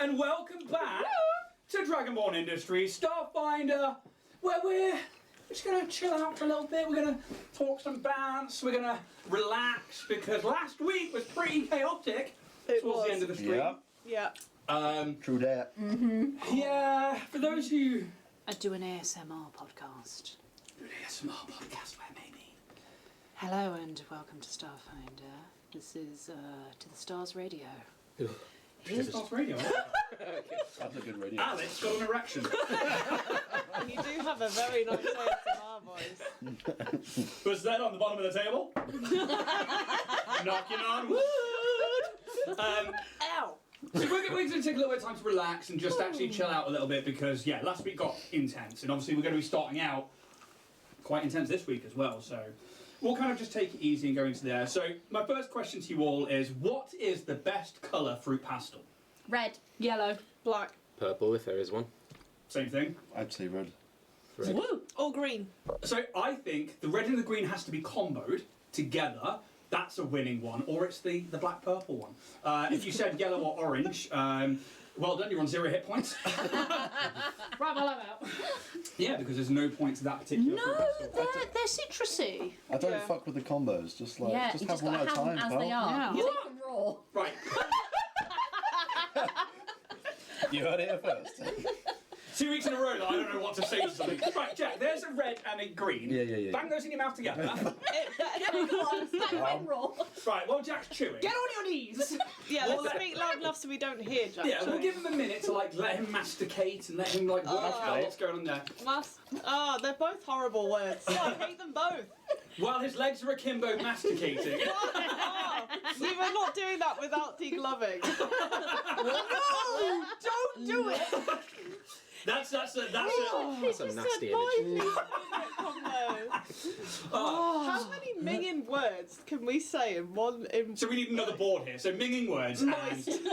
and welcome back to Dragonborn Industries, Starfinder, where we're just going to chill out for a little bit. We're going to talk some bounce, we're going to relax, because last week was pretty chaotic towards the end of the stream. Yeah. True that. Yeah, for those who... I do an ASMR podcast. An ASMR podcast, where maybe. Hello and welcome to Starfinder. This is To the Stars Radio. Stars Radio. That's a good radio. Alex got an erection. You do have a very nice ASMR voice. Was that on the bottom of the table? Knocking on wood. Ow! So we're going to take a little bit of time to relax and just actually chill out a little bit because, yeah, last week got intense and obviously we're going to be starting out quite intense this week as well. So we'll kind of just take it easy and go into there. So my first question to you all is, what is the best colour fruit pastel? Red. Yellow. Black. Purple, if there is one. Same thing. I'd say red. Red. Woo! Or green. So I think the red and the green has to be comboed together. That's a winning one, or it's the black purple one. If you said yellow or orange, well done, you're on 0 hit points. Right, well, I'm out. Yeah, because there's no point to that particular fruit pastel. They're citrusy. I don't fuck with the combos. Just like, Yeah, just you have just one gotta at a have them time, as pal. they are. Yeah. You take them raw. Right. You heard it here first. 2 weeks in a row that I don't know what to say to something. Right, Jack, there's a red and a green. Yeah. Bang those in your mouth together. Stack raw. Right, while Jack's chewing. Get on your knees. Yeah, Well, let's speak loud enough so we don't hear Jack. Yeah, we'll give him a minute to like let him masticate and let him like work out what's going on there. They're both horrible words. I hate them both. While his legs are akimbo masticating. You were not doing that without degloving. No! Don't do it! That's That's a nasty image. How many minging words can we say in one? So we need another board here. So minging words Moist. and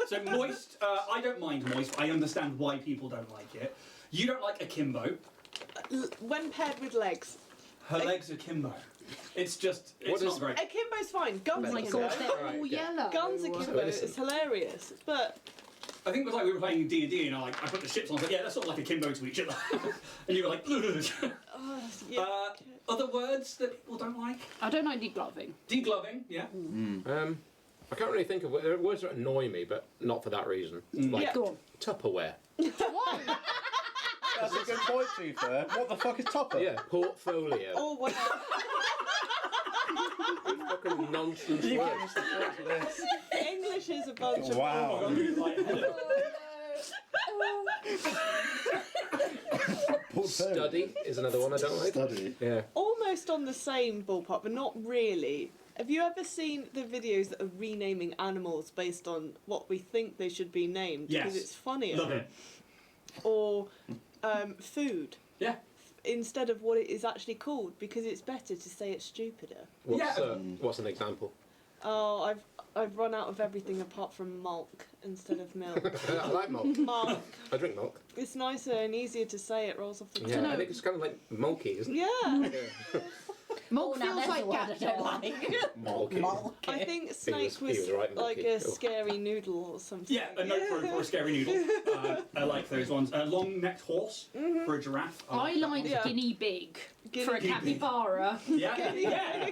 so moist. I don't mind moist. I understand why people don't like it. You don't like akimbo. When paired with legs. Her legs are akimbo. It's not great. Akimbo's fine. Guns Oh my akimbo. god, they're all Right, yeah. yellow. Guns akimbo is hilarious, but I think it was like we were playing D&D and I put the ships on. I was like, yeah, that's sort of like akimbo to each other. And you were like, yeah. other words that people don't like? I don't like degloving. Degloving, yeah. I can't really think of there are words that annoy me, but not for that reason. Like Yeah. Go on. Tupperware. That's a good point, to be fair. What the fuck is topper? Yeah, portfolio. Or whatever. Fucking nonsense You words. give us the point for this. English is a bunch of. Wow. Study is another one I don't like. Study. Yeah. Almost on the same ballpark, but not really. Have you ever seen the videos that are renaming animals based on what we think they should be named? Yes. Because it's funnier. Love it. Or food. Yeah. Instead of what it is actually called, because it's better to say it's stupider. What's an example? Oh, I've run out of everything apart from milk instead of milk. I like milk. Milk. I drink milk. It's nicer and easier to say. It rolls off the Yeah, tongue. I think it's kind of like milky, isn't it? Yeah. Milk now feels there's like a word I don't gacho. like. Malky. I think snake he was right, like milky. a scary noodle or something. Yeah, a note for a scary noodle. I like those ones. A long-necked horse for a giraffe. I like Yeah. guinea pig Guinea for a pig. capybara. Yeah, yeah.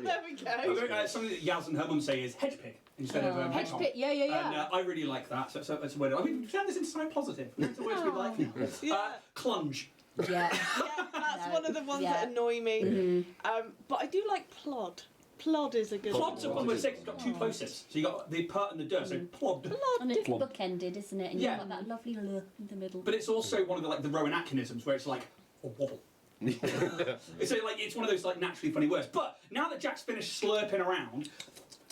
There we go. Something that Yaz and her mum say is hedge pig instead of Hedge hedgehog. pig, yeah. And I really like that. So it's a word. I mean, we've turned this into something positive. It's a word we like now. Yeah. Clunge. Yeah. Yeah, that's No. one of the ones Yeah. that annoy me. But I do like plod. Plod is a good Plod's one. one where it's got two plosives. So you got the pert and the der. So plod. And it's bookended, isn't it? And Yeah. you've got that lovely look in the middle. But it's also one of the Rowan Atkinisms where it's like a wobble. It's one of those like naturally funny words. But now that Jack's finished slurping around,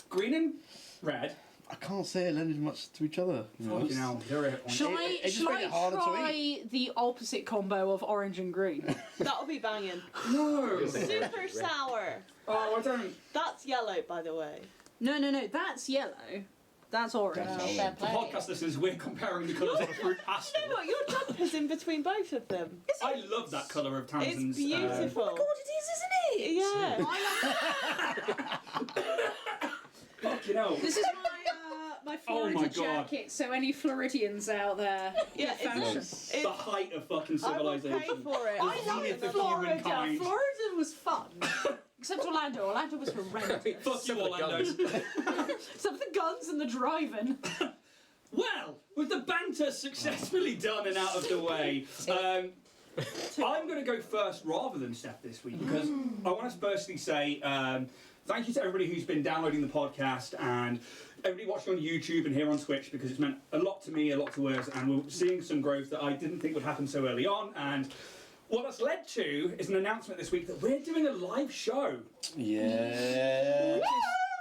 green and red. I can't say it lended much to each other. Fucking hell, they're it. Shall It just I made it harder to try the opposite combo of orange and green? That'll be banging. No. Super sour. Oh, I don't. That's yellow, by the way. No, that's yellow. That's orange. Fair play. Podcast listeners, we're comparing the colours of a fruit pastel. You know what? Your jumper's in between both of them. I love that colour of It's Townsend's. beautiful. God, it is, isn't it? Yeah. Fucking hell. This is my my Oh Florida my God. jacket, so any Floridians out there, Yeah, fashion. it's, The height of fucking I will pay civilization. for it. I zenith like of Florida. humankind. Florida was fun. Except Orlando. Orlando was horrendous. Fuck you, Some of the Orlando. Except for the guns and the driving. Well, with the banter successfully done and out of the way, I'm going to go first rather than Steph this week because I want to firstly say thank you to everybody who's been downloading the podcast and everybody watching on YouTube and here on Twitch because it's meant a lot to me, a lot to us, and we're seeing some growth that I didn't think would happen so early on. And what that's led to is an announcement this week that we're doing a live show. Yeah. Which is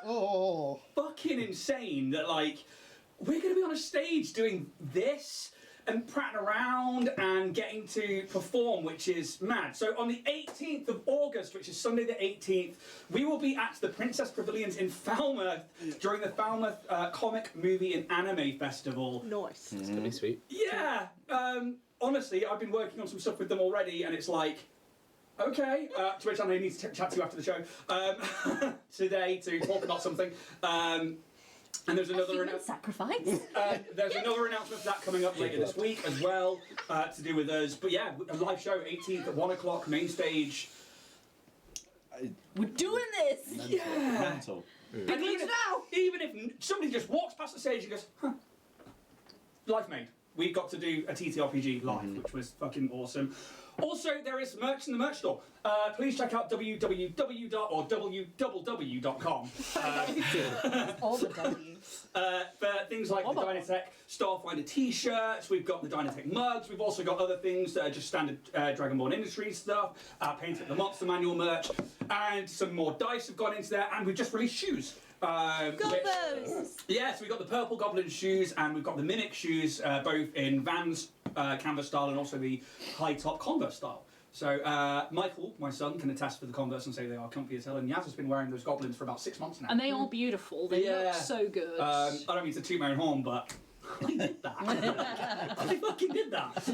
Oh. fucking insane that, like, we're going to be on a stage doing this and prattling around and getting to perform, which is mad. So on the 18th of August, which is Sunday the 18th, we will be at the Princess Pavilions in Falmouth during the Falmouth Comic, Movie and Anime Festival. Nice. It's gonna be sweet. Yeah, honestly, I've been working on some stuff with them already, and it's like, okay, to which I need to chat to you after the show today to talk about something. And there's another Human sacrifice. there's another announcement for that coming up later this week as well to do with us. But yeah, a live show 18th at 1 o'clock, main stage. We're doing this. Yeah. Mental. And even if somebody just walks past the stage and goes, huh, live made. We got to do a TTRPG live, which was fucking awesome. Also, there is merch in the merch store. Please check out www.com All the W's. for things like the Dynatech Starfinder t-shirts. We've got the Dynatech mugs. We've also got other things that are just standard Dragonborn Industries stuff. Painted the Monster Manual merch. And some more dice have gone into there. And we've just released shoes. Got those. Yeah, so we've got the Purple Goblin shoes and we've got the Mimic shoes, both in Vans canvas style and also the high top Converse style. So Michael, my son, can attest for the Converse and say they are comfy as hell. And Yaz has been wearing those Goblins for about 6 months now. And they are beautiful. They look so good. I don't mean to toot my own horn, but I did that. I fucking did that.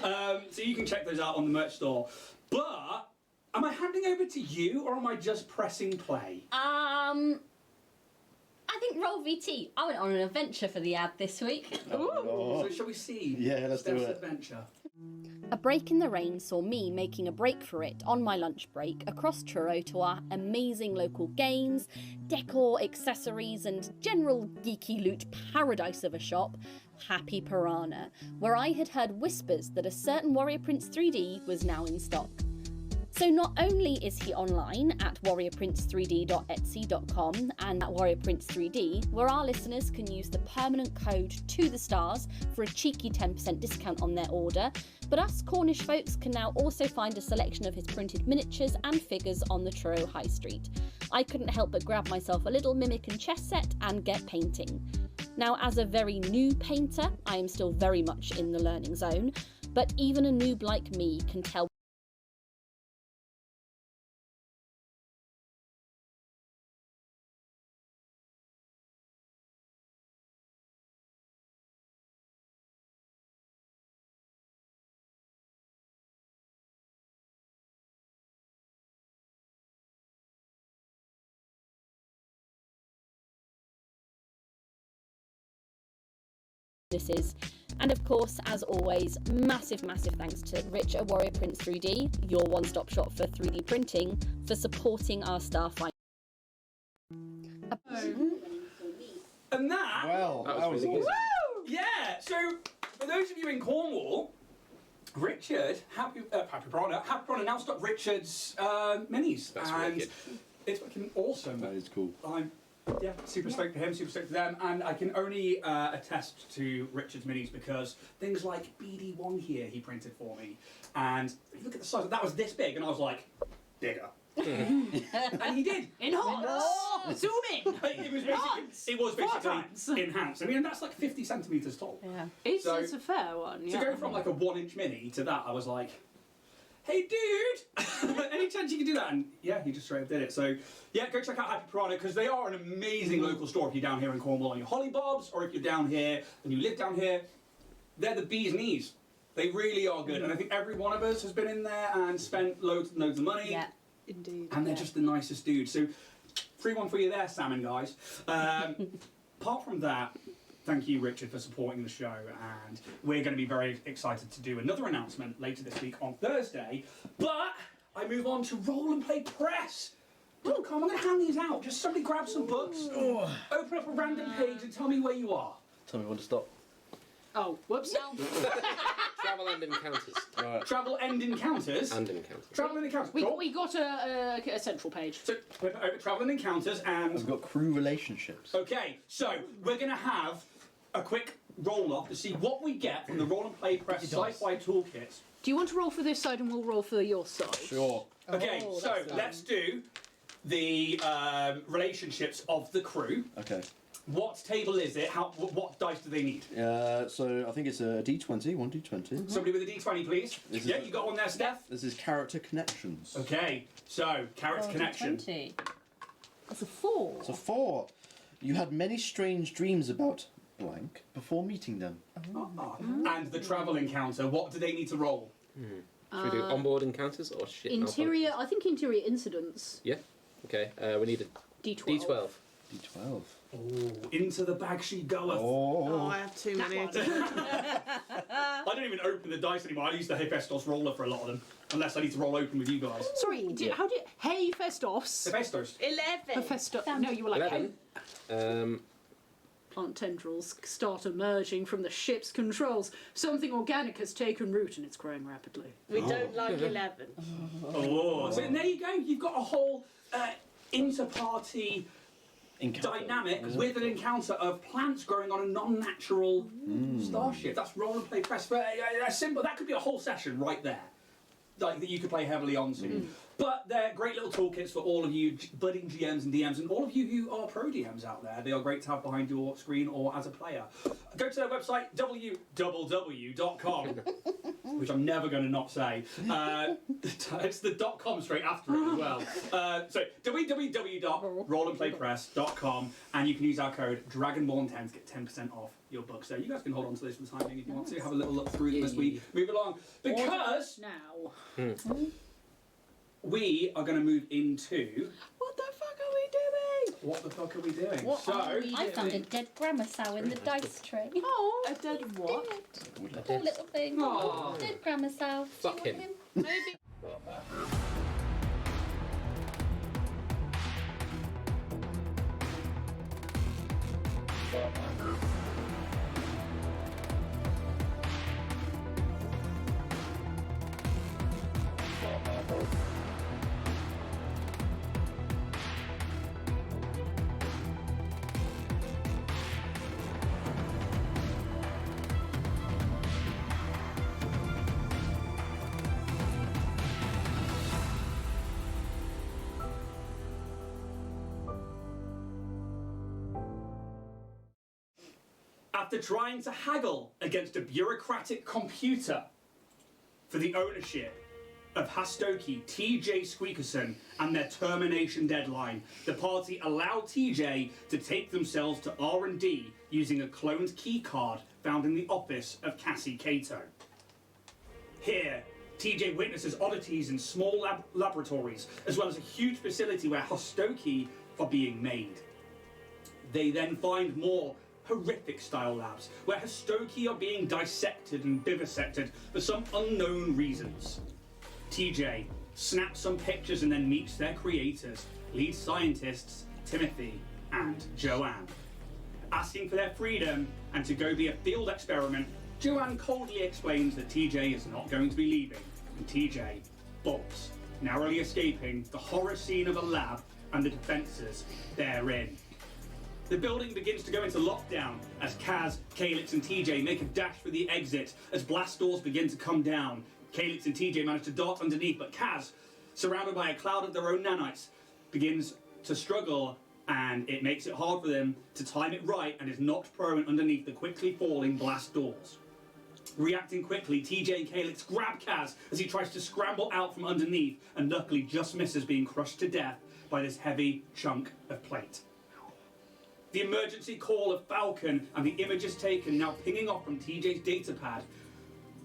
So you can check those out on the merch store. But am I handing over to you or am I just pressing play? I think roll VT. I went on an adventure for the ad this week. Oh. So shall we see? Yeah, let's do Steph's it. adventure. A break in the rain saw me making a break for it on my lunch break across Truro to our amazing local games, decor, accessories and general geeky loot paradise of a shop, Happy Piranha, where I had heard whispers that a certain Warrior Prince 3D was now in stock. So not only is he online at warriorprince3d.etsy.com and at warriorprince3d, where our listeners can use the permanent code TOTHESTARS for a cheeky 10% discount on their order, but us Cornish folks can now also find a selection of his printed miniatures and figures on the Truro High Street. I couldn't help but grab myself a little mimic and chess set and get painting. Now, as a very new painter, I am still very much in the learning zone, but even a noob like me can tell this is. And of course, as always, massive thanks to Rich at Warrior Prince 3D, your one-stop shop for 3D printing, for supporting our Starfinder. And that... Well, that was really good. Yeah, so for those of you in Cornwall, Richard, Happy Piranha now stopped Richard's minis. That's and wicked. it's fucking awesome. That is cool. I'm super stoked for him, super stoked for them, and I can only attest to Richard's minis because things like BD1 here he printed for me, and if you look at the size, that was this big, and I was like, bigger. And he did. Enhance! Zoom in! It was basically enhanced. I mean, that's like 50 centimetres tall. Yeah. It's So, a fair one, To yeah. go from like a 1-inch mini to that, I was like, hey dude, any chance you can do that? And yeah, he just straight up did it. So yeah, go check out Happy Piranha because they are an amazing local store if you're down here in Cornwall on your Holly Bobs, or if you're down here and you live down here. They're the bee's knees. They really are good. And I think every one of us has been in there and spent loads and loads of money. Yeah. Indeed. And they're just the nicest dudes. So free one for you there, salmon guys. Apart from that, thank you, Richard, for supporting the show. And we're going to be very excited to do another announcement later this week on Thursday. But I move on to Roll and Play Press. I'm going to hand these out. Just somebody grab some books, open up a random page, and tell me where you are. Tell me when to stop. Oh, whoops. Travel and encounters. Right. Travel and encounters. And encounters. Travel and encounters. We, Cool. we got a central page. So, flip it over, travel and encounters, and I've got crew relationships. okay, so we're going to have a quick roll-off to see what we get from the Roll and Play Press Sci-Fi Toolkit. Do you want to roll for this side and we'll roll for your side? Sure. Okay, Oh, so that's let's do the relationships of the crew. Okay. What table is it? What dice do they need? So I think it's a D20, one D20. Somebody with a D20, please. This is Yeah, a- you got one there, Steph? This is character connections. Okay, so, character connection. 20. That's a 4. So 4. You had many strange dreams about blank before meeting them. And the travel encounter, what do they need to roll? Should we do onboard encounters or shit? Interior, I think interior incidents. Yeah. Okay. We need a D12. D12. D12. Oh, into the bag she goeth. Oh, Oh. I have too That many. one. I don't even open the dice anymore. I use the Hephaestus roller for a lot of them, unless I need to roll open with you guys. Sorry, how did Hey Festos? Hephaestus. 11. Festos. No, you were like 11. plant tendrils start emerging from the ship's controls. Something organic has taken root and it's growing rapidly. We don't like 11. Oh, so there you go. You've got a whole inter-party Encounter. dynamic Isn't with it? an encounter of plants growing on a non-natural starship. That's Roll and Play Press. But simple. That could be a whole session right there, like that you could play heavily onto. But they're great little toolkits for all of you budding GMs and DMs, and all of you who are pro DMs out there. They are great to have behind your screen or as a player. Go to their website www.com, which I'm never going to not say. It's the .com straight after it as well. So www.rollandplaypress.com, and you can use our code Dragonborn10 to get 10% off your book. So you guys can hold on to this for the time being if you want to. Have a little look through them as we move along, because Now. we are going to move into What the fuck are we doing? what the fuck are we doing? What so are we I found a doing? dead grandma sow in the dice tray. Oh, a dead what? Poor little thing. Aw. Dead grandma sow. Do you Fuck want him. Maybe. After trying to haggle against a bureaucratic computer for the ownership of Hastoki, Tj Squeakerson, and their termination deadline, the party allowed Tj to take themselves to R&D using a cloned keycard found in the office of Cassie Cato. Here, TJ witnesses oddities in small laboratories, as well as a huge facility where Hastoki are being made. They then find more horrific style labs, where Hastoki are being dissected and vivisected for some unknown reasons. TJ snaps some pictures and then meets their creators, lead scientists Timothy and Joanne. Asking for their freedom and to go be a field experiment, Joanne coldly explains that TJ is not going to be leaving, and TJ bolts, narrowly escaping the horror scene of a lab and the defences therein. The building begins to go into lockdown as Kaz, Calyx and TJ make a dash for the exit as blast doors begin to come down. Calyx and TJ manage to dart underneath, but Kaz, surrounded by a cloud of their own nanites, begins to struggle, and it makes it hard for them to time it right and is knocked prone underneath the quickly falling blast doors. Reacting quickly, TJ and Calyx grab Kaz as he tries to scramble out from underneath and luckily just misses being crushed to death by this heavy chunk of plate. The emergency call of Falcon and the images taken now pinging off from TJ's datapad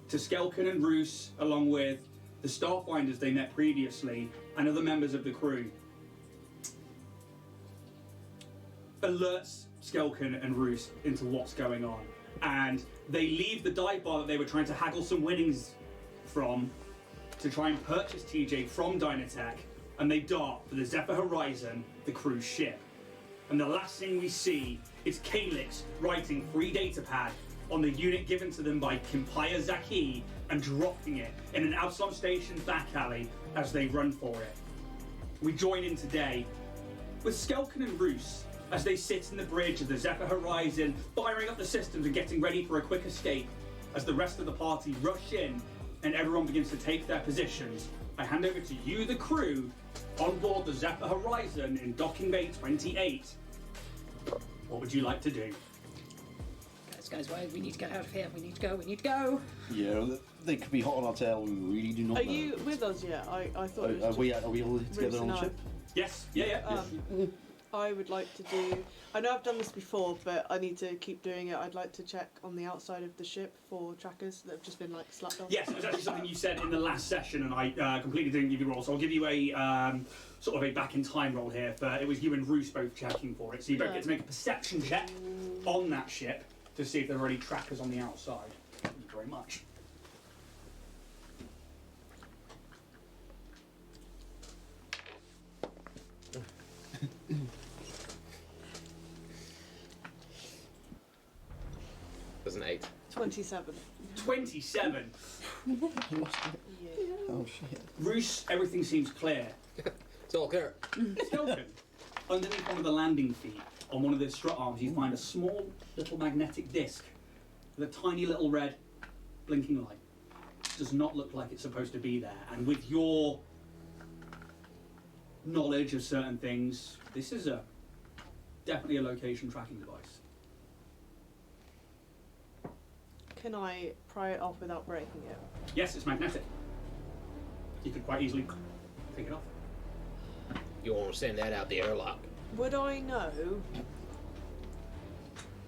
to Skelkin and Roos, along with the Starfinders they met previously and other members of the crew, alerts Skelkin and Roos into what's going on, and they leave the dive bar that they were trying to haggle some winnings from to try and purchase TJ from Dynatech, and they dart for the Zephyr Horizon, the cruise ship. And the last thing we see is Calyx writing free datapad on the unit given to them by Kimpaya Zaki and dropping it in an Absalom Station back alley as they run for it. We join in today with Skelkin and Roos as they sit in the bridge of the Zephyr Horizon, firing up the systems and getting ready for a quick escape. As the rest of the party rush in and everyone begins to take their positions, I hand over to you, the crew, on board the Zephyr Horizon in Docking Bay 28. What would you like to do? Guys, we need to get out of here. We need to go. Yeah, they could be hot on our tail. We really do not Are know. you with us yet? I thought it was Are we all together on the Roos and ship? Yes, yeah. I would like to do. I know I've done this before, but I need to keep doing it. I'd like to check on the outside of the ship for trackers that have just been like slapped on. Yes, it was actually something you said in the last session, and I completely didn't give you a roll. So I'll give you a sort of a back in time roll here. It was you and Roos both checking for it, so you both get to make a perception check on that ship to see if there are any trackers on the outside. Thank you very much. There's an 8. 27. 27. I lost it. Yeah. Oh shit. Roos, everything seems clear. It's all clear. Skelkin, underneath one of the landing feet, on one of the strut arms, you find a small little magnetic disc with a tiny little red blinking light. Does not look like it's supposed to be there. And with your knowledge of certain things, this is definitely a location tracking device. Can I pry it off without breaking it? Yes, it's magnetic. You could quite easily take it off. You want to send that out the airlock? Would I know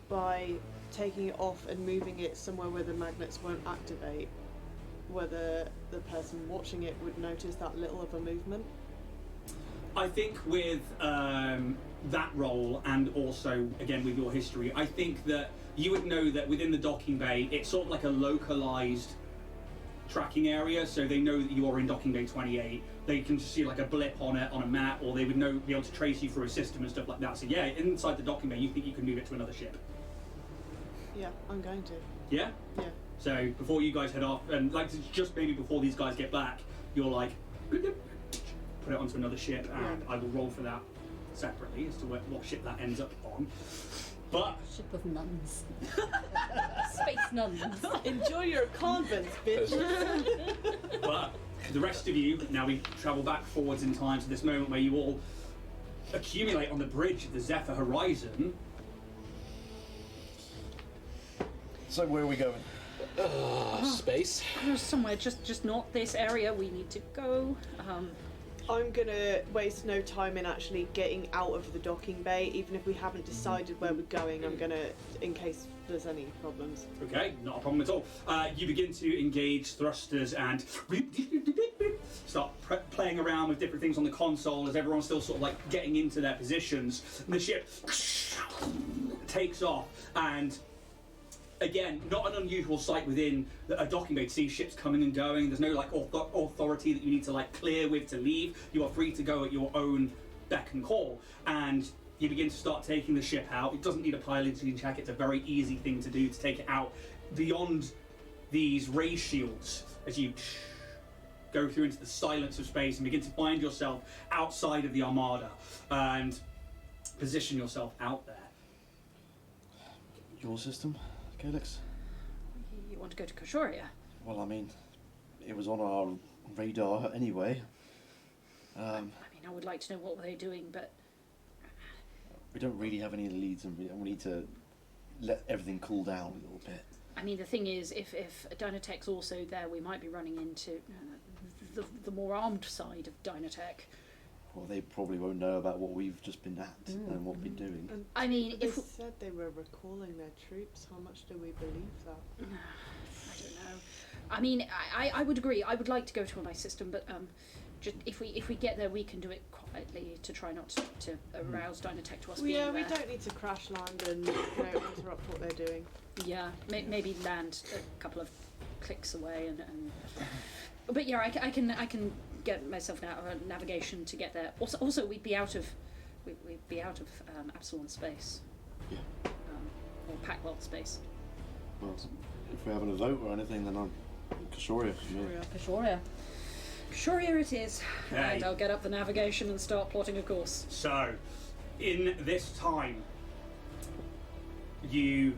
by taking it off and moving it somewhere where the magnets won't activate, whether the person watching it would notice that little of a movement? I think with that role, and also again with your history, I think that you would know that within the docking bay, it's sort of like a localized tracking area, so they know that you are in docking bay 28. They can just see like a blip on it on a map, or they would be able to trace you through a system and stuff like that. So yeah, inside the docking bay, you think you can move it to another ship? Yeah, I'm going to. Yeah. Yeah. So before you guys head off, and like just maybe before these guys get back, you're like put it onto another ship, and I will roll for that separately as to what ship that ends up on. But Ship of nuns. Space nuns. Enjoy your convents, bitch. but the rest of you, now we travel back forwards in time to this moment where you all accumulate on the bridge of the Zephyr Horizon. So where are we going? Space. Somewhere just not this area. We need to go. I'm gonna waste no time in actually getting out of the docking bay, even if we haven't decided where we're going. I'm gonna, in case there's any problems. Okay, not a problem at all. You begin to engage thrusters and start playing around with different things on the console as everyone's still sort of like getting into their positions. And the ship takes off, and again, not an unusual sight within a docking bay to see ships coming and going. There's no like authority that you need to like clear with to leave. You are free to go at your own beck and call, and you begin to start taking the ship out. It doesn't need a piloting check. It's a very easy thing to do to take it out beyond these ray shields as you go through into the silence of space and begin to find yourself outside of the Armada and position yourself out there. Your system, Calyx? You want to go to Kashuria? Well, I mean, it was on our radar anyway. I mean, I would like to know what were they doing, but We don't really have any leads, and we need to let everything cool down a little bit. I mean, the thing is, if Dynatech's also there, we might be running into the more armed side of Dynatech. Well, they probably won't know about what we've just been at and what we're doing. And I mean, they if said they were recalling their troops. How much do we believe that? I don't know. I mean, I would agree. I would like to go to my system, but just if we get there, we can do it quietly to try not to arouse Dynatech to us Well, being yeah, we there. don't need to crash land and interrupt what they're doing. Yeah, maybe land a couple of clicks away and but yeah, I can get myself navigation to get there. Also, we'd be out of Absalon space. Yeah. Or Packworld space. Well, if we're having a vote or anything, then I'm Kashoria. Kashoria. Kashoria it is. Okay. And I'll get up the navigation and start plotting a course. So, in this time, you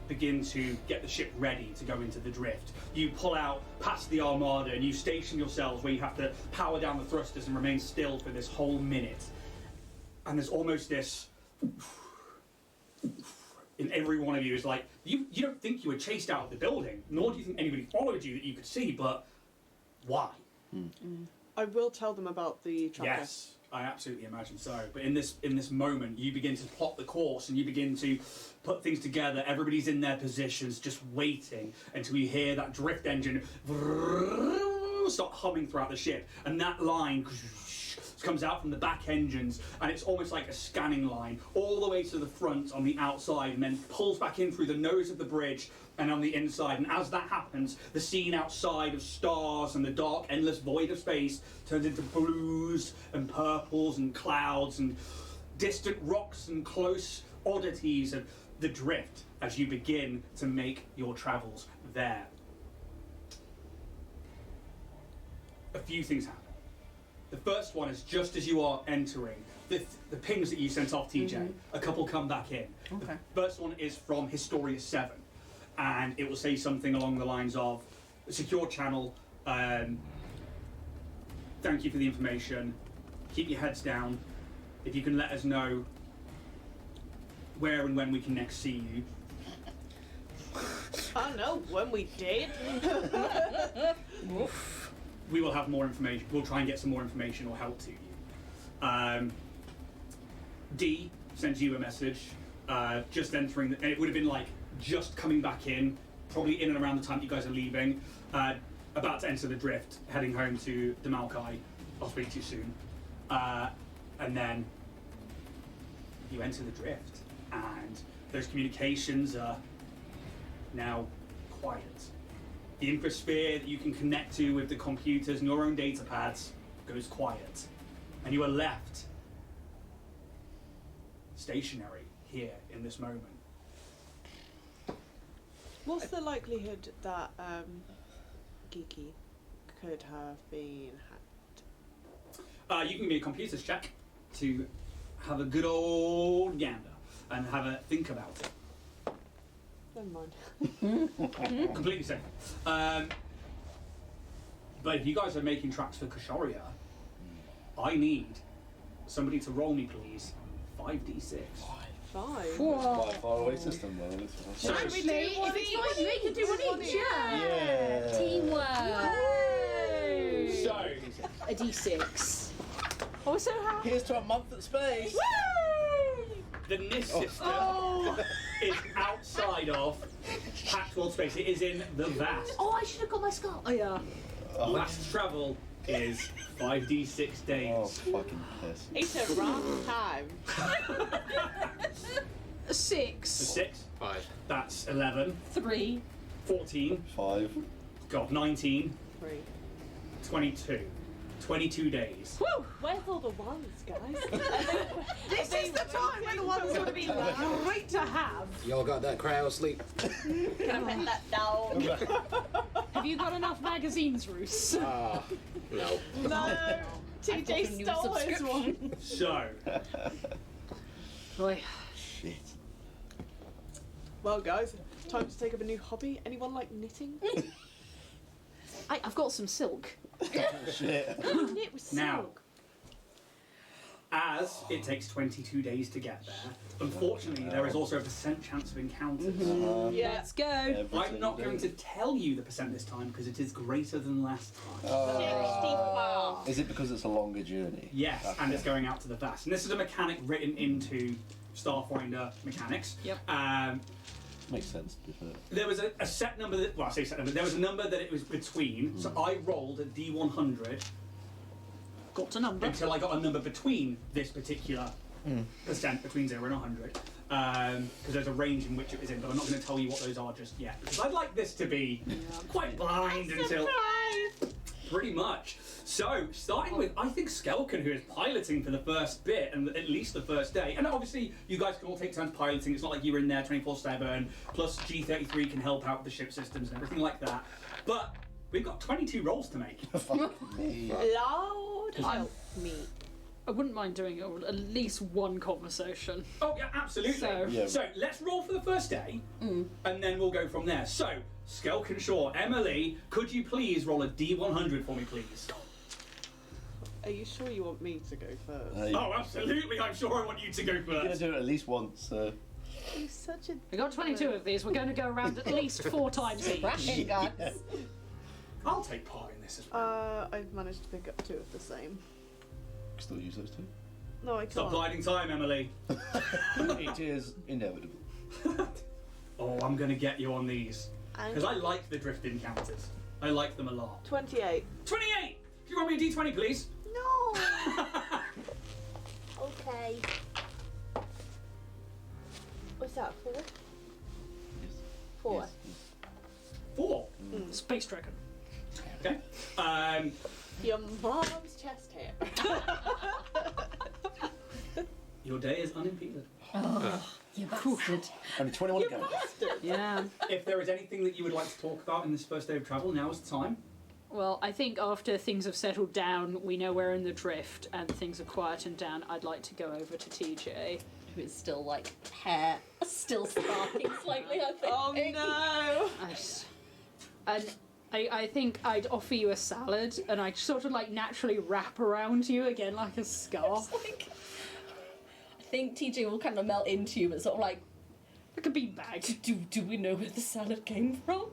begin to get the ship ready to go into the drift. You pull out past the armada and you station yourselves where you have to power down the thrusters and remain still for this whole minute. And there's almost this in every one of you is like, you don't think you were chased out of the building, nor do you think anybody followed you that you could see, but why? I will tell them about the tracker. Yes, I absolutely imagine so. But in this moment, you begin to plot the course and you begin to put things together. Everybody's in their positions, just waiting until you hear that drift engine start humming throughout the ship, and that line comes out from the back engines, and it's almost like a scanning line all the way to the front on the outside, and then pulls back in through the nose of the bridge and on the inside. And as that happens, the scene outside of stars and the dark endless void of space turns into blues and purples and clouds and distant rocks and close oddities of the drift as you begin to make your travels there. A few things happen. The first one is just as you are entering, the pings that you sent off, TJ, a couple come back in. Okay. The first one is from Historia 7, and it will say something along the lines of, secure channel, thank you for the information, keep your heads down, if you can let us know where and when we can next see you. I know when we did. We will have more information. We'll try and get some more information or help to you. D sends you a message, just entering, and it would have been like just coming back in, probably in and around the time you guys are leaving, about to enter the drift, heading home to Demalkai. I'll speak to you soon. And then you enter the drift, and those communications are now quiet. The infosphere that you can connect to with the computers and your own data pads goes quiet. And you are left stationary here in this moment. What's the likelihood that Geeky could have been hacked? You can give me a computers check to have a good old gander and have a think about it. Never mind. Completely safe. But if you guys are making tracks for Kashoria, I need somebody to roll me, please, 5d6. 5. Quite a far away system though. This one. Should we do If one it's each? not you, we can do one each, yeah. Teamwork. So, A d6. Oh, we're so happy. Here's to a month at space. the NIST system is outside of Packworld space. It is in the vast. Oh, I should have got my skull. Oh yeah. Last travel is 5d6 days. Oh, fucking piss. It's a rough time. A 6. 6. 5. That's 11. 3. 14. 5. God, 19. 3. 22. 22 days. Woo! Where's all the ones, guys? This is the time when the ones would have been great to have. Y'all got that cryo sleep? Can I put that down? Have you got enough magazines, Roos? No. No. TJ a new stole his subscription. one. So, Boy. Shit. Well, guys, time to take up a new hobby. Anyone like knitting? I've got some silk. Shit. You knit with Now. silk. as it takes 22 days to get there, unfortunately, there is also a % chance of encounters. Yeah. Let's go. I'm not going to tell you the % this time because it is greater than last time. Is it because it's a longer journey? Yes, Okay. and it's going out to the vast. And this is a mechanic written into Starfinder mechanics. Yep. Makes sense, to be fair. There was a set number that, well, I say set number, there was a number that it was between. So I rolled a D100 got a number. until I got a number between this particular percent, between 0 and 100. Because there's a range in which it was in, but I'm not going to tell you what those are just yet. Because I'd like this to be quite blind until... Pretty much. So, starting with, I think, Skelkin, who is piloting for the first bit, and at least the first day. And obviously, you guys can all take turns piloting. It's not like you're in there 24/7. Plus, G33 can help out with the ship systems and everything like that. But we've got 22 rolls to make. Fuck me. Lord help me. I wouldn't mind doing at least one conversation. Oh, yeah, absolutely. So- Yeah. So, let's roll for the first day, and then we'll go from there. So, Skelkin Shaw, Emily, could you please roll a D100 for me, please? Are you sure you want me to go first? Oh, absolutely. I'm sure I want you to go You're gonna first. do it at least once. He's such a... We got 22 of these. We're going to go around at least 4 times each. Crashing guys. I'll take part in this as well. I've managed to pick up 2 of the same. Still use those two. No, I Stop can't. biding time, Emily. It is inevitable. Oh, I'm going to get you on these. Because I like the drift encounters. I like them a lot. 28. 28! Do you want me a D20, please? No! Okay. What's that, 4? Yes. 4. Yes, yes. 4. Space Dragon. Okay. Your mom's chest hair. Your day is unimpeded. You bastard. Only 21 to go. Yeah. If there is anything that you would like to talk about in this first day of travel, now is the time. Well, I think after things have settled down, we know we're in the drift, and things are quietened down, I'd like to go over to TJ. Who is still like hair still sparking slightly, I think. Oh no! I think I'd offer you a salad, and I'd sort of like naturally wrap around you again like a scarf. Like, I think TJ will kind of melt into you, but sort of like, Like a beanbag. do we know where the salad came from?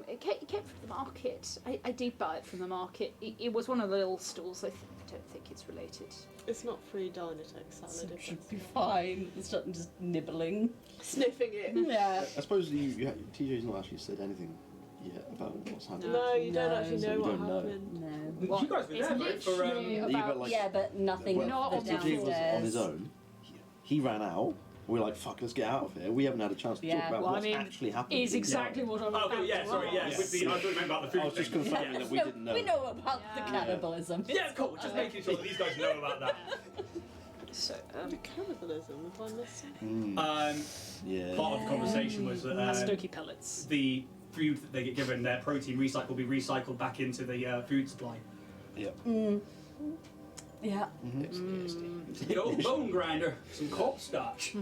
It came from the market. I did buy it from the market. It was one of the little stalls. I don't think it's related. It's not free Dynatech salad, So it is should it? be fine. It's not just nibbling. Sniffing it. Yeah. I suppose TJ's not actually said anything yet about what's happening. No, you don't No, actually so know we what don't know. happened. No. Well, you guys were it's there, right? For, literally Yeah, about... but like- Yeah, but nothing. Well, Not on TJ was on downstairs. his own. He ran out. We were like, fuck, let's get out of here. We haven't had a chance to Yeah, talk about well, I what's mean, actually happening. is exactly what I'm Oh, about yeah, to sorry, yeah. ask. With the, I was talking about the food I was just thing. confirming Yeah. that we didn't know. We know about the Yeah. cannibalism. Yeah, cool. Just making sure that these guys know about that. So, Cannibalism, if I missed it. Yeah. Part of the conversation was that Stoky pellets. the food that they get given, their protein recycle, will be recycled back into the food supply. Yep. Yeah. The old bone grinder, some cornstarch.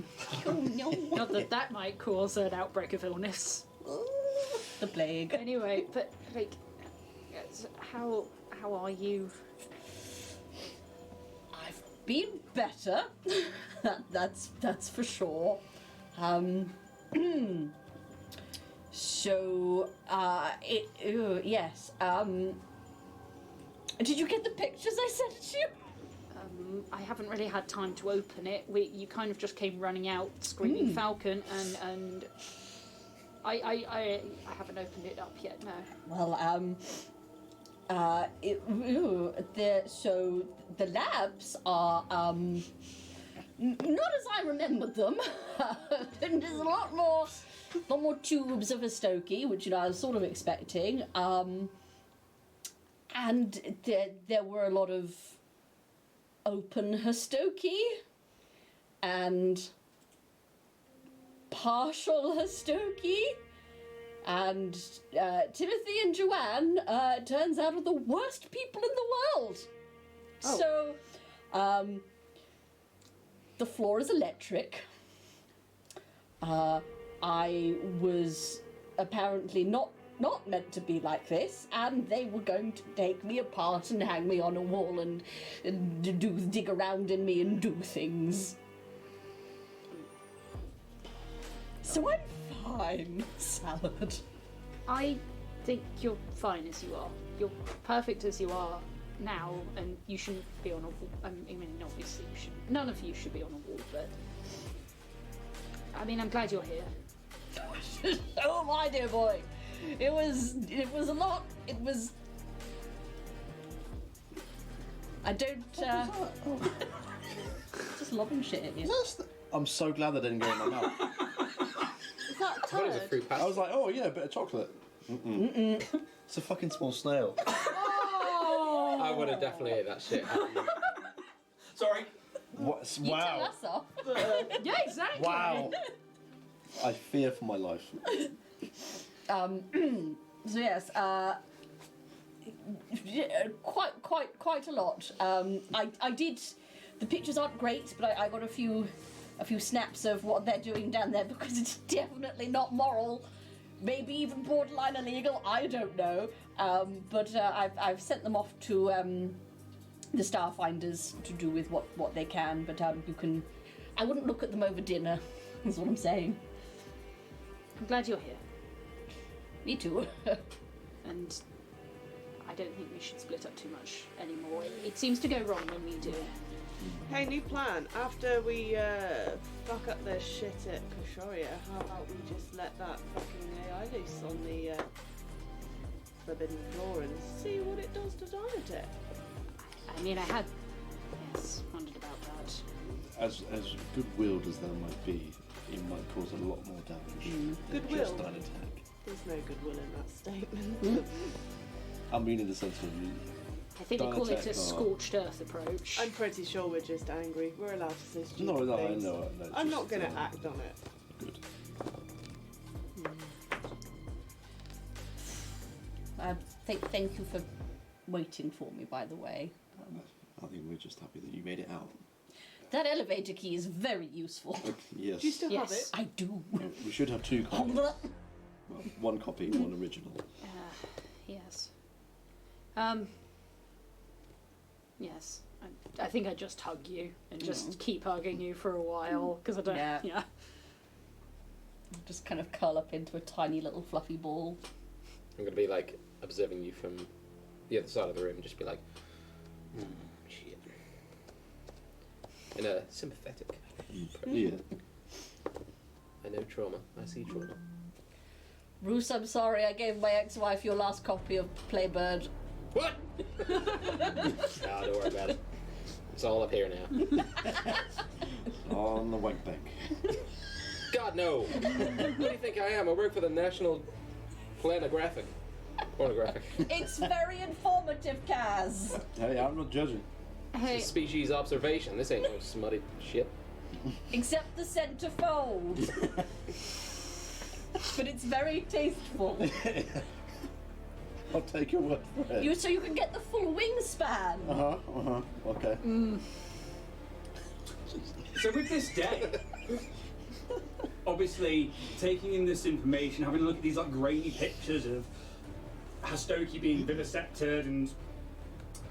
Oh no. Not that that might cause an outbreak of illness. The plague. Anyway, but like, how are you? I've been better. that's for sure. So yes. Did you get the pictures I sent you? I haven't really had time to open it. You kind of just came running out screaming Falcon, and I haven't opened it up yet. No. Well, so the labs are not as I remembered them. There's a lot more tubes of a Stokie, which I was sort of expecting. And there were a lot of open Hastoki and partial Hastoki, and Timothy and Joanne turns out are the worst people in the world. Oh. So the floor is electric. I was apparently not meant to be like this, and they were going to take me apart and hang me on a wall and dig around in me and do things. So I'm fine, Salad. I think you're fine as you are. You're perfect as you are now, and you shouldn't be on a wall. I mean, obviously, you shouldn't. None of you should be on a wall, but I mean, I'm glad you're here. Oh my dear boy, it was a lot. It was I don't. Just lobbing shit at you. I'm so glad that didn't go in my mouth. Is that a What is a turd? fruit I pastel? was like, oh yeah, a bit of chocolate. It's a fucking small snail. I would have definitely ate that shit. Sorry. What? You tell Wow. us off. Yeah, exactly. Wow. I fear for my life. So yes, quite a lot. I did. The pictures aren't great, but I got a few snaps of what they're doing down there because it's definitely not moral. Maybe even borderline illegal. I don't know. But I've sent them off to the Starfinders to do with what they can. But you can. I wouldn't look at them over dinner. Is what I'm saying. I'm glad you're here. Me too. And I don't think we should split up too much anymore. It seems to go wrong when we do. Hey, new plan. After we fuck up their shit at Koshoria, how about we just let that fucking AI loose on the forbidden floor and see what it does to Dynatech? I mean, I had, yes, wondered about that. As good-willed as there might be, it might cause a lot more damage than Goodwill? just Dynatech. There's no goodwill in that statement. I mean in the sense of I think they call it Dynatech a are- scorched earth approach. I'm pretty sure we're just angry. We're allowed to say stupid No, I things. know. I'm not going to act on it. Good. Thank you for waiting for me, by the way. I think we're just happy that you made it out. That elevator key is very useful. Yes. Do you still have Yes. it? I do. We should have two copies. Well, one copy, one original. Yes. Yes. I think I just hug you and just keep hugging you for a while because I don't. Yeah. Just kind of curl up into a tiny little fluffy ball. I'm gonna be like observing you from the other side of the room, just be like, shit. In a sympathetic approach. Yeah. I know trauma. I see trauma. Bruce, I'm sorry, I gave my ex-wife your last copy of Playbird. What? No, don't worry about it. It's all up here now. On the wank bank. God, no. What do you think I am? I work for the National Pornographic. It's very informative, Kaz. Hey, I'm not judging. Hey, It's a species observation. This ain't no smutty shit. Except the centerfold. But it's very tasteful. I'll take your word for it. So you can get the full wingspan. Okay. So with this day, obviously taking in this information, having a look at these like grainy pictures of Hastoki being vivisected and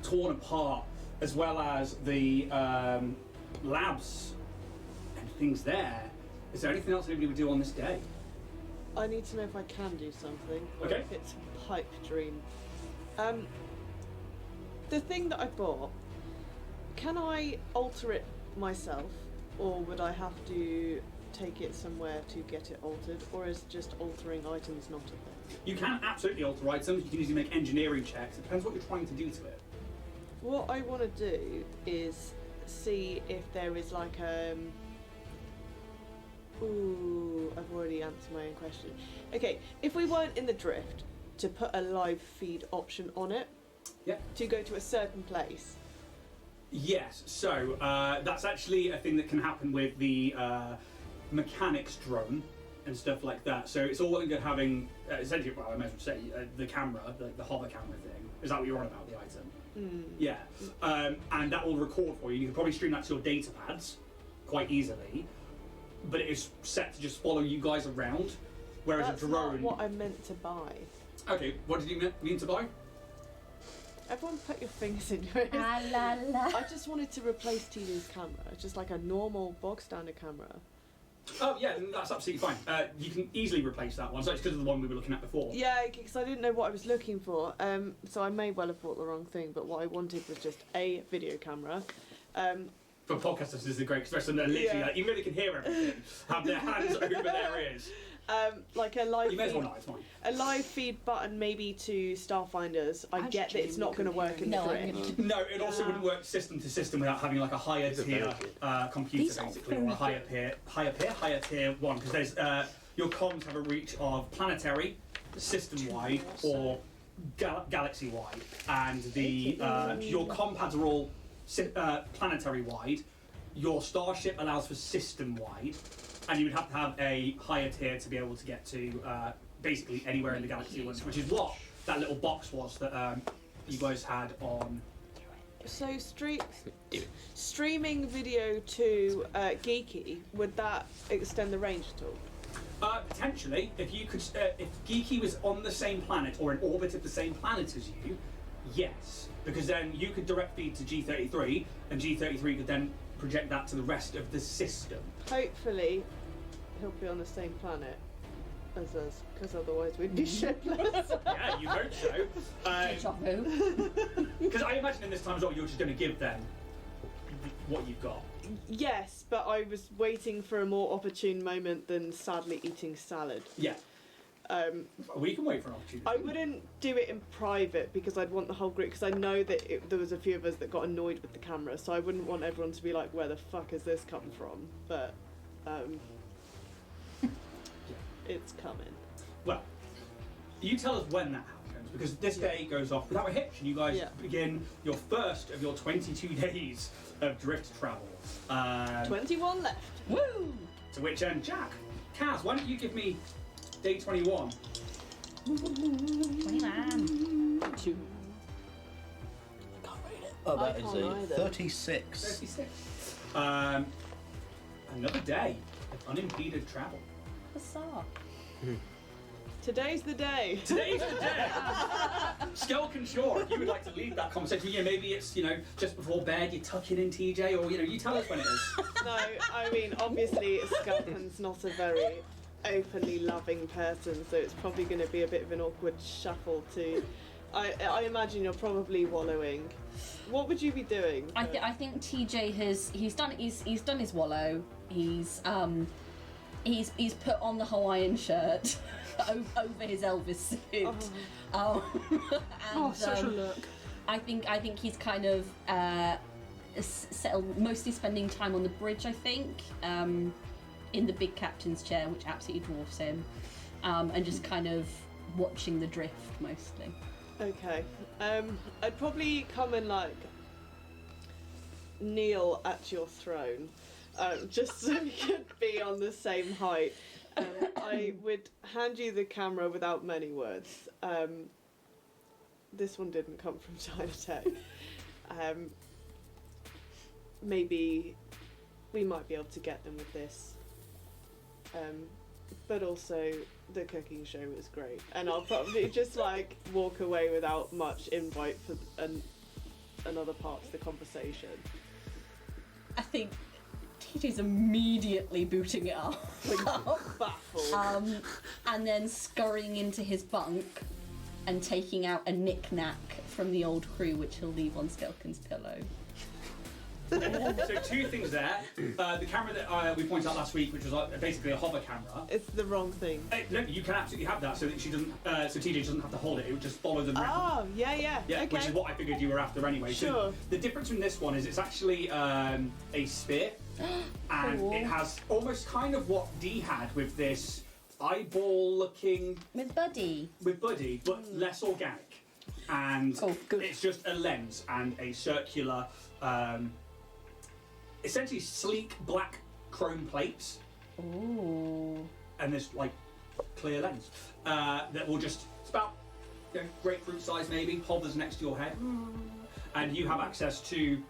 torn apart, as well as the labs and things there. Is there anything else anybody would do on this day? I need to know if I can do something. Or Okay. if it's a pipe dream. The thing that I bought, can I alter it myself? Or would I have to take it somewhere to get it altered? Or is just altering items not a thing? You can absolutely alter items. You can easily make engineering checks. It depends what you're trying to do to it. What I want to do is see if there is like ooh, I've already answered my own question. Okay, if we weren't in the drift, to put a live feed option on it, Yeah. to go to a certain place. Yes, so that's actually a thing that can happen with the mechanics drone and stuff like that. So it's all well and good having, essentially, well, I might as well say, the camera, the hover camera thing. Is that what you're on about, the item? Yeah. And that will record for you. You can probably stream that to your data pads quite easily. But it is set to just follow you guys around, whereas That's a drone... not what I meant to buy. Okay, what did you mean to buy? Everyone put your fingers in your ears. Ah, la, la. I just wanted to replace TJ's camera, just like a normal bog standard camera. Oh yeah, then that's absolutely fine. You can easily replace that one. So it's because of the one we were looking at before. Yeah, because I didn't know what I was looking for. So I may well have bought the wrong thing, but what I wanted was just a video camera. For podcasters, this is great, especially when they're literally Yeah. like, even though they can hear everything, have their hands over their ears. Like a live You may as feed, well not, it's fine. a live feed button maybe to Starfinders. I get that it's not going to work in the No, drift. No, it also wouldn't work system to system without having like a higher tier computer, These are basically, or a higher tier one, because there's your comms have a reach of planetary, system-wide, or galaxy-wide, and the your comm pads are all planetary-wide. Your starship allows for system-wide, and you would have to have a higher tier to be able to get to basically anywhere in the galaxy, which is what that little box was that you guys had on. So streaming video to Geeky, would that extend the range at all? Potentially, if you could, if Geeky was on the same planet or in orbit of the same planet as you, yes, because then you could direct feed to G33, and G33 could then project that to the rest of the system. Hopefully, he'll be on the same planet as us, because otherwise we'd be shipless. Yeah, you hope so. Because I imagine in this time as well, you're just going to give them what you've got. Yes, but I was waiting for a more opportune moment than sadly eating salad. Yeah. We can wait for an opportunity. I wouldn't do it in private because I'd want the whole group, because I know that there was a few of us that got annoyed with the camera, so I wouldn't want everyone to be like, where the fuck has this come from? But it's coming. Well, you tell us when that happens, because this day goes off without a hitch, and you guys begin your first of your 22 days of drift travel. 21 left. Woo! To which end, Jack, Kaz, why don't you give me day 21? 29. 2. Oh, that I is can't a either. 36. 36. Another day of unimpeded travel. Huzzah. Today's the day. Today's the day! Skelkin Shore, if you would like to lead that conversation, maybe it's, just before bed, you tuck it in, TJ, or, you tell us when it is. No, I mean, obviously, Skelton's not a very openly loving person, so it's probably going to be a bit of an awkward shuffle to... I imagine you're probably wallowing. What would you be doing? I think TJ he's done his wallow. He's put on the Hawaiian shirt over his Elvis suit. And, Such a look. I think he's kind of settled, mostly spending time on the bridge. I think in the big captain's chair, which absolutely dwarfs him, and just kind of watching the drift mostly. Okay. I'd probably come and kneel at your throne, just so we could be on the same height. I would hand you the camera without many words. This one didn't come from Dynatech. Maybe we might be able to get them with this. But also, the cooking show was great, and I'll probably just walk away without much invite for another part of the conversation. I think TJ's immediately booting it up, Baffled. and then scurrying into his bunk and taking out a knick-knack from the old crew, which he'll leave on Skelkin's pillow. So two things there. The camera that we pointed out last week, which was basically a hover camera. It's the wrong thing. No, you can absolutely have that, so that she doesn't. So TJ doesn't have to hold it. It would just follow them around. Oh, yeah, Yeah, okay. which is what I figured you were after anyway. Sure. So the difference in this one is it's actually a spear, and Cool. it has almost kind of what Dee had with this eyeball-looking With Buddy. but less organic. And Oh, good. it's just a lens and a circular, essentially sleek black chrome plates, Ooh. and this clear lens that will just, it's about grapefruit size maybe, hovers next to your head, and you have access to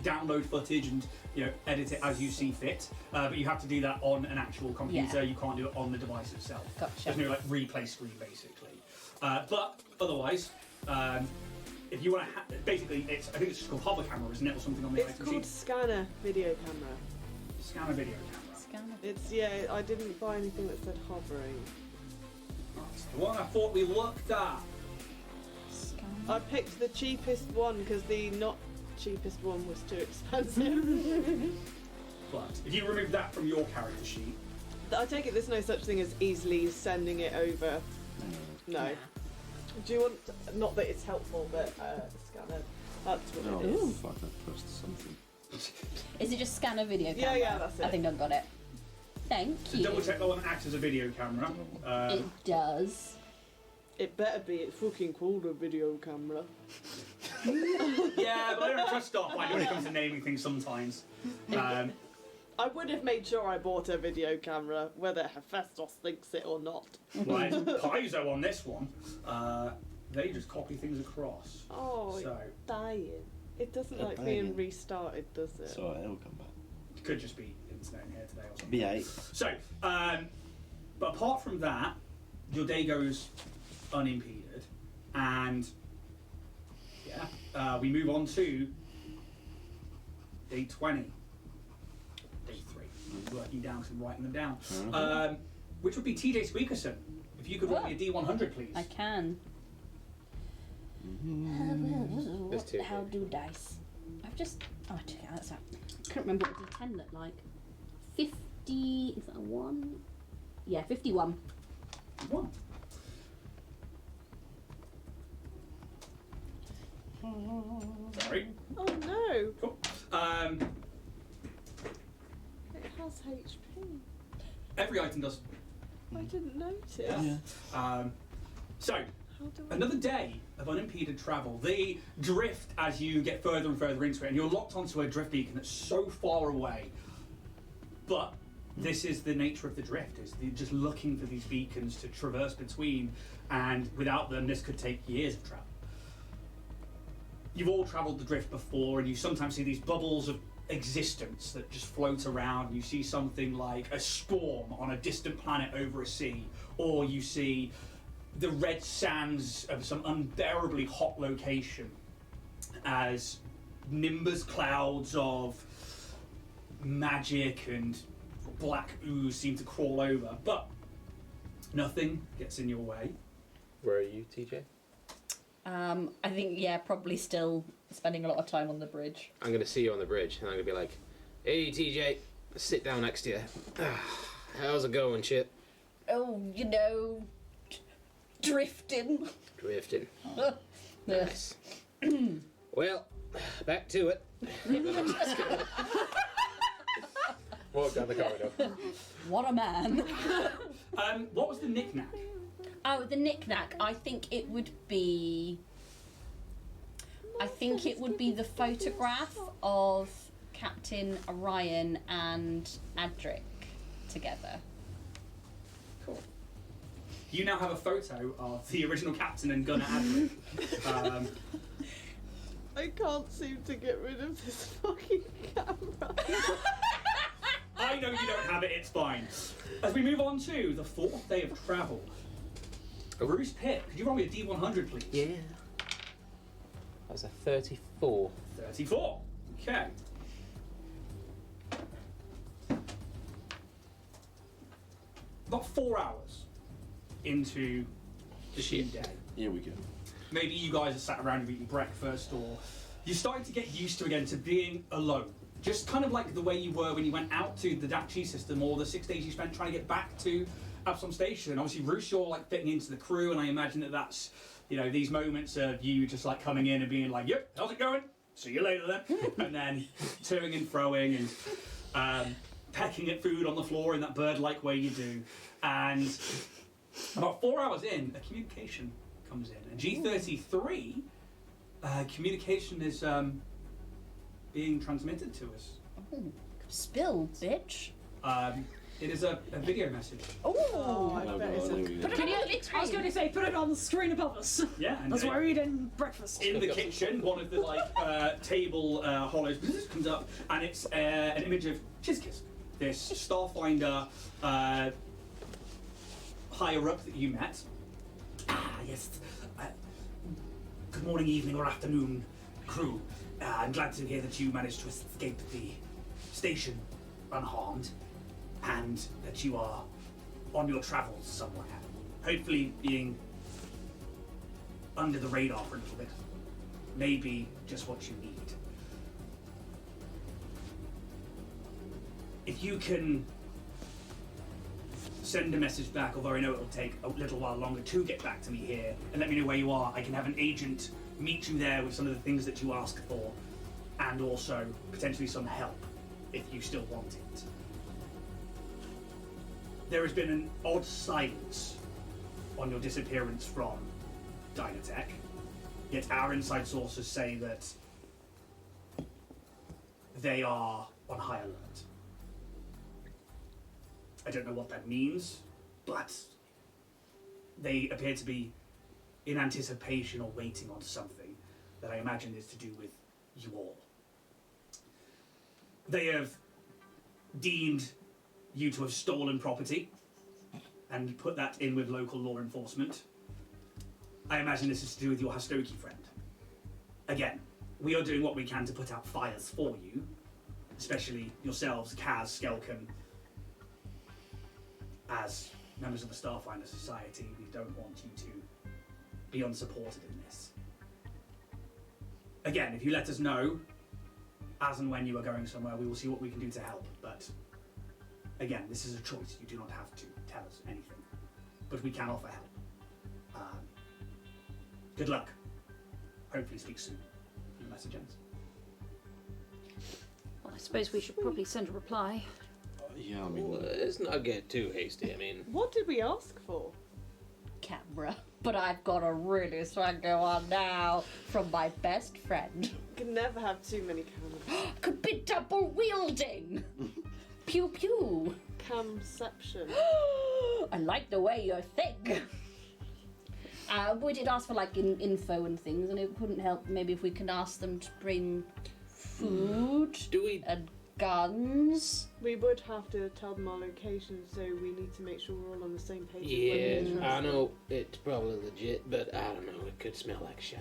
download footage and edit it as you see fit, but you have to do that on an actual computer. Yeah. You can't do it on the device itself. Gotcha. There's no replay screen basically, but otherwise if you want to basically I think it's just called hover camera, isn't it, or something on the It's item called sheet? Scanner Video Camera. Scanner video camera. Scanner. It's, I didn't buy anything that said hovering. That's the one I thought we looked at. Scanner. I picked the cheapest one because the not cheapest one was too expensive. But if you remove that from your character sheet, I take it there's no such thing as easily sending it over. No. Do you want? Not that it's helpful, but scanner. That's what it is. Oh, fuck, I pressed something. Is it just scan a video camera? Yeah, that's it. I think I've got it. Thank you. Double check that one acts as a video camera. It does. It better be. It's fucking called a video camera. Yeah, but I don't trust Starfinder when it comes to naming things sometimes. I would have made sure I bought a video camera, whether Hephaestus thinks it or not. Right, Paizo on this one, they just copy things across. Oh, So, it's dying. It doesn't They're like being dying. restarted, does it? It's alright, it'll come back. it could just be internet in here today or something. B8. So, but apart from that, your day goes unimpeded, and yeah, we move on to day 20. Day 3. I'm working down because I'm writing them down. Which would be Tj Squeakerson. If you could roll me a D100, please. I can. There's two. How do dice? I've just. Oh, check out. That's out. I can't remember what D10 looked like. 50. Is that a 1? Yeah, 51. One. Sorry. Oh no! Cool. It has HP. Every item does. I didn't notice. Yeah. So, How do I? another day of unimpeded travel. The drift as you get further and further into it, and you're locked onto a drift beacon that's so far away. But this is the nature of the drift, is you're just looking for these beacons to traverse between, and without them this could take years of travel. You've all travelled the drift before, and you sometimes see these bubbles of existence that just float around, and you see something like a storm on a distant planet over a sea, or you see the red sands of some unbearably hot location as nimbus clouds of magic and black ooze seem to crawl over, but nothing gets in your way. Where are you, TJ? I think, yeah, probably still spending a lot of time on the bridge. I'm going to see you on the bridge, and I'm going to be like, hey, TJ, sit down next to you. How's it going, Chip? Oh, you know, drifting. Drifting. Yes. Well, back to it. Walk down the corridor. What a man. What was the knick-knack? Oh, the knick-knack. I think it would be the photograph of Captain Orion and Adric together. Cool. You now have a photo of the original captain and gunner Adric. I can't seem to get rid of this fucking camera. I know you don't have it, it's fine. As we move on to the 4th day of travel. Bruce Pitt, could you roll me a D100, please? Yeah. That was a 34. 34. Okay. About 4 hours into the new day. Here we go. Maybe you guys are sat around and eating breakfast, or you're starting to get used to again to being alone. Just kind of like the way you were when you went out to the Dachi system, or the 6 days you spent trying to get back to Absalom Station. And obviously, Roos, you're like fitting into the crew, and I imagine that that's, you know, these moments of you just like coming in and being like, "Yep, how's it going? See you later then," and then toing and froing and pecking at food on the floor in that bird-like way you do. And about 4 hours in, a communication comes in, and G33 communication is being transmitted to us. Oh, spill, bitch. It is a video message. Oh, I Oh, bet God, it's here we go. Can you, I was going to say, put it on the screen above us. Yeah, and That's why we're eating breakfast. in the kitchen, one of the like table hollows comes up, and it's an image of Chizkis, this Starfinder higher up that you met. Ah, yes. Good morning, evening, or afternoon, crew. I'm glad to hear that you managed to escape the station unharmed, and that you are on your travels somewhere. Hopefully being under the radar for a little bit. Maybe just what you need. If you can send a message back, although I know it'll take a little while longer to get back to me here, and let me know where you are. I can have an agent meet you there with some of the things that you ask for, and also potentially some help if you still want it. There has been an odd silence on your disappearance from Dynatech, yet our inside sources say that they are on high alert. I don't know what that means, but they appear to be in anticipation or waiting on something that I imagine is to do with you all. They have deemed you to have stolen property and put that in with local law enforcement. I imagine this is to do with your Hastoki friend. Again, we are doing what we can to put out fires for you, especially yourselves, Kaz, Skelkan. As members of the Starfinder Society, we don't want you to be unsupported in this. Again, if you let us know as and when you are going somewhere, we will see what we can do to help. But again, this is a choice. You do not have to tell us anything, but we can offer help. Good luck. Hopefully speak soon. The message ends. Well, I suppose we should probably send a reply. Yeah, I mean, Well, let's not get too hasty. I mean, What did we ask for? Camera. But I've got a really strong go on now from my best friend. Can never have too many cameras. Could be double wielding. Pew pew. Camception. I like the way you think. We did ask for like info and things, and it wouldn't help maybe if we can ask them to bring food do we? and guns. We would have to tell them our location, so we need to make sure we're all on the same page. Yeah, I know it's probably legit, but I don't know. It could smell like shit.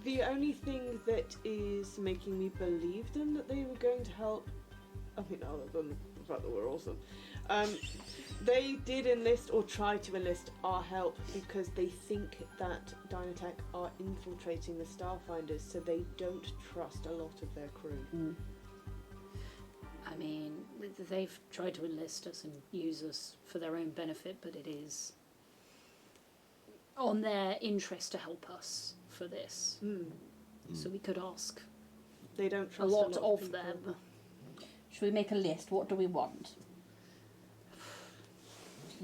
The only thing that is making me believe them that they were going to help, I mean, other than the fact that we're awesome, they did enlist or try to enlist our help because they think that Dynatech are infiltrating the Starfinders, so they don't trust a lot of their crew. I mean, they've tried to enlist us and use us for their own benefit, but it is on their interest to help us for this. So we could ask They don't a trust lot of of people. them. Should we make a list? What do we want?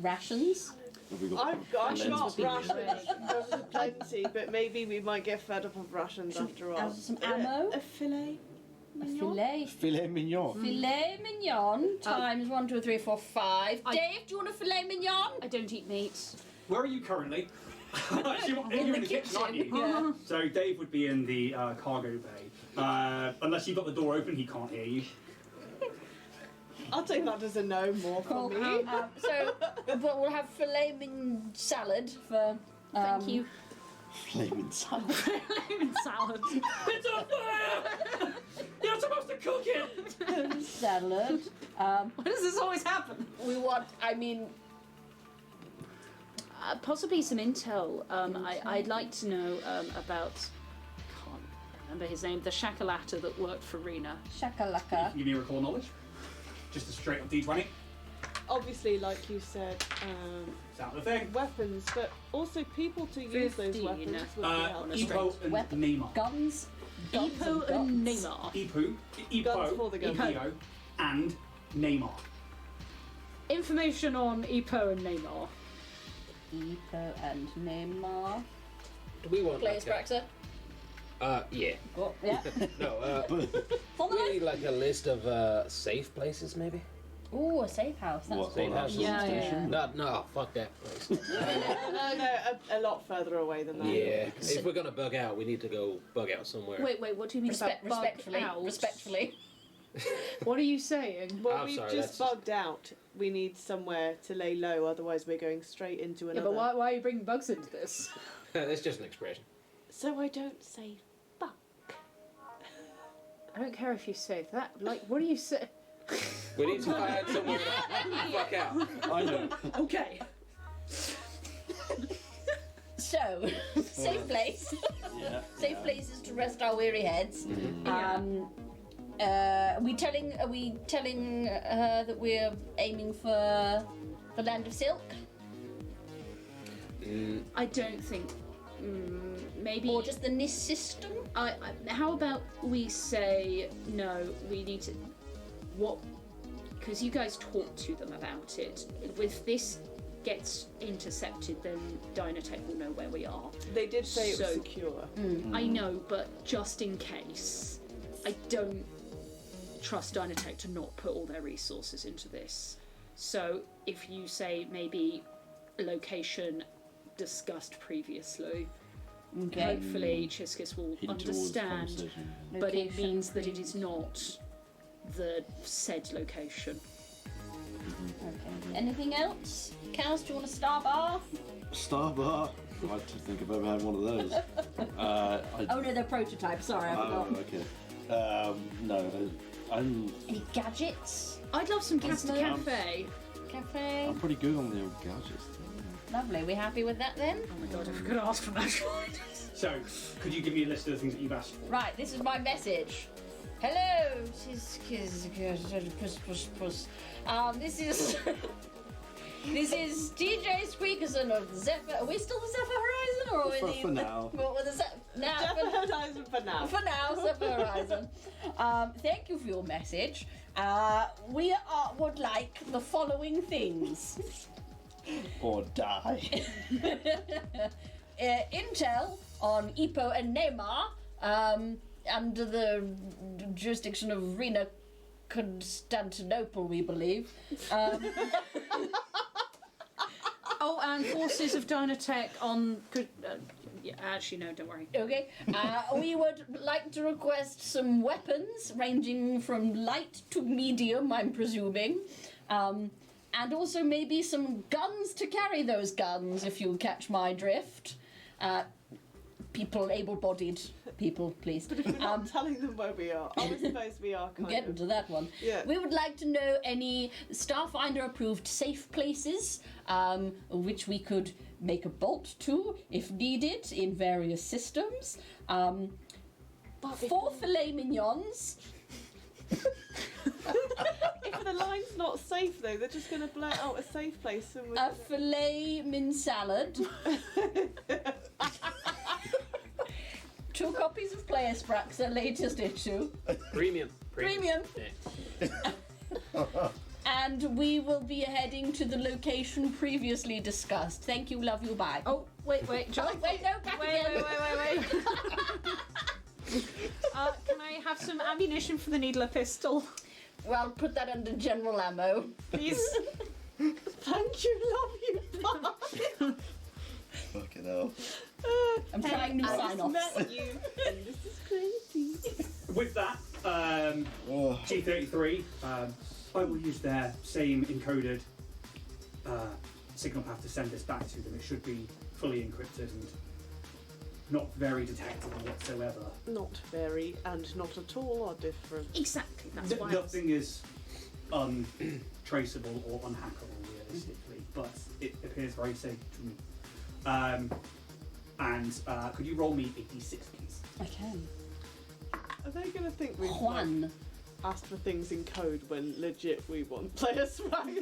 Rations? have we got I've got Rations would be rations. great. There's plenty, but maybe we might get fed up of rations after all. Some ammo? A filet? A filet? filet mignon? Filet mignon times 1, 2, 3, 4, 5. I- Dave, do you want a filet mignon? I don't eat meat. Where are you currently? You're in the kitchen, aren't you? Yeah. So Dave would be in the cargo bay. Unless you've got the door open, he can't hear you. I'll take that as a no more for me. But we'll have filet mignon salad for. Thank you. Flaming salad. Lemon salad. It's on fire! You're supposed to cook it! Salad. Why does this always happen? We want. I mean, Possibly some intel. I'd like to know about. Can't remember his name. The shakalata that worked for Rena. shakalaka. Give me a recall knowledge. Just a straight up D20. Obviously, like you said, Is that the thing? weapons, but also people to use those 15. weapons would be helpful. Epo and Weapon. Neymar. Guns. Guns Epo and guns. Neymar. Guns for the guns. Epo, and Neymar. Information on Epo and Neymar. Epo and Neymar. Do we want Players like Praxer. yeah. Oh, yeah. No, we need like a list of safe places, maybe. Ooh, a safe house. That's What, Safe on our house. Yeah, station? No, fuck that place. No, a lot further away than that. Yeah, if we're gonna bug out, we need to go bug out somewhere. Wait, what do you mean about bug respectfully. out? Respectfully. What are you saying? Well, I'm we've sorry, just that's bugged out. We need somewhere to lay low, otherwise we're going straight into Yeah, another. but why are you bringing bugs into this? That's just an expression. So I don't say fuck. I don't care if you say that. Like, what do you say? We need to find somewhere to fuck out. I know. Okay. So, safe place. Yeah. Safe places to rest our weary heads. Are we telling her that we're aiming for a land of silk? I don't think. Maybe. Or just the NIS system? How about we say no? We need to. What? Because you guys talked to them about it. If this gets intercepted, then Dynatech will know where we are. They did say it was So- secure. I know, but just in case, I don't trust Dynatech to not put all their resources into this. So if you say maybe a location discussed previously, Okay. hopefully Chiskis will Hidden towards understand, conversation. but it Location means that it is not the said location. Okay. Anything else? Cows, do you want a star bar? Star bar. I don't think I've ever had one of those. Oh no, they're prototypes. Sorry, I Oh, forgot. okay. No, I'm Any gadgets? I'd love some Casta no. Cafe. Cafe? I'm pretty good on the old gadgets. Lovely. We happy with that then? Oh my god, if we could ask for that. So, could you give me a list of the things that you've asked for? Right, this is my message. Hello, this is this is Tj Squeakerson of Zephyr. Are we still the Zephyr Horizon, or are we For now. Well, with the now, Zephyr Horizon for now. for now, Zephyr Horizon. Thank you for your message. We would like the following things. Or die. Intel on Ipo and Neymar, under the jurisdiction of Rena Constantinople, we believe. Oh, and forces of Dynatech on. Yeah, actually, no, don't worry. Okay. We would like to request some weapons ranging from light to medium, I'm presuming. And also maybe some guns to carry those guns, if you catch my drift. People, able-bodied people, please. But if we're not telling them where we are, I suppose we are kind Get of. into that one. Yeah. We would like to know any Starfinder-approved safe places, which we could make a bolt to, if needed, in various systems. 4 filet mignons. If the line's not safe though, they're just going to blurt out a safe place and we're A filet min salad. 2 copies of Player Sprax, our latest issue. Premium. Premium. Yeah. And we will be heading to the location previously discussed. Thank you, love you, bye. Oh, wait, John. Oh, wait, no, back again. Wait. Can I have some ammunition for the needler pistol? Well, put that under general ammo. Please. thank you, love you, bye. Fucking hell. I'm trying new I just sign-offs. met you, and this is crazy. With that, Oh. G33, I will use their same encoded signal path to send this back to them. It should be fully encrypted and not very detectable whatsoever. Not very, and not at all are different. Exactly, that's why. Nothing is untraceable or unhackable realistically, but it appears very safe to me. And could you roll me a d6, please? I can. Are they going to think we've like, Juan. asked for things in code when legit we want player swag?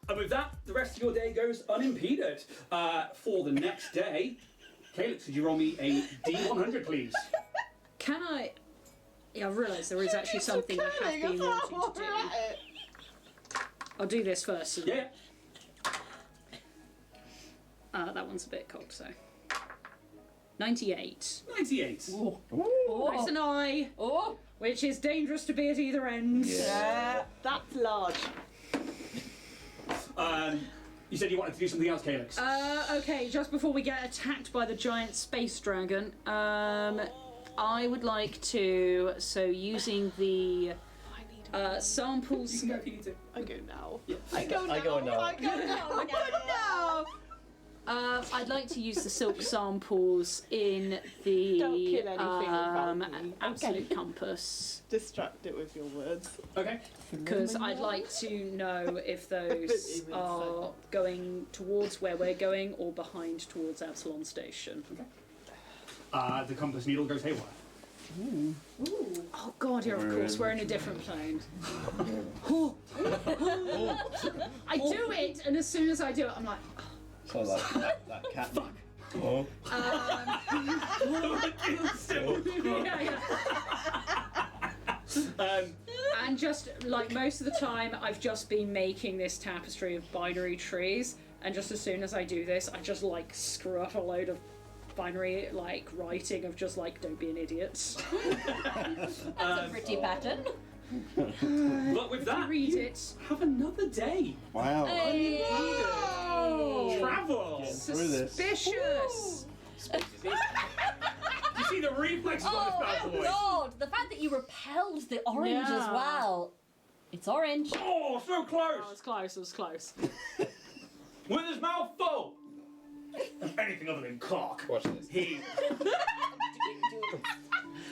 And with that, the rest of your day goes unimpeded. For the next day, Calix, could you roll me a d100, please? Can I? Yeah, I realise there is actually something I have been wanting to do. I'll do this first. And Yeah. that one's a bit cocked, so. 98. 98. Nice and high, Oh, which is dangerous to be at either end. That's large. You said you wanted to do something else, Calix. Okay, just before we get attacked by the giant space dragon, I would like to, so using the samples. You can go if you need to. I go now. Yeah. I go now. I go now. I go now. I go now. I'd like to use the silk samples in the Don't kill anything around me. absolute compass, Distract it with your words. Okay. because I'd like to know if those even are say going towards where we're going or behind towards Absalon Station. The compass needle goes haywire. Oh god, you're of course we're in a different plane. I do it, and as soon as I do it, I'm like, So like that cat. Fuck. Oh. And just like most of the time, I've just been making this tapestry of binary trees, and just as soon as I do this, I just like screw up a load of binary like writing of just like don't be an idiot. That's a pretty pattern. But with that, Read you it. have another day. Wow. Hey. Travel. Get through this. Suspicious. You see the reflexes on this bad Oh boy. Lord! The fact that you repelled the orange as Yeah. well. It's orange. Oh, so Oh, it close. was close. It was close. With his mouth full of anything other than cock. Watch this. He.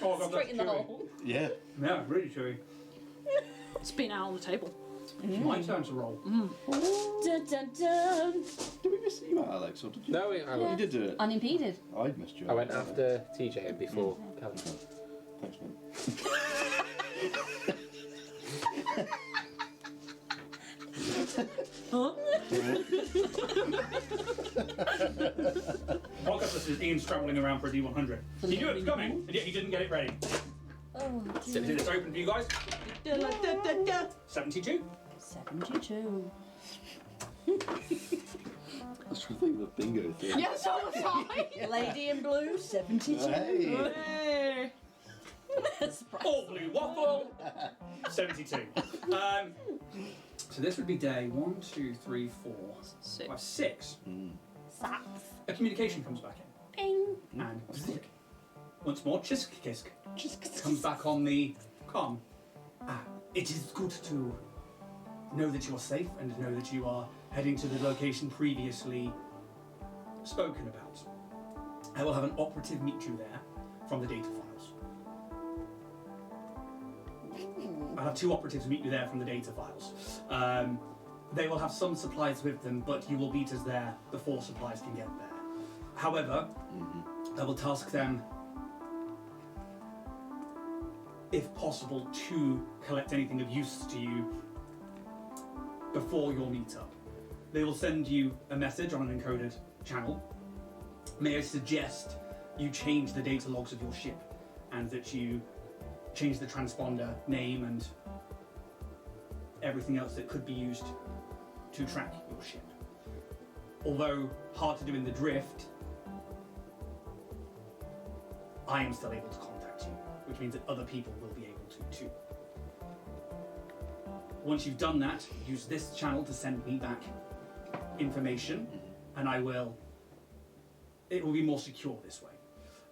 Oh, God, Straight in the that's chewy. hole. Yeah. Yeah, really chewy. Spin out on the table. My turn to roll. Dun dun dun. Did we miss you out, Alex? Or did you? No, You did do it. Unimpeded. I missed you out. I went after TJ and before Callum. Thanks, mate. Podcast listeners, Ian's scrambling around for a D100. He knew it was coming, and yet he didn't get it ready. Oh So dear. it's open for you guys. 72. 72. I was trying to think of the bingo thing. Yeah, so was I. Lady in blue, 72. Hey. Surprise. All blue waffle. 72. So this would be day 1, 2, 3, 4, 5, 6. Saps. A communication comes back in. Ping. And once more, Chisk Kisk comes back on the comm. It is good to know that you are safe and know that you are heading to the location previously spoken about. I will have an operative meet you there from the data files. I'll have 2 operatives meet you there from the data files. They will have some supplies with them, but you will beat us there before supplies can get there. However, I will task them, if possible, to collect anything of use to you before your meetup. They will send you a message on an encoded channel. May I suggest you change the data logs of your ship and that you change the transponder name and everything else that could be used to track your ship. Although hard to do in the drift, I am still able to contact you, which means that other people will be able to too. Once you've done that, use this channel to send me back information, and it will be more secure this way.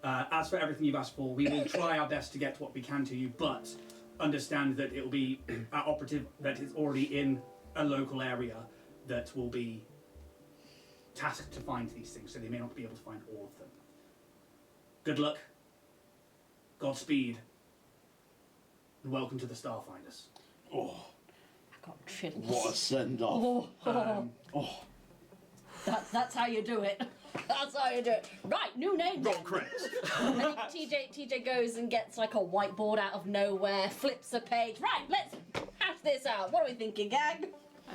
As for everything you've asked for, we will try our best to get what we can to you, but understand that it will be our operative that is already in a local area that will be tasked to find these things, so they may not be able to find all of them. Good luck, Godspeed, and welcome to the Starfinders. Oh, I got chills. what a send off. That's how you do it. That's how you do it. Right, new name then. Credits. I think TJ goes and gets like a whiteboard out of nowhere, flips a page. Right, let's hash this out. What are we thinking, gang?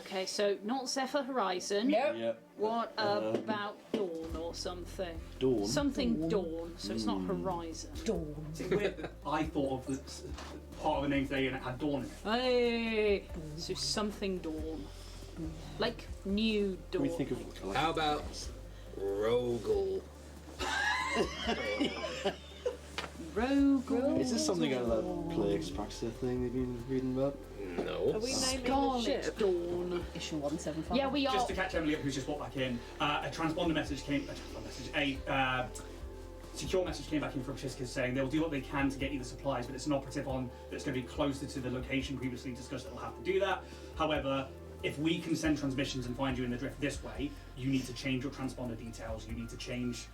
Okay, so not Zephyr Horizon. Nope. Yep. What about Dawn or something? Dawn. Something Dawn, so it's not Horizon. Dawn. It's weird that I thought of the part of the name today and it had Dawn in it. Hey, so something Dawn, like new Can Dawn. we think of like, How about Rogel? Rogue. is this something out of that Plague's Praxis thing they've been reading about? No. Are we naming the Scarlet ship? Dawn. Issue 175. Yeah, we are. Just to catch Emily up, who's just walked back in, a transponder message came. A secure message came back in from Chiska saying they'll do what they can to get you the supplies, but it's an operative on that's going to be closer to the location previously discussed that will have to do that. However, if we can send transmissions and find you in the drift this way, you need to change your transponder details. You need to change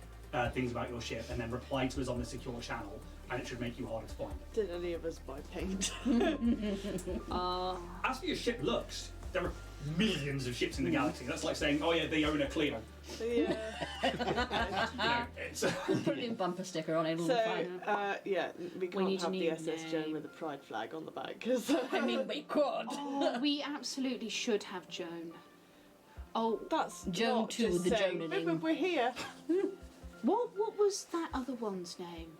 things about your ship, and then reply to us on the secure channel, and it should make you harder to find. Did any of us buy paint? As for your ship looks, there are millions of ships in the galaxy. That's like saying, oh yeah, they own a Clio. Yeah. You know, it's, Put a new bumper sticker on it. It'll So, be fine. yeah, we can't need a have the new SS Joan name. with a pride flag on the back, because I mean, we could. Oh, we absolutely should have Joan. Oh, that's Joan not too, just the saying, Joaning. "Remember, we're here." what was that other one's name?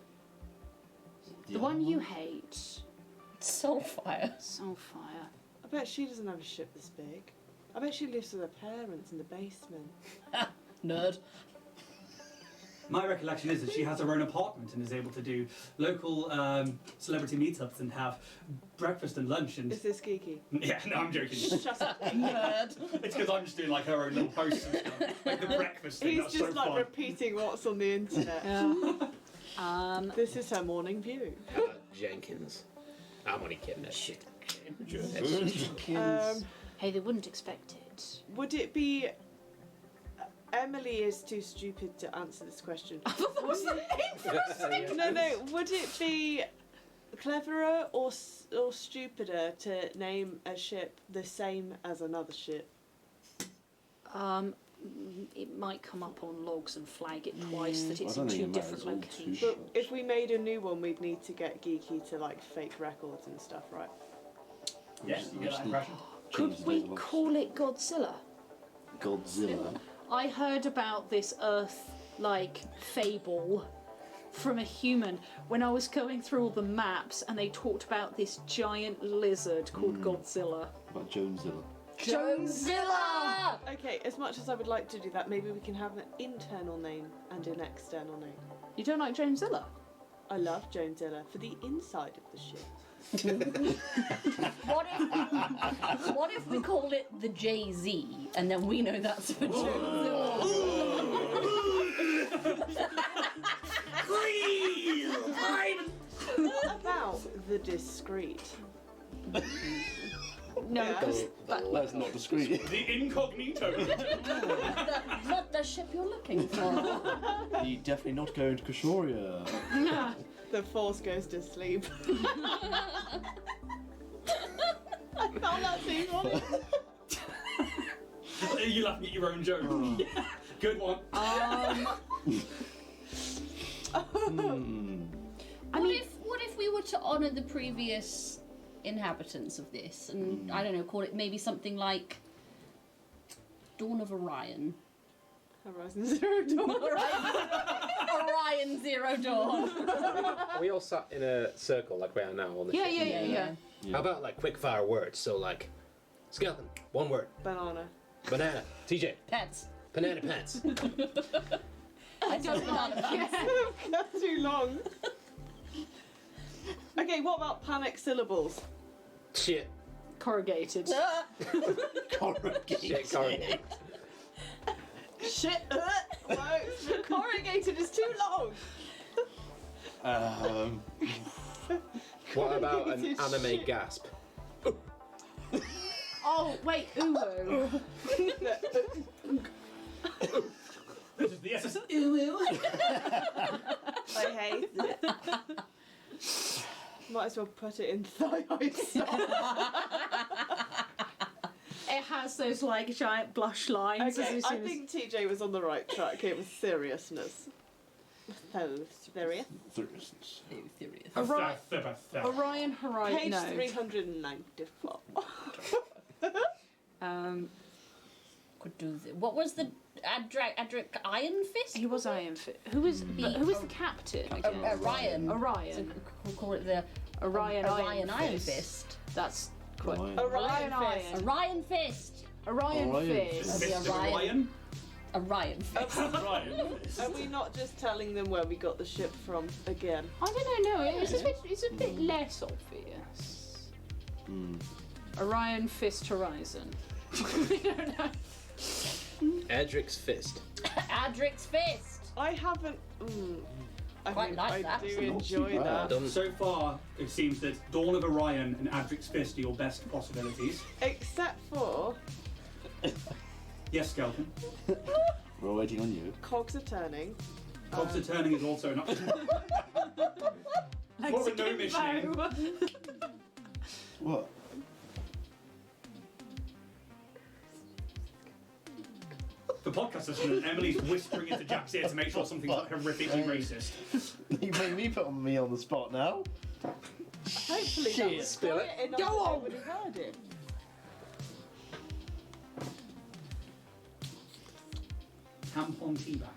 The one you hate. Soulfire. Soulfire. I bet she doesn't have a ship this big. I bet she lives with her parents in the basement. Nerd. my recollection is that she has her own apartment and is able to do local celebrity meetups and have breakfast and lunch and... Is this geeky? Yeah, no, I'm joking. Shut up. Nerd. It's because I'm just doing like her own little posts and stuff. Like the breakfast thing, He's that's just so like fun. repeating what's on the internet. This is her morning view. Jenkins. I'm only kidding. That shit. Hey, they wouldn't expect it. Would it be... Emily is too stupid to answer this question. No. Would it be cleverer or stupider to name a ship the same as another ship? It might come up on logs and flag it twice that I it's don't in think two it matters different all too locations. But if we made a new one, we'd need to get Geeky to like fake records and stuff, right? Yeah, you get that impression. Could we call it Godzilla? Godzilla? I heard about this Earth, fable from a human when I was going through all the maps and they talked about this giant lizard called Godzilla. About Jonesilla. Jonesilla! Okay, as much as I would like to do that, maybe we can have an internal name and an external name. You don't like Jonesilla? I love Jonesilla for the inside of the ship. What if we call it the Jay-Z and then we know that's for Jonesilla? What about the discreet? No, Yeah. because That's not discreet. The incognito. Not the ship you're looking for. You're definitely not going to Kashoria. The force goes to sleep. I found that so funny. You're laughing at your own joke. Yeah, good one. What if we were to honour the previous inhabitants of this and I don't know, call it maybe something like Dawn of Orion. Horizon Zero Dawn. Orion Zero Dawn. Are we all sat in a circle like we are now on the ship? yeah. How about quick fire words? So skeleton, one word. Banana. Banana. TJ. Pets. Banana pants. I don't know. That's too long. Okay, what about panic syllables? Shit. Corrugated. Shit. Corrugate. Shit. Works, but corrugated is too long. What about an Corrugated anime shit. gasp? Oh, wait, uwu. This is the SS. I hate it. Might as well put it in thigh It has those giant blush lines. Okay, as I soon as- think TJ was on the right track. It was seriousness. Serious. Orion Horizon. Page No. 394. Could do what was the Adric Iron Fist? He was Iron Fist. Who was the captain again? Orion. Orion. We'll call it the Orion Iron Fist. Fist. That's quite. Orion Iron. Fist. Orion Fist. Orion Orion Fist. Fist. Mr. Ryan. Orion Fist. Ryan. Are we not just telling them where we got the ship from again? I don't know. No, it's a bit less obvious. Orion Fist Horizon. We don't know. Edric's fist. Adric's Fist. I haven't. I Quite mean, like I that. do Not too enjoy bad. that. Done. So far, it seems that Dawn of Orion and Adric's Fist are your best possibilities. Except for Yes, Skeleton. We're waiting on you. cogs are turning. Cogs are turning is also an option. More of a no-mission. What? For podcast listeners, Emily's whispering into Jack's ear to make sure something's not horrifically racist. You made me on the spot now. Hopefully that was Spill it. quiet enough Go that on. I would have heard it. Tampon teabag.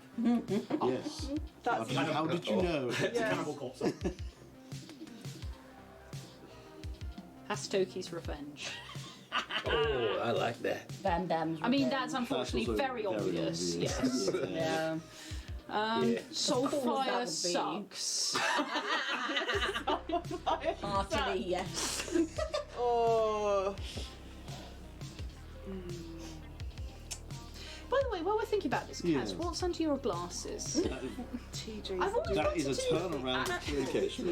Yes. That's How did you know? It's a Yes. cannibal corpse. Hastoki's revenge. Oh, I like that. Van Damme's I mean, revenge. that's unfortunately also very obvious. Yes. Yeah. Yeah. Soulfire That would be. sucks. Heartily, yes. Oh. By the way, while we're thinking about this, Kaz, Yes. what's under your glasses? TJ's I've always That wanted is a to turnaround communication.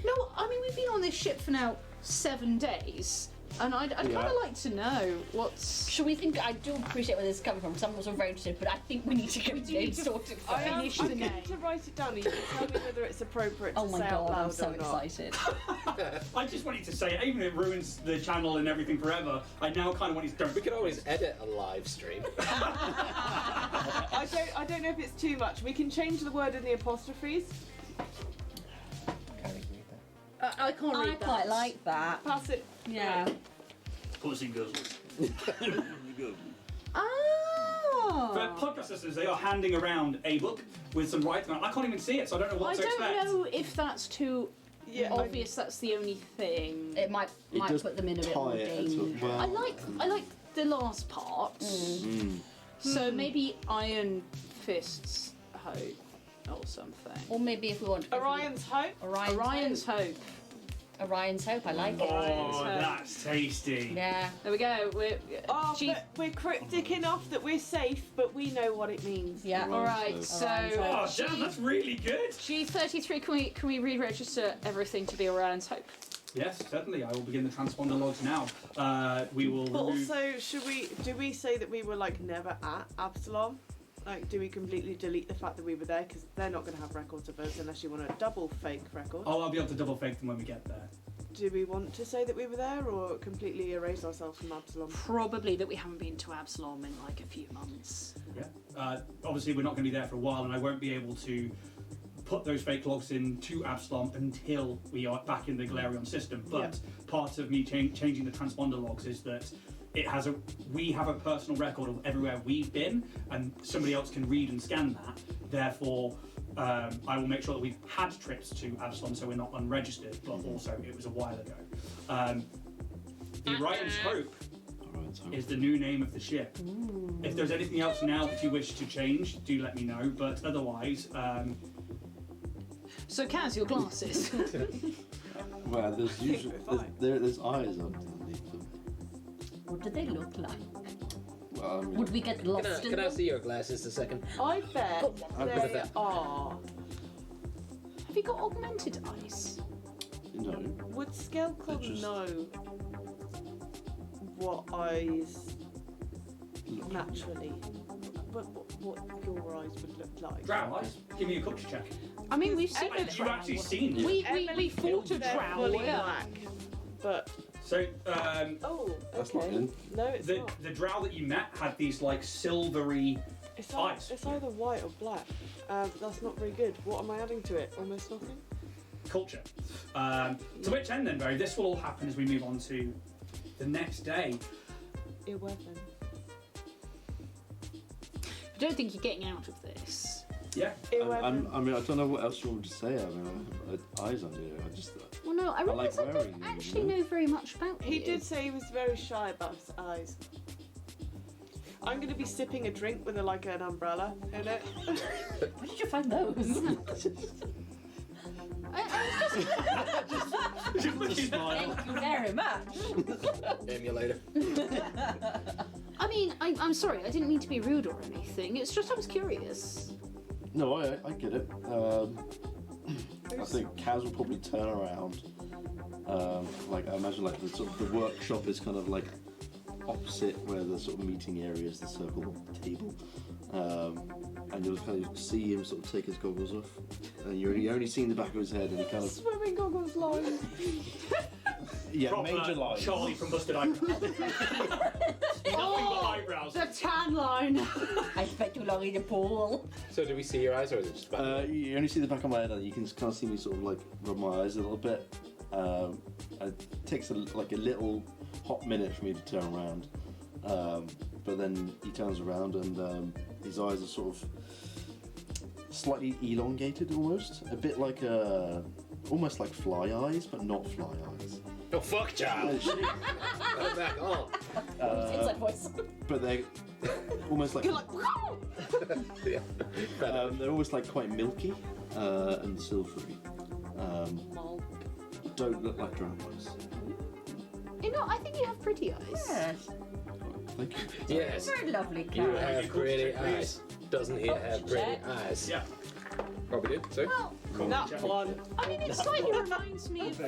No, I mean we've been on this ship for now 7 days, and I'd kind of like to know what's. Should we think? I do appreciate where this is coming from. Some of us are very interested, but I think we need to go need to sort it I am finish I'm the going game. to write it down and you can tell me whether it's appropriate to Oh my say out god, loud I'm so or not. excited. I just wanted to say, even if it ruins the channel and everything forever, I now kind of want you to. We could always edit a live stream. I don't know if it's too much. We can change the word in the apostrophes. I can't I read that. quite like that. Pass it. Yeah. Pussy guzzle. Oh. For podcast listeners, they are handing around a book with some writing on it. I can't even see it, so I don't know what I to don't expect. know if that's too Yeah. obvious. That's the only thing. It might does put them in a bit more tie it to- danger. well, I like the last part. So maybe Iron Fist's Hope or something. Or maybe if we want Orion's Hope. Orion's Hope. Orion's Hope. I like it. Oh, that's tasty. Yeah. There we go. Oh, Chief- but we're cryptic enough that we're safe, but we know what it means. Yeah. All right. So Oh, damn, that's really good. G33. Can we re-register everything to be Orion's Hope? Yes, certainly. I will begin the transponder logs now. We will But remove... also, do we say that we were like never at Absalom? Like, do we completely delete the fact that we were there? Because they're not going to have records of us unless you want a double fake record. Oh, I'll be able to double fake them when we get there. Do we want to say that we were there or completely erase ourselves from Absalom? Probably that we haven't been to Absalom in like a few months. Yeah. Obviously, we're not going to be there for a while, and I won't be able to put those fake logs into Absalom until we are back in the Galarion system. But part of me changing the transponder logs is that we have a personal record of everywhere we've been, and somebody else can read and scan that. Therefore, I will make sure that we've had trips to Absalom, so we're not unregistered. But also, it was a while ago. The Orion's Hope is the new name of the ship. If there's anything else now that you wish to change, do let me know. But otherwise, So, Kaz, your glasses. Well, there's usually there's eyes underneath them. What do they look like? Well, I mean, Would we get lost in Can I them? see your glasses a second? I bet I've got they that. are. Have you got augmented eyes? no. Would Skelcon They're just- know what eyes naturally, what your eyes would look like? Drow eyes. Give me a culture check. I mean, we've seen Have you actually seen them? We Emily fought a thinks they're drow. fully Yeah. black, but So oh, That's okay. not in. No, it's the not. the drow that you met had these like silvery. It's, eyes. it's either white or black. That's not very good. What am I adding to it? Almost nothing. Culture. To which end then, Barry, this will all happen as we move on to the next day. Ear weapon. I don't think you're getting out of this. Yeah. Ear weapon. I mean, I don't know what else you want me to say. I mean, I have eyes under it. I just. Well, no, I like realise I wearing don't them, actually you know? know very much about He you. did say he was very shy about his eyes. I'm going to be sipping a drink with like an umbrella in it. Where did you find those? Just looking at Thank you very much. Emulator. I mean, I'm sorry, I didn't mean to be rude or anything. It's just I was curious. No, I get it. I think Kaz will probably turn around. Like I imagine, like the sort of the workshop is kind of like opposite where the sort of meeting area is, the circle table, and you'll kind of see him sort of take his goggles off, and you're only seeing the back of his head, and he kind of Swimming goggles line. yeah, proper major lines. Charlie from Busted Eyebrows. Nothing but eyebrows awesome. The tan line. I spent too long in the pool. So do we see your eyes, or is it just back? You only see the back of my head, and you can kind of see me sort of like rub my eyes a little bit. It takes a little hot minute for me to turn around, but then he turns around and his eyes are sort of slightly elongated, almost a bit like almost like fly eyes, but not fly eyes. Oh fuck, child! Come back on. Inside voice. But they're almost like You're like, Yeah. they're almost like quite milky and silvery. Don't look like drowned eyes. You know, I think you have pretty eyes. yes. Thank you. Yes. Very lovely, You Clara. have pretty eyes. Doesn't he have pretty check. eyes? Yeah. Probably did. So. Well, That one. I mean, it slightly reminds me of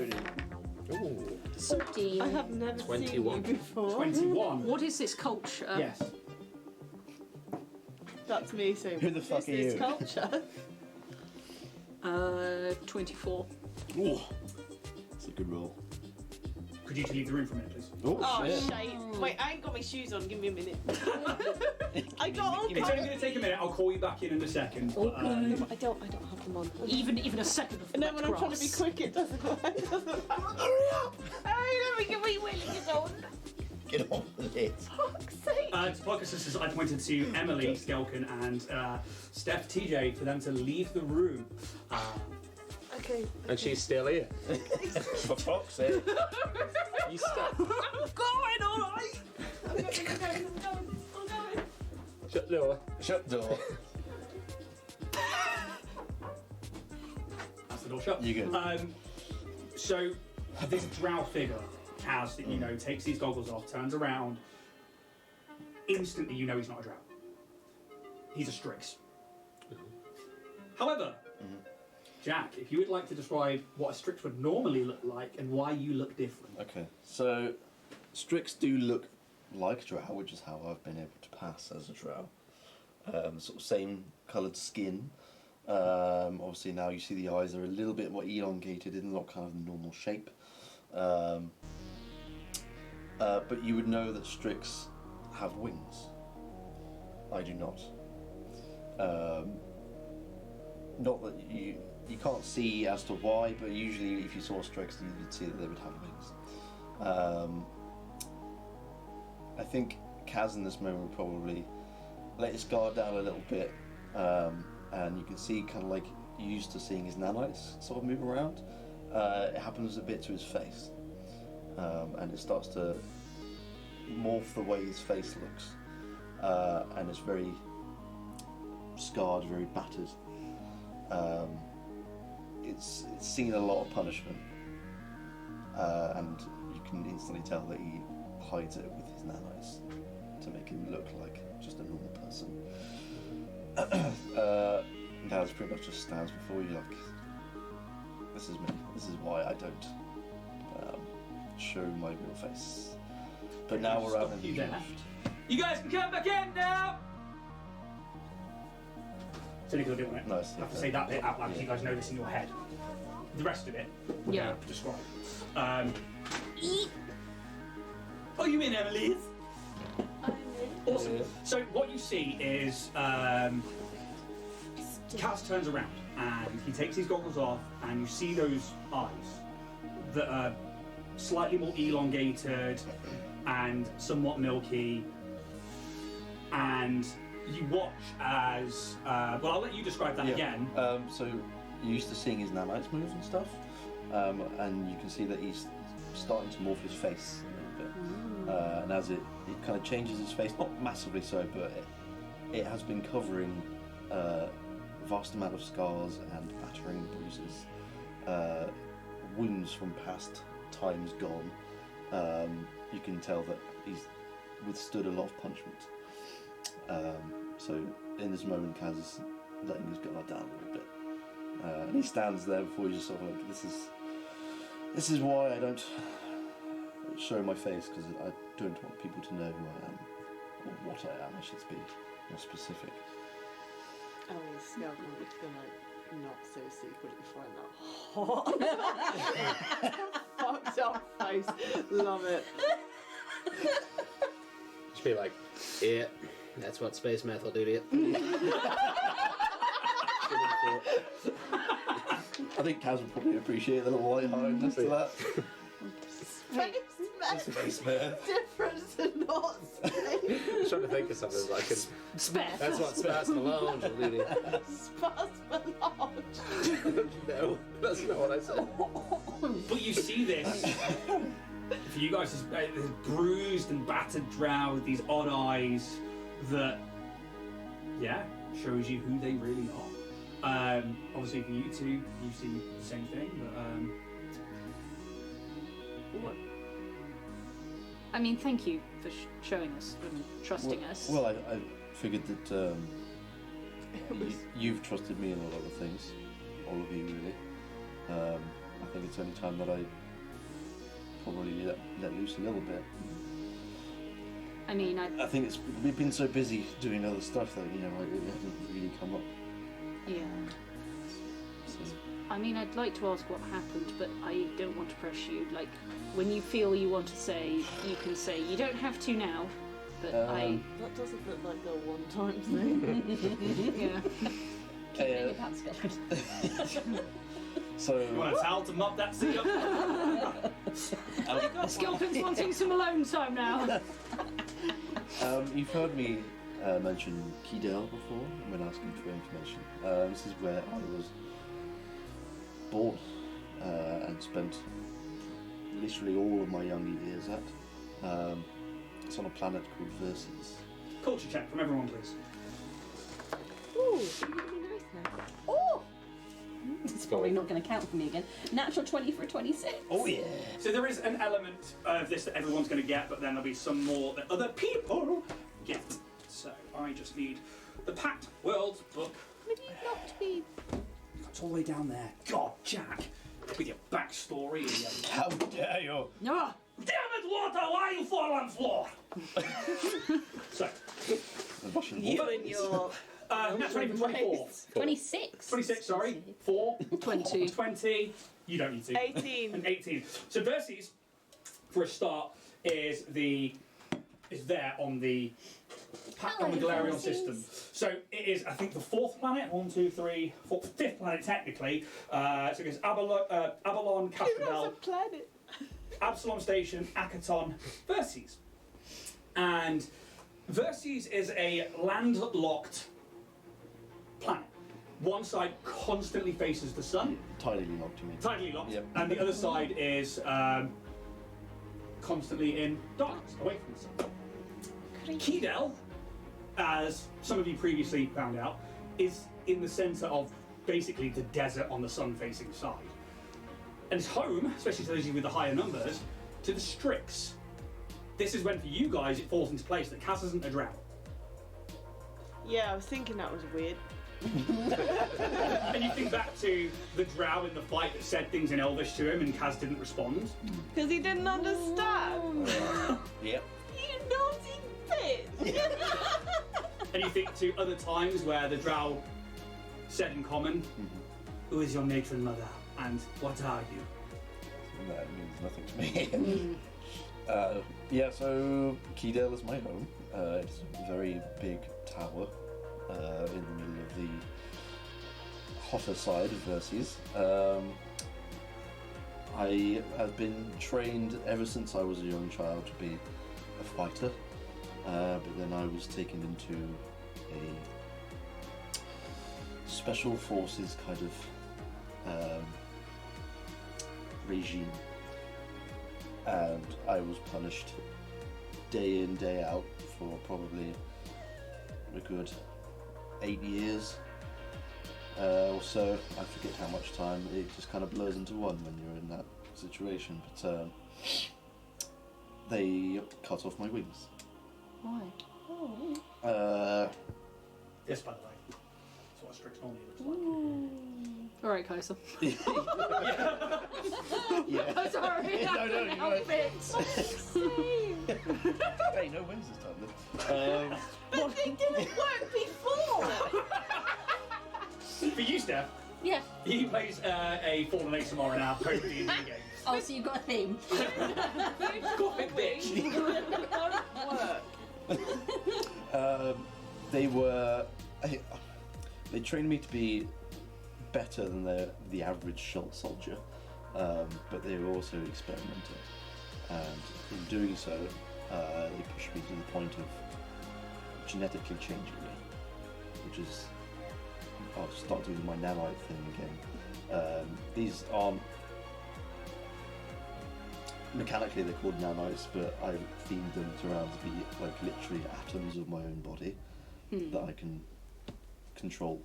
Ooh. 14. I have never 21. seen you before. 21. What is this culture? Yes. That's me saying, Who the fuck "Is are this you?" culture? 24. Ooh. That's a good roll. Could you two leave the room for a minute, please? Oh, shit. shit. Wait, I ain't got my shoes on. Give me a minute. I got all It's only kinds. going to take a minute. I'll call you back in a second. But, No, I don't have them on. Even a second of And then wet when I'm trying to be grass. quick, it doesn't work. Hurry up! Hey, let me get my wheelies on. Get on with it. Fuck's sake. to Podcast Sisters, I pointed to Emily Skelkin and Steph TJ for them to leave the room. Okay. And she's still here. For fuck's sake. You stop. I'm going, alright. I'm going. Shut the door. Shut the door. That's the door shut. You go. So this drow figure, Kaz, that you know, takes these goggles off, turns around. Instantly, you know he's not a drow. He's a Strix. However, Jack, if you would like to describe what a Strix would normally look like and why you look different. Okay, so Strix do look like drow, which is how I've been able to pass as a drow. Sort of same coloured skin. Obviously now you see the eyes are a little bit more elongated in not kind of the normal shape. But you would know that Strix have wings. I do not. Not that you can't see as to why, but usually if you saw Strix, you'd see that they would have wings. I think Kaz in this moment would probably let his guard down a little bit, and you can see kind of like you're used to seeing his nanites sort of move around. It happens a bit to his face, and it starts to morph the way his face looks, and it's very scarred, very battered. It's seen a lot of punishment, and you can instantly tell that he hides it with his nanites to make him look like just a normal person. Gaz pretty much just stands before you like, this is me, this is why I don't show my real face. But now we're out in the there. draft. You guys can come back in now! So Nicola didn't want it. Nice. I have to say that bit out loud because you guys know this in your head. The rest of it, we're Yeah. going to describe. Oh, you in, Emily? Awesome. So what you see is Kaz turns around and he takes his goggles off, and you see those eyes that are slightly more elongated and somewhat milky, and you watch as well, I'll let you describe that again. So you're used to seeing his nanites move and stuff, and you can see that he's starting to morph his face a little bit. And as it kind of changes his face, not massively so, but it has been covering a vast amount of scars and battering bruises, wounds from past times gone. You can tell that he's withstood a lot of punishment. So in this moment, Kaz is letting his guard down a little bit, and he stands there before you, just sort of like, this is why I don't show my face, because I don't want people to know who I am or what I am. I should be more specific. Oh, he's scalping. It's gonna not so secretly find that hot. Fucked up face. Love it. Be like, yeah, that's what space math will do to you. I think Kaz would probably appreciate the little light-heartedness to that. Space math. Different to not space. I'm trying to think of something like Spare. that's what space melange will do to you. Spasmelange. No, that's not what I said. But you see this, for you guys, this bruised and battered drow with these odd eyes that, yeah, shows you who they really are. Obviously for you two, you see the same thing, but what? I mean, thank you for showing us and trusting us. Well, I figured that you've trusted me in a lot of things. All of you, really. I think it's only time that I probably let loose a little bit. I mean, I think we've been so busy doing other stuff that, it hasn't really come up. yeah. I mean, I'd like to ask what happened, but I don't want to press you. Like, when you feel you want to say, you can say. You don't have to now, but That doesn't look like a one-time thing. yeah. Keeping your pants covered. So, You want a towel to mop that sea up? Skilpin's wanting some alone time now. you've heard me mention Keydale before when asking for information. This is where I was born and spent literally all of my younger years at. It's on a planet called Verses. Culture check from everyone, please. Ooh, really nice now. Oh! It's probably not going to count for me again. Natural 20 for a 26. Oh yeah! So there is an element of this that everyone's going to get, but then there'll be some more that other people get. So I just need the Packed Worlds book. Would you not be... It's all the way down there. God, Jack, with your backstory and your... How dare you! Ah, Damn it, water! Why you fall on floor? So, You and your... that's 20 for 24. 26. 26, sorry. 4. 20. 20. You don't need to. 18. And 18. So Verces, for a start, is there on the Galarian system. So it is, I think, the 4th planet. 1, 2, 3, 4, 5th planet technically. So it goes Abalon, That's a Cascabel, planet. Absalom Station, Akaton, Verces. And Verces is a landlocked planet. One side constantly faces the sun, Tidally locked, you mean? tidally locked, Yep. and the other side is constantly in darkness, away from the sun. Keydale, as some of you previously found out, is in the centre of basically the desert on the sun-facing side. And it's home, especially to those of you with the higher numbers, to the Strix. This is when, for you guys, it falls into place that Kaz isn't a drow. Yeah, I was thinking that was weird. And you think back to the drow in the fight that said things in Elvish to him and Kaz didn't respond. Because he didn't understand. Yep. You naughty bitch. And you think to other times where the drow said in common, "Who is your matron mother and what are you?" That means nothing to me. Yeah, so Keydale is my home. It's a very big tower in the middle of the hotter side of Verces. I have been trained ever since I was a young child to be a fighter, but then I was taken into a special forces kind of regime, and I was punished day in, day out for probably a good 8 years or so. I forget how much time. It just kind of blurs into one when you're in that situation. But they cut off my wings. Why? Yes, by the way. That's what a Strix normally looks like. Alright, Kaiser. Yeah. I'm sorry. No, you're right. Outfit. Hey, no wings this time then. But they didn't work before. For you, Steph, Yeah. he plays a Fallen ASMR in our Code D&D game. Oh, so you've got a theme. Got a big bitch. They don't work. They were. They trained me to be better than the average soldier, but they were also experimental. And in doing so, they pushed me to the point of genetically changing me, which is. I'll start doing my nanite thing again. These aren't. Mechanically, they're called nanites, but I themed them around to be like literally atoms of my own body that I can control.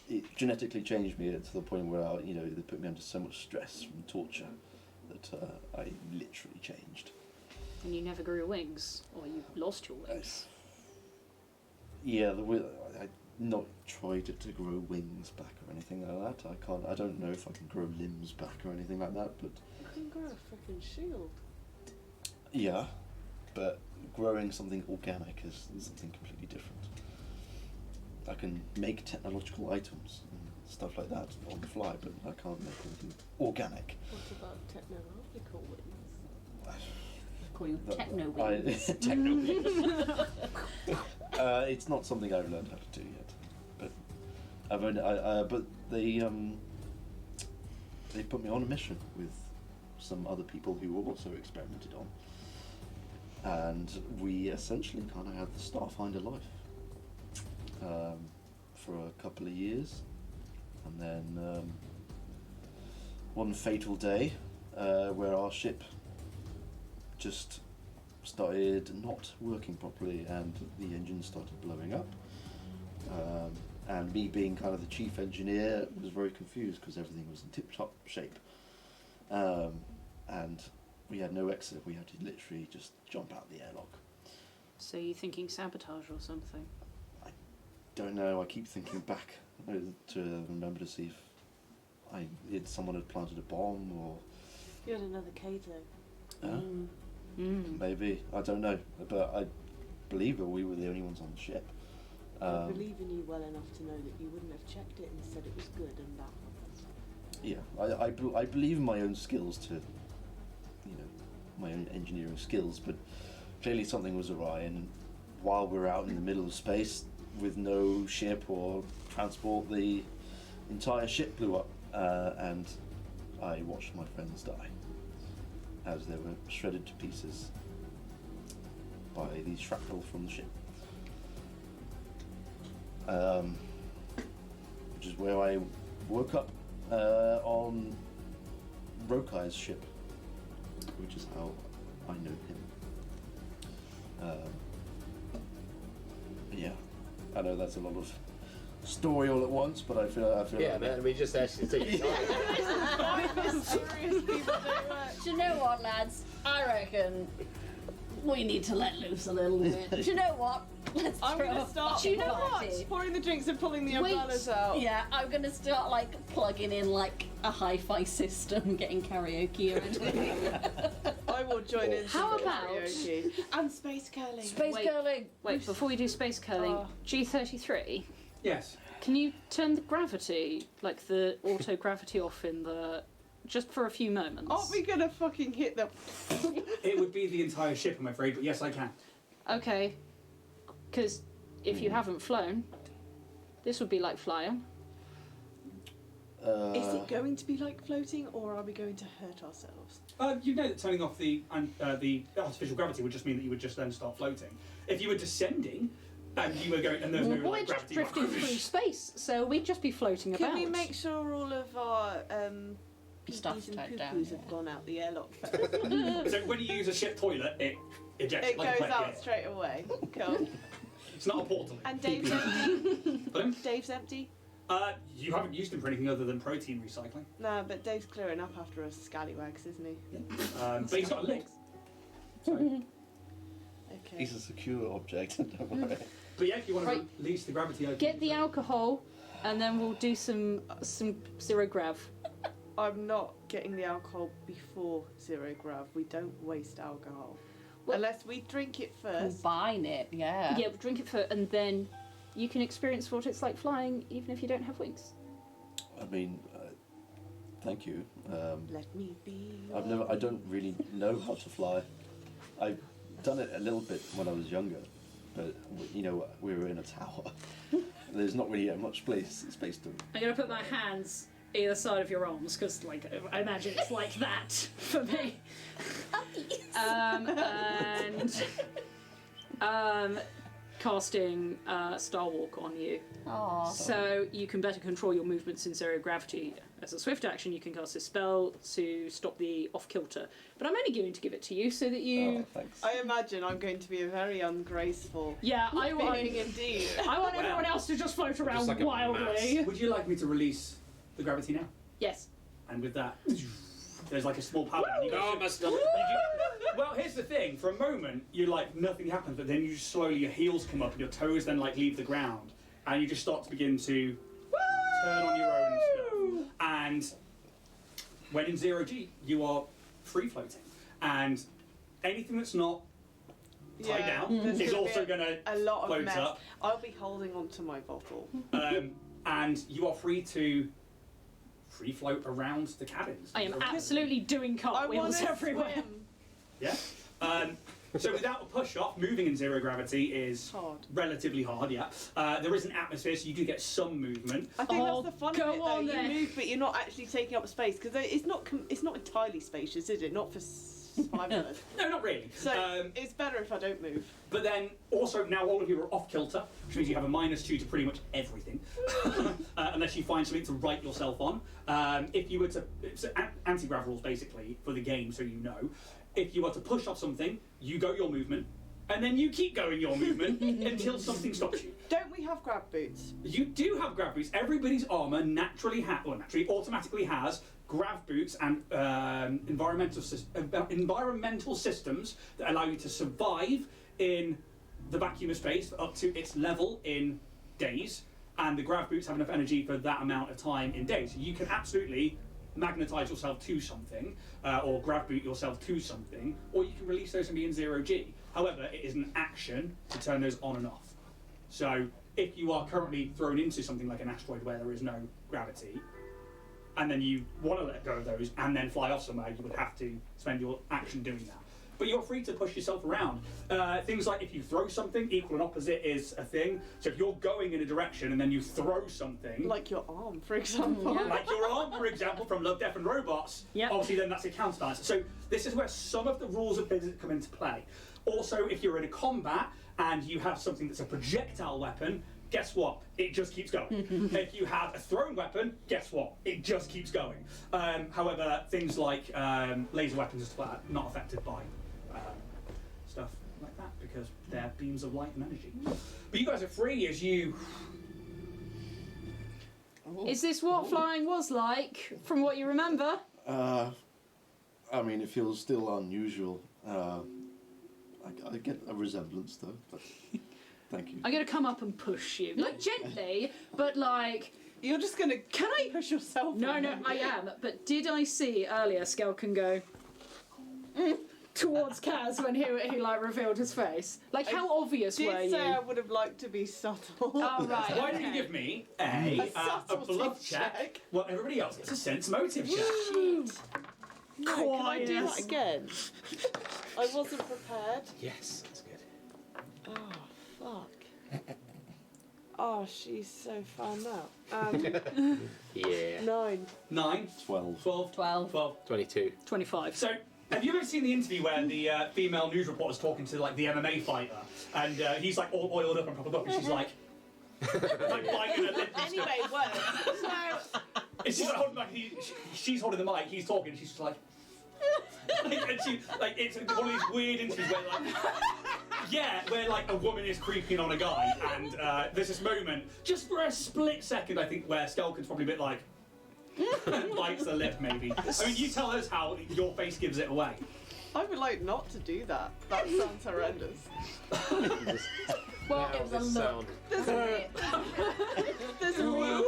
It genetically changed me to the point where they put me under so much stress from torture that I literally changed. And you never grew wings, or you lost your wings. Yeah, I not tried to grow wings back or anything like that. I don't know if I can grow limbs back or anything like that, but You can grow a freaking shield. yeah, but growing something organic is something completely different. I can make technological items and stuff like that on the fly, but I can't make anything organic. What about technological wings? Call you That- techno I- wings. techno wings. It's not something I've learned how to do yet, but but they put me on a mission with some other people who were also experimented on, and we essentially kind of had the Starfinder life for a couple of years, and then one fatal day where our ship just started not working properly and the engine started blowing up. And me being kind of the chief engineer was very confused because everything was in tip-top shape. And we had no exit, we had to literally just jump out the airlock. So you're thinking sabotage or something? Don't know, I keep thinking back to remember to see if someone had planted a bomb or... You had another Kato. Maybe, I don't know, but I believe that we were the only ones on the ship. I believe in you well enough to know that you wouldn't have checked it and said it was good and that. Yeah, I believe in my own skills to, my own engineering skills, but clearly something was awry, and while we were out in the middle of space with no ship or transport, the entire ship blew up, and I watched my friends die as they were shredded to pieces by the shrapnel from the ship. Which is where I woke up on Rokai's ship, which is how I know him. Yeah, I know that's a lot of story all at once, but I feel Yeah, like man, we just actually take your time. Do you know what, lads? I reckon we need to let loose a little bit. Do you know what? Let's I'm throw gonna a start. fucking You know what? party. Pouring the drinks and pulling the Wait. umbrellas out. Yeah, I'm gonna start plugging in a hi-fi system, getting karaoke around. I will join in. How some about- karaoke. And space curling? Space Wait. curling. Wait, before we do space curling, Oh. G33, Yes. can you turn the gravity, the auto-gravity off in the... just for a few moments? Aren't we gonna fucking hit the? It would be the entire ship, I'm afraid, but yes, I can. Okay, because if you haven't flown, this would be like flying. Is it going to be like floating, or are we going to hurt ourselves? You know that turning off the artificial gravity would just mean that you would just then start floating. If you were descending and you were going, and there's no Well, we're just gravity, drifting through space, so we'd just be floating Can about. we make sure all of our Stuff peepees and tied down, poo-poos have yeah. gone out the airlock? So when you use a ship toilet, it ejects It like a goes plate, out yeah. straight away. Cool. It's not a portal. And Dave's empty. Pardon? Dave's empty. You haven't used him for anything other than protein recycling. No, but Dave's clearing up after us scallywags, isn't he? But he's got legs. So, Okay. he's a secure object. Don't worry. but yeah, if you want to Right. release the gravity, I can Get do the that. alcohol, and then we'll do some zero grav. I'm not getting the alcohol before zero grav. We don't waste alcohol. Well- Unless we drink it first. Combine it, yeah. Yeah, we'll drink it first, and then you can experience what it's like flying, even if you don't have wings. I mean, thank you. Let me be. I don't really know how to fly. I done it a little bit when I was younger, but you know, we were in a tower. There's not really much space to. I'm gonna put my hands either side of your arms because, like, I imagine it's like that for me. And casting Star Walk on you. Aww. So you can better control your movements in zero gravity. As a swift action, you can cast a spell to stop the off-kilter. But I'm only going to give it to you so that you... Oh, thanks. I imagine I'm going to be a very ungraceful Yeah, I want... being indeed. I want everyone else to just float around like a wildly. Would you like me to release the gravity now? Yes. And with that, there's like a small power. And you go, Oh, my stomach. well, here's the thing. For a moment, you're like, nothing happens, but then you just slowly, your heels come up and your toes then like leave the ground. And you just start to begin to turn on your own stuff. And when in 0G, you are free floating. And anything that's not tied down there's is gonna also be going to a lot of float mess. up. I'll be holding on to my bottle. And you are free to free float around the cabins. I am absolutely doing I want cartwheels to everywhere. swim. Yeah. So without a push-off, moving in zero gravity is Hard. relatively hard, yeah. There is an atmosphere, so you do get some movement. I think Oh, that's the fun go of it, though. on You then. move, but you're not actually taking up space because it's not entirely spacious, is it? Not for 5 of us. No, not really. So it's better if I don't move. But then, also, now all of you are off-kilter, which means you have a -2 to pretty much everything. Unless you find something to write yourself on. If you were to... It's anti-grav rules, basically, for the game, so you know. If you were to push off something, you go your movement, and then you keep going your movement until something stops you. Don't we have grab boots? You do have grav boots. Everybody's armour naturally automatically has grav boots and environmental systems that allow you to survive in the vacuum of space for up to its level in days, and the grav boots have enough energy for that amount of time in days. So you can absolutely magnetise yourself to something, or grav boot yourself to something, or you can release those and be in 0G. However, it is an action to turn those on and off. So if you are currently thrown into something like an asteroid where there is no gravity, and then you want to let go of those and then fly off somewhere, you would have to spend your action doing that. But you're free to push yourself around. Things like if you throw something, equal and opposite is a thing. So if you're going in a direction and then you throw something... Like your arm, for example. Like your arm, for example, from Love, Death and Robots, Yep. obviously then that's a counterbalance. So this is where some of the rules of physics come into play. Also, if you're in a combat and you have something that's a projectile weapon, guess what? It just keeps going. If you have a thrown weapon, guess what? It just keeps going. However, things like laser weapons and stuff like that are not affected by stuff like that because they're beams of light and energy. But you guys are free as you... Is this what flying was like, from what you remember? I mean, it feels still unusual. I get a resemblance though, but thank you. I'm going to come up and push you. Like, gently, but like... You're just gonna push yourself? No, I am. But did I see earlier Skelkin go towards Kaz when he like revealed his face? Like, how obvious were Did you? say I would have liked to be subtle. Oh, right. Why don't you give me a subtlety bluff check? Well, everybody else gets a sense motive check. No, can I do that again? I wasn't prepared. Yes, that's good. Oh, fuck. Oh, she's so fun now. Yeah. 9. 9, 12. 12, 22. 25. So, have you ever seen the interview where the female news reporter's talking to like the MMA fighter, and he's like all oiled up and propped up, and she's like biting her lip and stuff. Anyway, worse. And she's like holding back. She's holding the mic. He's talking. And she's just like. And she like it's one of these weird interviews where where like a woman is creeping on a guy, and there's this moment just for a split second I think where Skelkin's probably a bit like bites the lip maybe. I mean, you tell us how your face gives it away. I would like not to do that. That sounds horrendous. Well, it was a look. There's a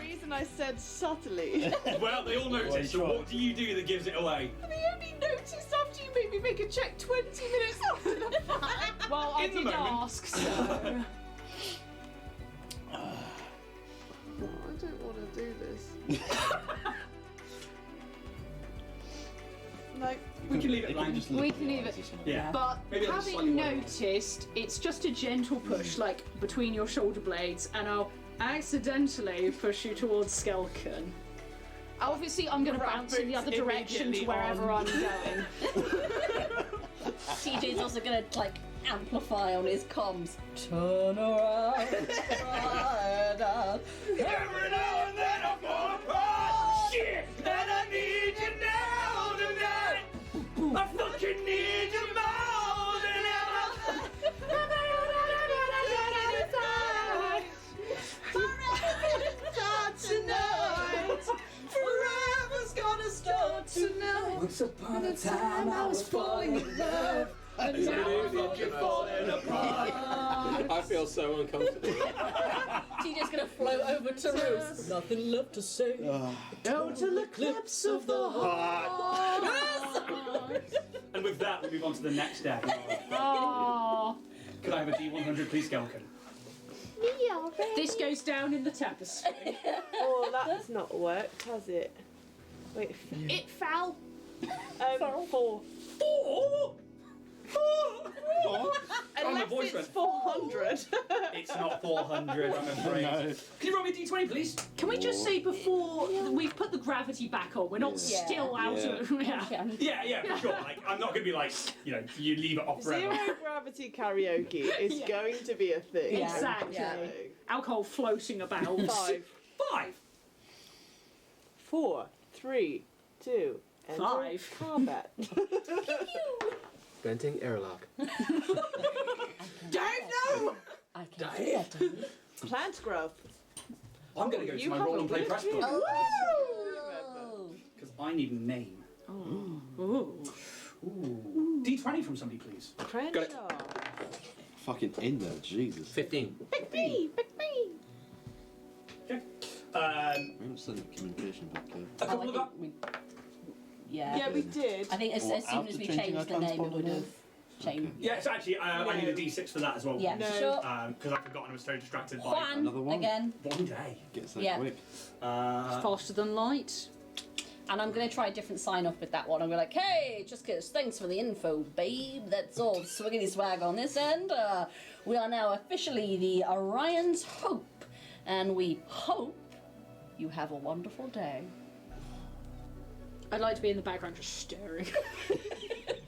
reason I said subtly. Well, they all notice. So what do you do that gives it away? They only noticed after you made me make a check 20 minutes after the fact. Well, I In the did moment. ask, so... I don't want to do this. No, We can leave it They blank. just We can leave it. or something. Yeah. But Maybe I'll just slightly having widen it. noticed, it's just a gentle push, like between your shoulder blades, and I'll accidentally push you towards Skelkin. Obviously, I'm going to bounce in the other direction to immediately wherever on. I'm going. TJ's also gonna like amplify on his comms. Turn around, slide out. Every now and then I fall apart. Shit, and I need you now tonight. I fucking need you more than Forever's gonna start tonight. Once upon a time I was falling in love, and now you're falling apart. I feel so uncomfortable. TJ's gonna float over to Roos. Nothing left to say. Total eclipse of the heart. And with that, we move on to the next deck. Oh, Could I have a D100, please, Skelkin? this goes down in the tapestry. Oh, that's not worked, has it? Wait, It fell. 4. 4? Oh, my Unless voice it's went. 400. It's not 400, I'm afraid. No. Can you roll me a D20, please? Can we just say before we've put the gravity back on, we're not Yeah. still out of yeah. Yeah, for sure. Like, I'm not going to be like, you leave it off forever. Zero gravity karaoke is going to be a thing. Yeah. Exactly. Yeah. Alcohol floating about. 5, 5. 4, 3, 2, enter 5. combat. Venting airlock. Don't know! I can see that. Don't you? Plant growth. I'm going to go to You my have roll a and play weird press view. book. Oh. Because I need a name. Ooh. Ooh. D20 from somebody, please. Crenshaw. Fucking in there, Jesus. 15. Pick me! Okay. We haven't sent a communication back there. A couple of up. Yeah, we did. I think as Or soon as after we changing changed our the name, it transponder would have name? changed. Yeah, it's actually, I need a D6 for that as well. Yeah, No. sure. Because I've forgotten I was so distracted by Juan Another one? again. one day. Gets that Yeah. quick. Faster than light. And I'm going to try a different sign off with that one. I'm going to be like, hey, just kidding. Thanks for the info, babe. That's all swiggity swag on this end. We are now officially the Orion's Hope. And we hope you have a wonderful day. I'd like to be in the background just staring.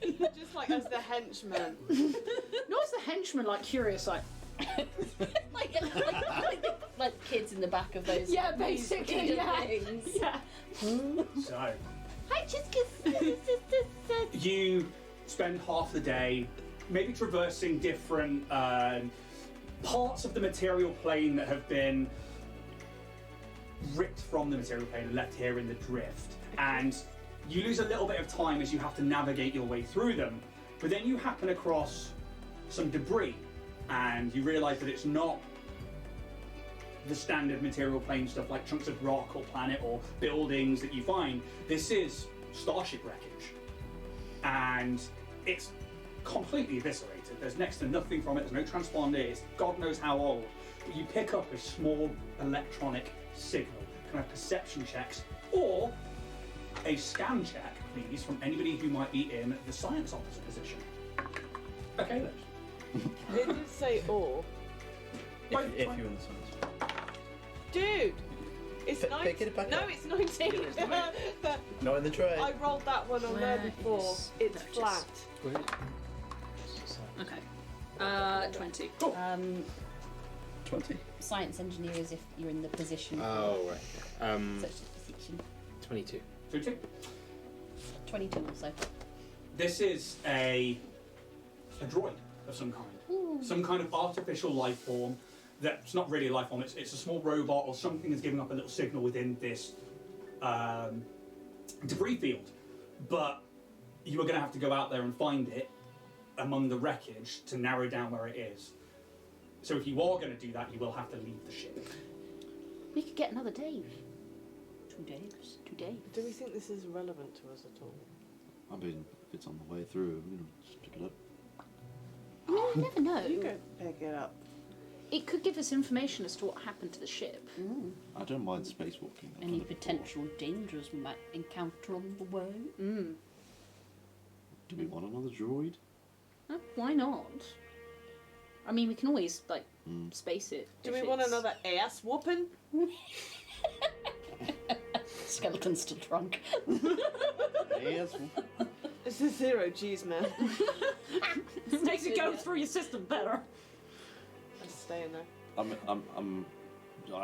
Just like as the henchman. Not as the henchman, like curious, like. like kids in the back of those. Yeah, basically, yeah. Things. Yeah. So, Hi, just you spend half the day maybe traversing different parts of the material plane that have been ripped from the material plane and left here in the drift. And you lose a little bit of time as you have to navigate your way through them. But then you happen across some debris and you realise that it's not the standard material plane stuff like chunks of rock or planet or buildings that you find. This is starship wreckage. And it's completely eviscerated. There's next to nothing from it. There's no transponder. It's God knows how old. But you pick up a small electronic signal. Can I have perception checks or a scan check, please, from anybody who might be in the science officer position? Okay, then. It did say or. Wait, If you're in the science. Dude! It's Pick 19. it back No, up. it's 19. Not in the tray. I rolled that one on there Where before. is It's notice? flat. Okay. 20. Cool. 20. Science engineer is if you're in the position. Oh, right. Such a position. 22. 22. 22 also. This is a droid of some kind. Some kind of artificial life form that's not really a life form, it's a small robot or something that's giving up a little signal within this debris field. But you are going to have to go out there and find it among the wreckage to narrow down where it is. So if you are going to do that, you will have to leave the ship. We could get another Dave. 2 days. 2 days. Do we think this is relevant to us at all? I mean, if it's on the way through, just pick it up. I mean, you never know. You go pick it up. It could give us information as to what happened to the ship. I don't mind spacewalking. Any potential dangers we might encounter on the way? Do we want another droid? Why not? I mean, we can always, like, space it. Do if we want it's- another ass whooping? Skeleton's still drunk. Yes. It's the 0Gs, man. Makes it go through your system better. I'm staying there. I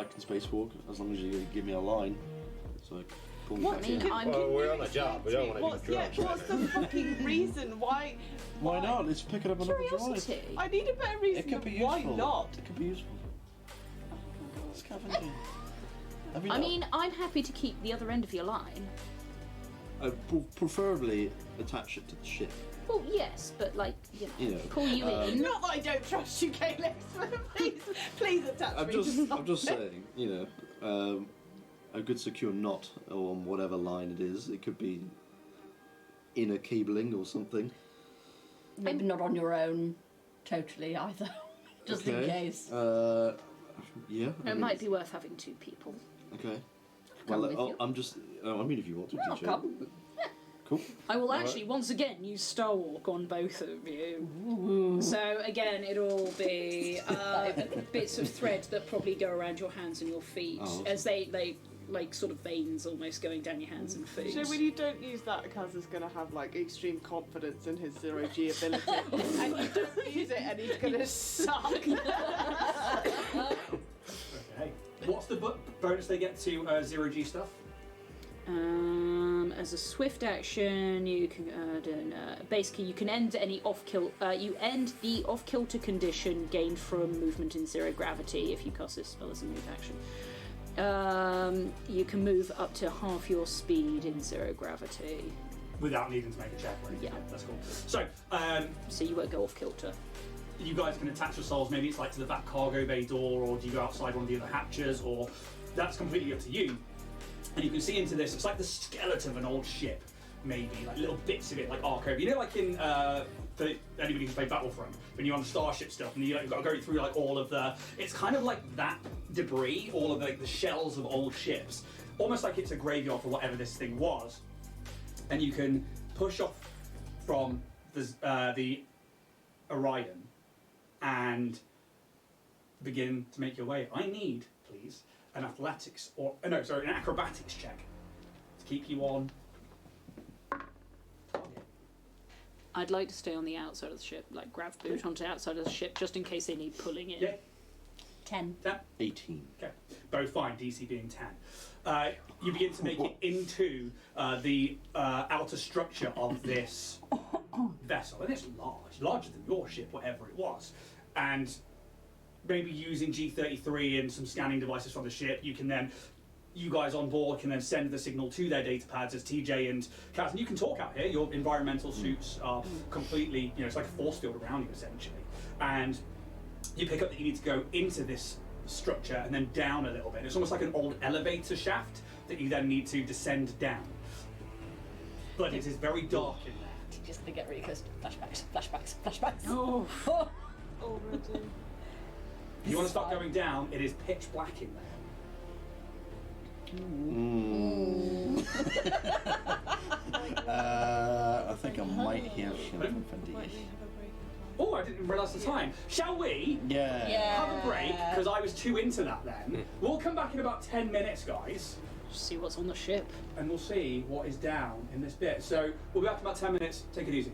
can spacewalk as long as you give me a line. So I can pull me What? back I mean, in. I'm Well, we're on a job. We don't want to What's, do drugs. what's the fucking reason? Why? Why not? Let's pick it up another droid. curiosity. I need a better reason. It could be of why useful. not? It could be useful. Scavenging. I mean, I'm happy to keep the other end of your line. Preferably attach it to the ship. Well, yes, but like, You know, pull you in. Not that I don't trust you, Caleb. Please attach me to I'm something. just saying, a good secure knot on whatever line it is. It could be inner cabling or something. Maybe not on your own, totally either. Just in case. Yeah. It might be worth having 2 people. Okay. Come Well, with you. I'm just. I mean, if you want to, I'll teacher. come. Cool. I will Alright. actually, once again, use Star Walk on both of you. So, again, it'll be bits of thread that probably go around your hands and your feet Oh, as they like sort of veins almost going down your hands and feet. So when you don't use that, Kaz is going to have like extreme confidence in his 0G ability, and you don't use it, and he's going to suck. Okay. What's the bonus they get to 0G stuff? As a swift action, you can basically you can end any you end the off-kilter condition gained from movement in 0 gravity if you cast this spell as a move action. You can move up to half your speed in 0 gravity. Without needing to make a check or anything. Yeah. That's cool. So, So you won't go off-kilter. you guys can attach yourselves, maybe it's like to the back cargo bay door, or do you go outside one of the other hatches, or that's completely up to you. And you can see into this, it's like the skeleton of an old ship, maybe, like little bits of it, like arc over. You know, like in, for anybody who's played Battlefront, when you're on the starship stuff, and you've got to go through like all of the, it's kind of like that debris, all of like the shells of old ships, almost like it's a graveyard for whatever this thing was. And you can push off from the Orion and begin to make your way. I need, please, an athletics an acrobatics check to keep you on target. I'd like to stay on the outside of the ship, like grav boot onto the outside of the ship, just in case they need pulling in. Yeah, 10. 18. okay, both fine. DC being 10. You begin to make it into the outer structure of this vessel, and it's larger than your ship, whatever it was, and maybe using G33 and some scanning devices from the ship, you guys on board can then send the signal to their data pads as TJ and Kaz, and you can talk out here. Your environmental suits are completely, it's like a force field around you essentially, and you pick up that you need to go into this structure and then down a little bit. It's almost like an old elevator shaft that you then need to descend down, but it is very dark in there. Just gonna get really close. Flashbacks. Oh, Already. If you want to start going down, it is pitch black in there. I think I might hear something from Might these. we have a break? Oh, I didn't realise the time. Shall we Yeah. have a break? Because I was too into that then. We'll come back in about 10 minutes, guys, see what's on the ship. and we'll see what is down in this bit. So we'll be back in about 10 minutes. Take it easy.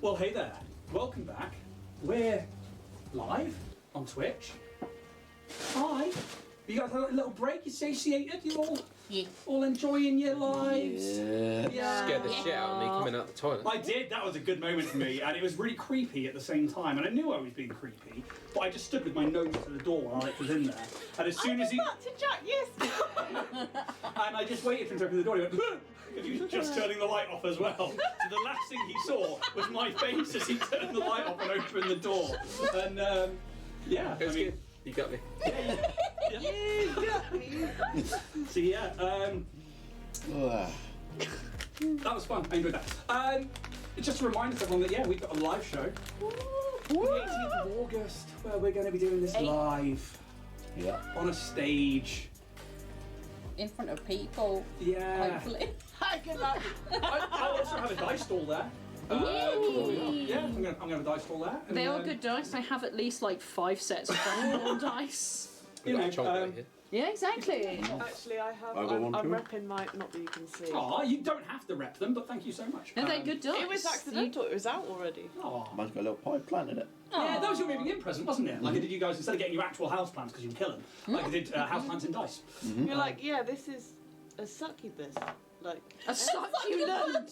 Well, hey there. Welcome back. We're live on Twitch. Hi. You guys had a little break? You satiated? You all enjoying your lives? Yeah. Scared the shit out of me coming out the toilet. I did. That was a good moment for me, and it was really creepy at the same time. And I knew I was being creepy, but I just stood with my nose to the door while Alec was in there. And as soon as he... to Jack, yes! And I just waited for him to open the door. He went, because he was just turning the light off as well. So the last thing he saw was my face as he turned the light off and opened the door. And yeah, It was good. You got me. You got me. So yeah, that was fun. I enjoyed that. Just a reminder to everyone that yeah, we've got a live show. The 18th of August, where we're going to be doing this live Yeah. on a stage. In front of people, Yeah. hopefully. I'll also have a dice stall there. Yeah, I'm gonna have a dice stall there. And, They are good dice. I have at least like 5 sets of Dragonborn dice. You Got know, a chunk right here. Yeah, exactly. Actually, I have. I got one I'm too. repping my. Not that you can see. aw, you don't have to rep them, but thank you so much. No, they're good dice. It was accidental. It was out already. Aw. Mine's got a little pipe plant in it. Yeah, that was your moving in present, wasn't it? Like I did you guys, instead of getting you actual house plants because you can kill them, like I did house plants in dice. You're like, yeah, this is a succubus. Like. A succulent.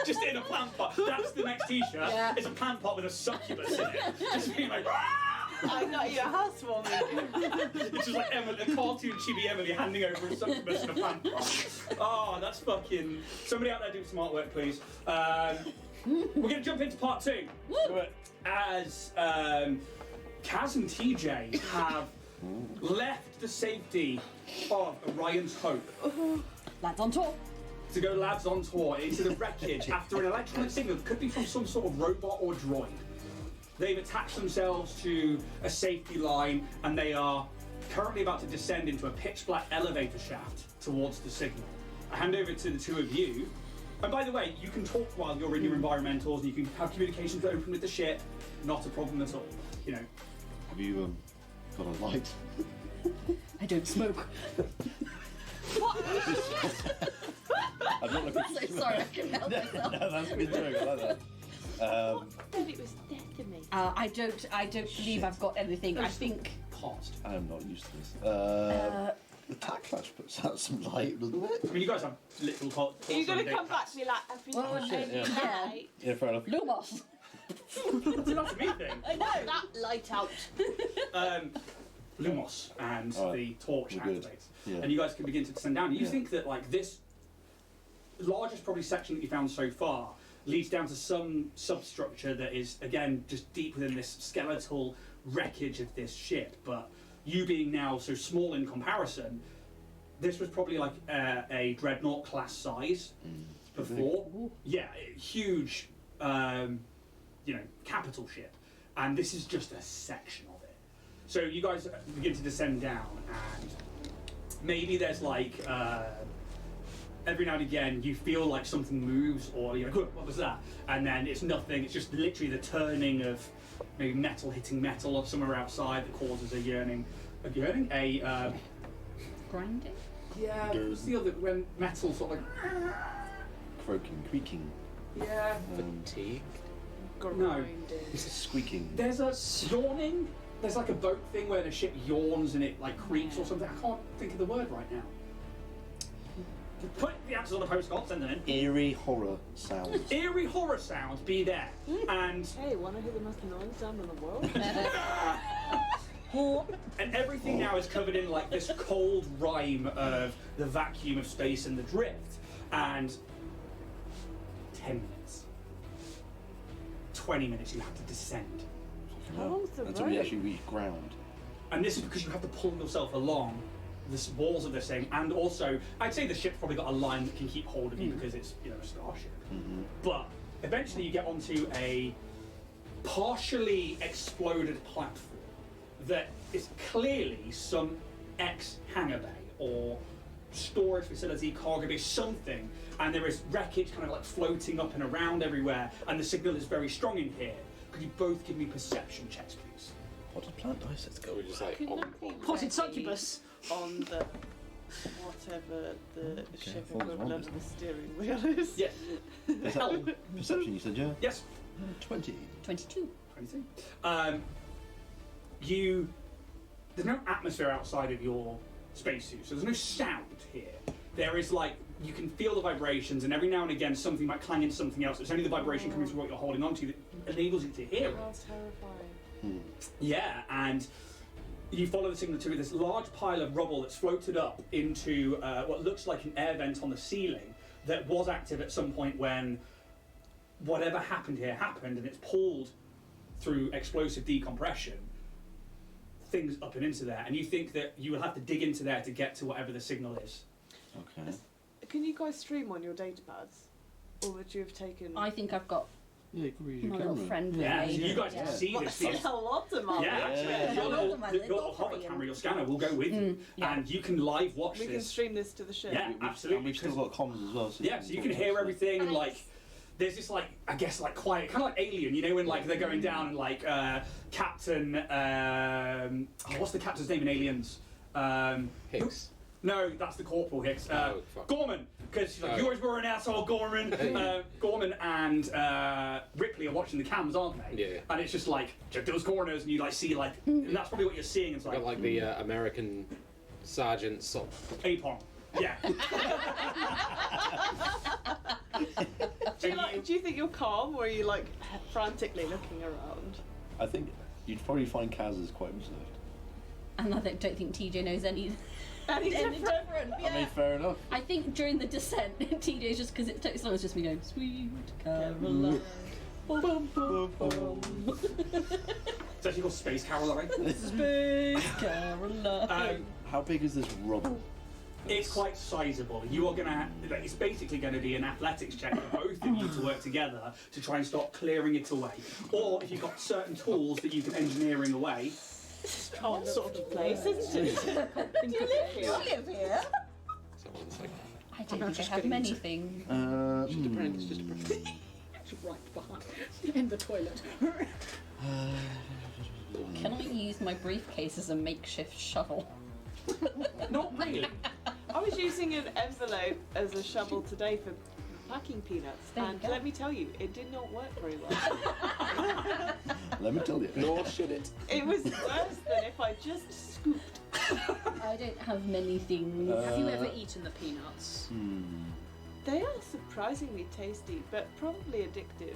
Just in a plant pot. That's the next t-shirt. Yeah. It's a plant pot with a succubus in it. Just being like, I got you a housewarming. it's just like Emily, a cartoon chibi Emily handing over a succubus in a plant pot. Oh, that's fucking... Somebody out there do some artwork, please. We're going to jump into part 2. As Kaz and TJ have left the safety of Orion's Hope Lads on tour. to go lads on tour into the wreckage after an electronic signal that could be from some sort of robot or droid. They've attached themselves to a safety line and they are currently about to descend into a pitch black elevator shaft towards the signal. I hand over to the two of you. And by the way, you can talk while you're in your environmentals and you can have communications open with the ship. Not a problem at all. You know. Have you got a light? I don't smoke. I'm not looking So sorry, I couldn't help myself. No, that's a good joke. I like that. Said it was decimated. I don't believe I've got anything. I think. Paused. I'm not used to this. The tack flash puts out some light, doesn't it? I mean, you guys have literal Are you going to come back to me like, every Well, time yeah. night? Yeah, fair enough. Lumos. It's not a me thing. I know that light out. Lumos and the torch we're good. activates. Yeah. And you guys can begin to descend down. You Yeah. think that like this largest probably section that you found so far leads down to some substructure that is again just deep within this skeletal wreckage of this ship. But you being now so small in comparison, this was probably like a dreadnought class size before. Yeah, huge, capital ship. And this is just a section of it. So you guys begin to descend down, and maybe there's like every now and again you feel like something moves, or you're like, what was that? And then it's nothing. It's just literally the turning of maybe metal hitting metal or somewhere outside that causes a yearning. Grinding? Yeah, it's the other when metal sort of like Croaking, creaking, yeah. Fatigue. Grinding. squeaking. There's a yawning. There's like a boat thing where the ship yawns and it like creaks or something. I can't think of the word right now. Put the answers on the postcard, send them in. Eerie horror sounds. Eerie horror sounds be there. And Hey, wanna hear the most annoying sound in the world? and everything now is covered in like this cold rime of the vacuum of space and the drift. And 10 minutes. 20 minutes you have to descend. How long's the Until we road? actually reach ground. And this is because you have to pull yourself along the walls of this thing, and also I'd say the ship's probably got a line that can keep hold of you because it's a starship. But eventually you get onto a partially exploded platform that is clearly some ex-hangar bay or storage facility, cargo bay, something, and there is wreckage kind of like floating up and around everywhere, and the signal is very strong in here. Could you both give me perception checks, please? Potted plant dice, let's go. We're just like Couldn't on that be Potted succubus. on the whatever the ship follows one equivalent of the steering wheel is. Yes. Is that perception you said, yeah? Yes. 20. 22. 22. There's no atmosphere outside of your spacesuit, so there's no sound here. There is like, you can feel the vibrations, and every now and again something might clang into something else. It's only the vibration coming through what you're holding onto that enables you to hear it. How terrifying. Yeah, and you follow the signal to this large pile of rubble that's floated up into what looks like an air vent on the ceiling that was active at some point when whatever happened here happened, and it's pulled through explosive decompression things up and into there, and you think that you will have to dig into there to get to whatever the signal is. Okay. Can you guys stream on your data pads? Or would you have taken... I think I've got Yeah, you can read your my camera. little friend with Yeah, so me. you guys can see this. That's a lot of money. Yeah, actually, Yeah. your Yeah. little, My your little hover Korean. camera, your scanner will go with you, yeah. and you can live watch We can this. stream this to the ship. Yeah, absolutely. And we've still got comms as well. So Yeah, so you can hear everything, and like, there's this like, I guess like quiet, kind of like Alien, you know, when like they're going down and like Captain, what's the captain's name in Aliens? Hicks. No, that's the Corporal Hicks. Oh, fuck. Gorman, because she's like, Oh. you always were an asshole, Gorman. Gorman and Ripley are watching the cams, aren't they? Yeah. And it's just like, check those corners, and you like see like, and that's probably what you're seeing. It's like, Got like the American sergeant sort of. APOM. Yeah. Do you think you're calm, or are you like frantically looking around? I think you'd probably find Kaz is quite reserved. And I don't think TJ knows any Any different. different? I mean, fair enough. I think during the descent, TJ's just because it's totally slow, it's just me going, Sweet Caroline. Boom, boom, boom, boom. It's actually called Space Caroline. Space Caroline. How big is this rubble? It's quite sizable. You are gonna. It's basically going to be an athletics check for both of you to work together to try and start clearing it away. Or if you've got certain tools that you can engineering away. Odd sort of place, isn't it? Do you live here? Someone's like. I don't think I have many things. Just a friend. It's just a friend. It's right behind in the toilet. Can I use my briefcase as a makeshift shovel? Not really. I was using an envelope as a shovel today for packing peanuts, There you and go. let me tell you, it did not work very well. Let me tell you. Nor should it. It was worse than if I just scooped. I don't have many things. Have you ever eaten the peanuts? They are surprisingly tasty, but probably addictive.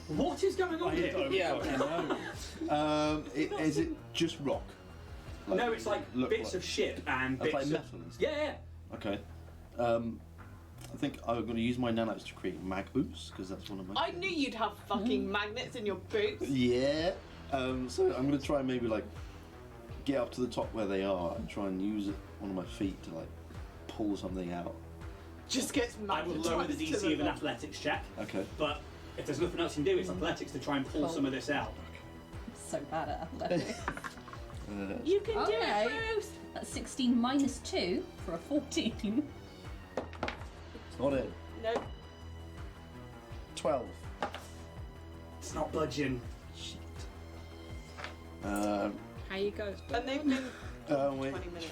What is going on here? Yeah. Is it just rock? No, it's like look bits of shit and It's bits like of. metal and stuff. Yeah. Okay. I think I'm going to use my nanites to create mag boots because that's one of my. I knew you'd have fucking magnets in your boots. Yeah. So I'm going to try and maybe like get up to the top where they are and try and use one of my feet to like pull something out. Just gets I will magnetized lower the to DC of an left. athletics check, Okay. but if there's nothing else you can do, it's athletics to try and pull some of this out. So bad at athletics. You can do Okay. it, Bruce. That's 16 minus 2 for a 14. It's not it. No, 12. It's not budging. Um, How you go? and they've been wait. 20 minutes.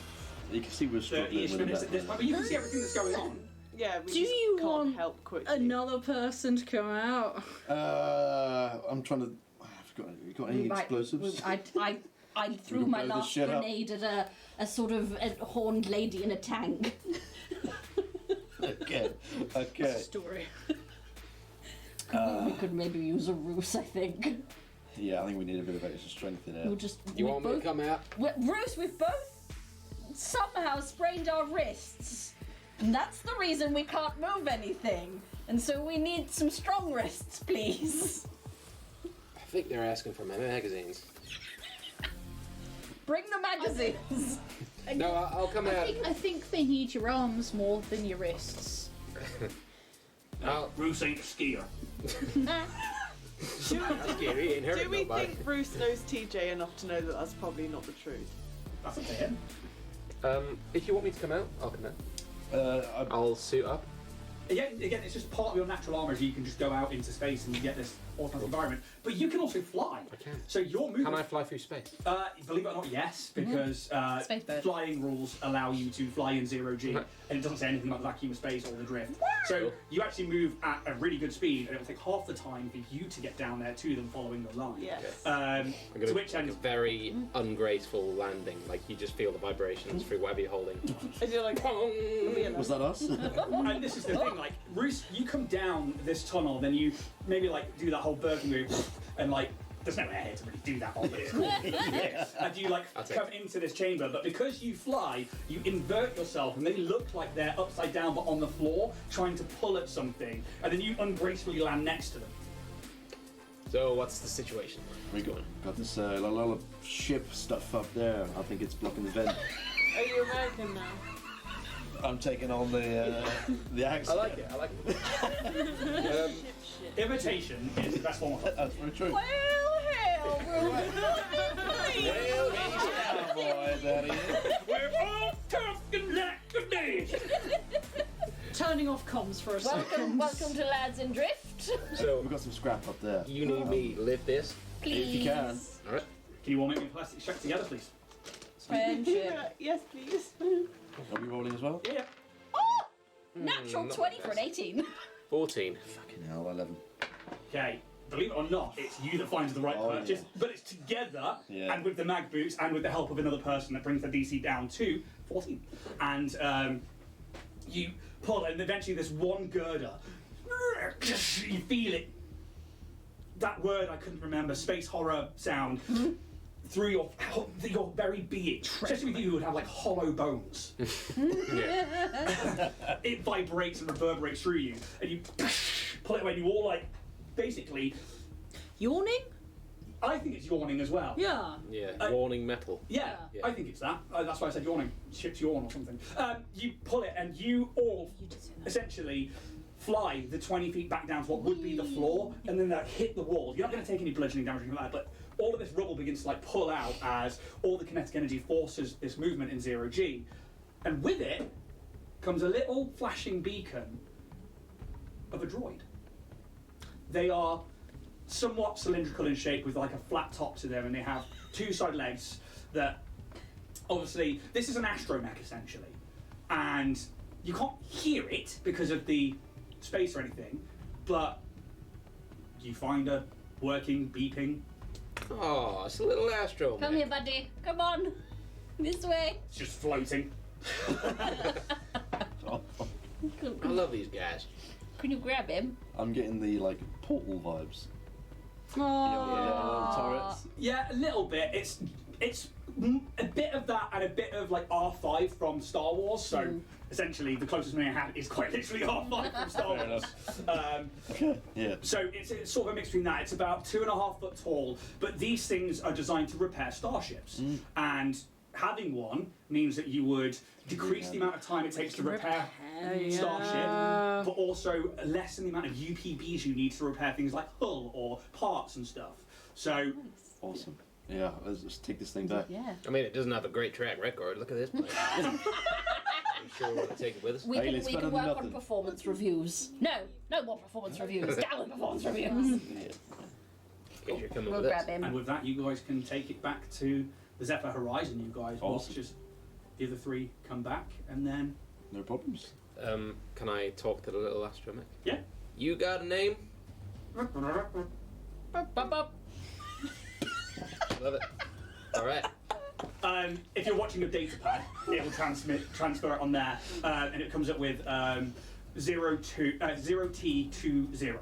You can see we're struggling 30-ish with minutes at this that. point, but you can see everything that's going on. Yeah, we Do just you can't want help quickly. Another person to come out. I'm trying to. You got any explosives? I threw We can my blow this last shit up. grenade at a sort of a horned lady in a tank. Okay. Okay. Story. We could maybe use a ruse, I think. Yeah, I think we need a bit of extra strength in We'll there. just. You we want me to both- come out? Ruse, we've both somehow sprained our wrists. And that's the reason we can't move anything. And so we need some strong wrists, please. I think they're asking for my magazines. Bring the magazines. No, I'll come out. I think they need your arms more than your wrists. Bruce ain't a skier. Scary, inherit Do we nobody. think Bruce knows TJ enough to know that that's probably not the truth? That's up to him. If you want me to come out, I'll come out. I'll suit up. Yeah, again, it's just part of your natural armour, so you can just go out into space and you get this automatic environment. But you can also fly. I can. So your movement. Can I fly through space? Believe it or not, yes, because Space bird. flying rules allow you to fly in 0G, Right. and it doesn't say anything about the vacuum of space or the drift. So you actually move at a really good speed, and it'll take half the time for you to get down there to them following the line. Yes. I'm To gonna which make end? a very ungraceful landing. Like you just feel the vibrations through whatever you're holding. And you're like, Was that us? And this is the thing, like, Bruce, you come down this tunnel, then you maybe like do that whole Birkin move, and like, there's no air here to really do that on, but it's cool. Yeah. And you like I'll take come into this chamber, but because you fly, you invert yourself, and they look like they're upside down but on the floor, trying to pull at something, and then you ungracefully land next to them. So what's the situation? We got this lot of ship stuff up there. I think it's blocking the vent. are you American now? I'm taking on the I accent. like it. I like it. Shit. Imitation is the best one. That's very true. Well, hell, Oh boy, Daddy. We're all tough and like a day. Turning off comms for a second. welcome to Lads in Drift. So We've got some scrap up there. you need me to lift this. Please. If you can. All right. Can you all make me a plastic check together, please? Friendship. Yes, please. Are we rolling as well? Yeah. Natural not 20 the for an best. 18. 14. Fucking hell, 11. Okay. Believe it or not, it's you that finds the right Oh, purchase, yeah. but it's together Yeah. and with the mag boots and with the help of another person that brings the DC down to 14. And you pull, and eventually this one girder, you feel it. That word I couldn't remember, space horror sound, through your very being. Especially with you who would have like hollow bones. Yeah. It vibrates and reverberates through you, and you pull it away, and you all like, basically, Yawning? I think it's yawning as well. Yeah. Yeah. Uh, Warning metal. Yeah, Yeah. I think it's that. That's why I said yawning. Ship's yawn or something. You pull it, and you all essentially fly the 20 feet back down to what would be the floor, and then that hit the wall. You're not going to take any bludgeoning damage or anything like that, but all of this rubble begins to like pull out as all the kinetic energy forces this movement in 0G. And with it comes a little flashing beacon of a droid. They are somewhat cylindrical in shape with like a flat top to them, and they have two side legs that obviously, this is an astromech essentially, and you can't hear it because of the space or anything, but you find a working beeping. Oh, it's a little astro. Come here, buddy. Come on. This way. It's just floating. I love these guys. Can you grab him? I'm getting the like portal vibes. Oh. Turrets. Yeah, a little bit. It's a bit of that and a bit of like R5 from Star Wars. So essentially, the closest thing I had is quite literally R5 from Star Fair Wars. Yeah. So it's sort of a mix between that. It's about 2.5 foot tall, but these things are designed to repair starships. And having one means that you would decrease the amount of time it takes to repair starship, but also lessen the amount of UPBs you need to repair things like hull or parts and stuff. So Awesome. Yeah, let's just take this thing back. Yeah. I mean, it doesn't have a great track record. Look at this place. I'm sure we want to take it with us. We Hey, can, it's we better can than work on nothing. performance reviews. No more performance reviews. Down with performance reviews. In case you're coming We'll with grab us. him. and with that, you guys can take it back to the Zephyr Horizon. You guys watch Awesome. as the other three come back, and then No problems. Can I talk to the little astromech? yeah. You got a name? Love it. All right. If you're watching a data pad, it will transfer it on there, and it comes up with 0T20. 2-0.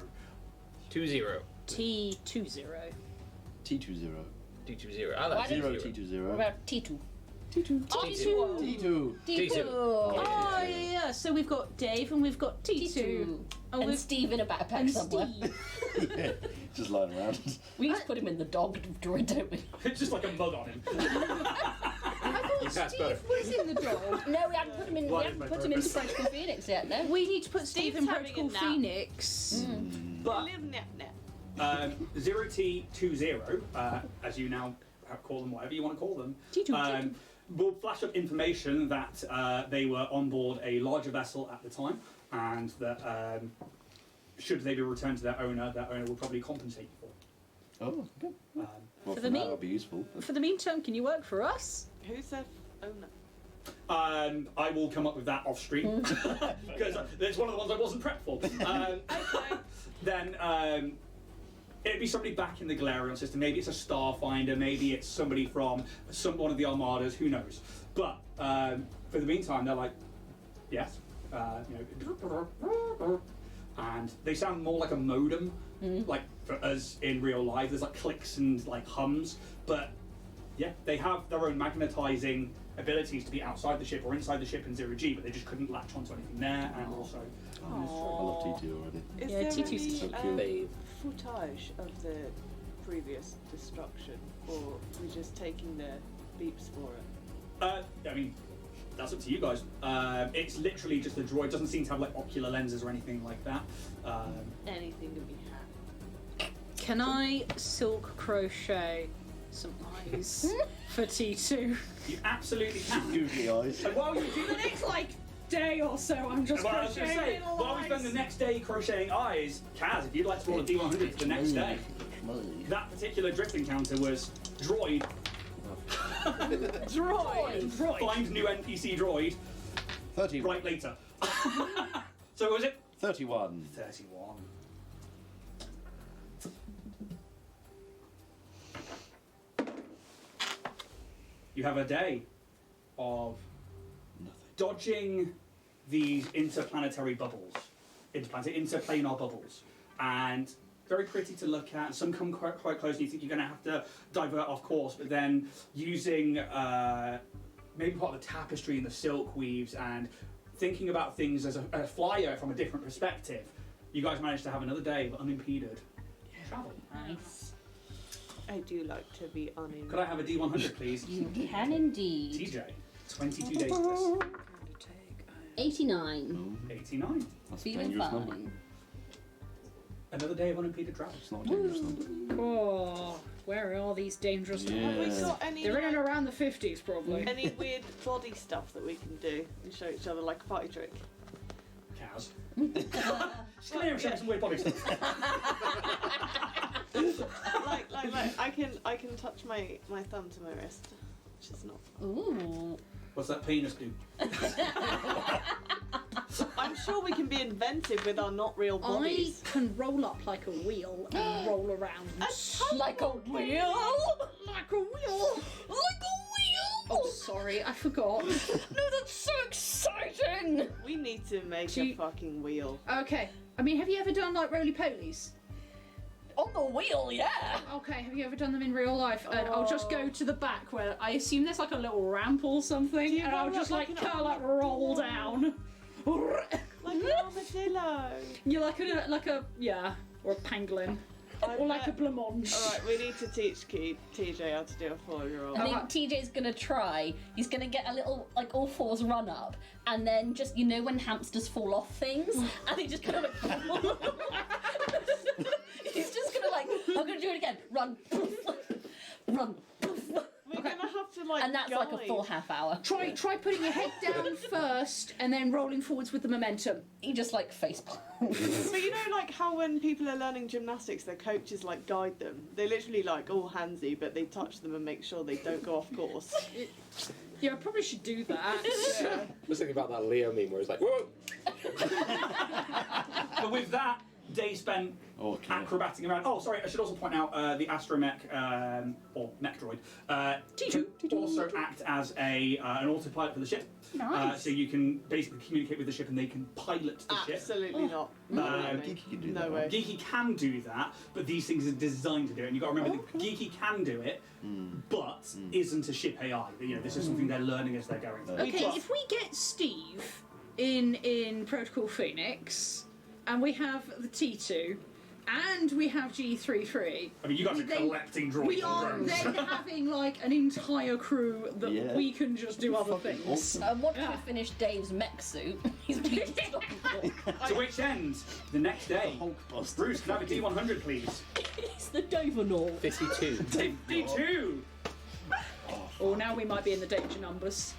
T20. T20. T20. I like 0 T20. T20. What about T2? T2. T2. T2. T2. Oh, yeah. So we've got Dave and we've got T2. Oh, And we've Steve in a backpack and somewhere. Steve. Yeah, just lying around. We need to put him in the dog droid, don't we? It's just like a mug on him. That's better. Who's in the dog? No, we haven't put him in. Why We is haven't my put him in purpose? Protocol Phoenix yet. No. We need to put Steve Steve's in having a Protocol nap. Phoenix. But Little nap. 0T20, as you now call them, whatever you want to call them, T2. will flash up information that they were on board a larger vessel at the time, and that should they be returned to their owner will probably compensate you for. Oh, okay. Well, For for the that, mean- it'll be useful. For the meantime, can you work for us? Who's their owner? I will come up with that off stream because it's one of the ones I wasn't prepped for. Then it'd be somebody back in the Galarian system. Maybe it's a Starfinder. Maybe it's somebody from one of the Armadas. Who knows? But for the meantime, they're like, yes, and they sound more like a modem, like for us in real life. There's like clicks and like hums, but yeah, they have their own magnetizing abilities to be outside the ship or inside the ship in 0G, but they just couldn't latch onto anything there, and also. I love T2 already. Is Yeah, there T2's any so cute. Babe. footage of the previous destruction, or we're just taking the beeps for it? I mean, that's up to you guys. It's literally just a droid. Doesn't seem to have like ocular lenses or anything like that. Anything can be hacked. Can I silk crochet some eyes for T2? You absolutely can. Googly eyes. And while you do The next day or so, I'm just well, I was going to crocheting say, little while we spend the eyes. next day crocheting eyes, Kaz, if you'd like to roll a D100 for the next day, Schmoozy. that particular drift encounter was droid. Droid. Find new NPC droid. 31. Right later. So what was it? 31. 31. You have a day of Nothing. dodging these interplanetary bubbles, interplanar bubbles, and very pretty to look at. Some come quite close, and you think you're going to have to divert off course, but then using maybe part of the tapestry and the silk weaves and thinking about things as a flyer from a different perspective, you guys managed to have another day of unimpeded travel. Nice. I do like to be uninvited. Could I have a D100, please? You can indeed. TJ, 22 days for this. 89. 89. That's a Feeling dangerous number. fine. Another day of unimpeded travel. It's not a dangerous number. Oh, where are all these dangerous Yeah. Have we got any, They're in and like, around the 50s, probably. any weird body stuff that we can do and show each other like a party trick? Cows. Just come here and show me some weird body stuff. like I can touch my thumb to my wrist, which is not. Ooh. What's that penis do? I'm sure we can be inventive with our not real I bodies. can roll up like a wheel and roll around. Like a wheel? Like a wheel. Like a wheel? Oh, sorry, I forgot. No, that's so exciting! We need to make Do a you- fucking wheel. Okay, I mean, have you ever done like roly-polies? On the wheel, yeah! Okay, have you ever done them in real life? And I'll just go to the back where I assume there's like a little ramp or something, you and roll I'll up just like like an kind of like roll down. Like an armadillo. You're like a yeah, or a pangolin, or like a blancmange. Alright, we need to teach TJ how to do a 4-year-old. I think TJ's gonna try. He's gonna get a little, like, all fours run up, and then just, you know, when hamsters fall off things, and they just kind of like. He's just gonna like, I'm gonna do it again. Run, run, We're gonna have to like and that's like a guide. full half hour. Try putting your head down first, and then rolling forwards with the momentum. He just like face palms. But you know, like how when people are learning gymnastics, their coaches like guide them. They literally like all handsy, but they touch them and make sure they don't go off course. Yeah, I probably should do that. Yeah. I was thinking about that Leo meme where it's like, whoa! But with that day spent Okay. acrobating around. Oh, sorry, I should also point out the astromech, or mech droid, T2. also act as an autopilot for the ship. Nice. So you can basically communicate with the ship and they can pilot the ship. Absolutely not. No, Geeky can do no that. way. Geeky can do that, but these things are designed to do it. And you've got to remember that Geeky can do it, but isn't a ship AI. You know, this is something they're learning as they're going. Okay, But- if we get Steve in Protocol Phoenix, and we have the T2, and we have G33. I mean, you guys are then collecting droids. We are and drones. then having like an entire crew that Yeah. we can just do other Fucking things. awesome. Once Yeah. we finish Dave's mech suit, he's been unstoppable. To which end, the next day, Hulkbuster. Bruce, can I have a D100, please? He's the Davonaut. 52. 52! Oh, now we might be in the danger numbers.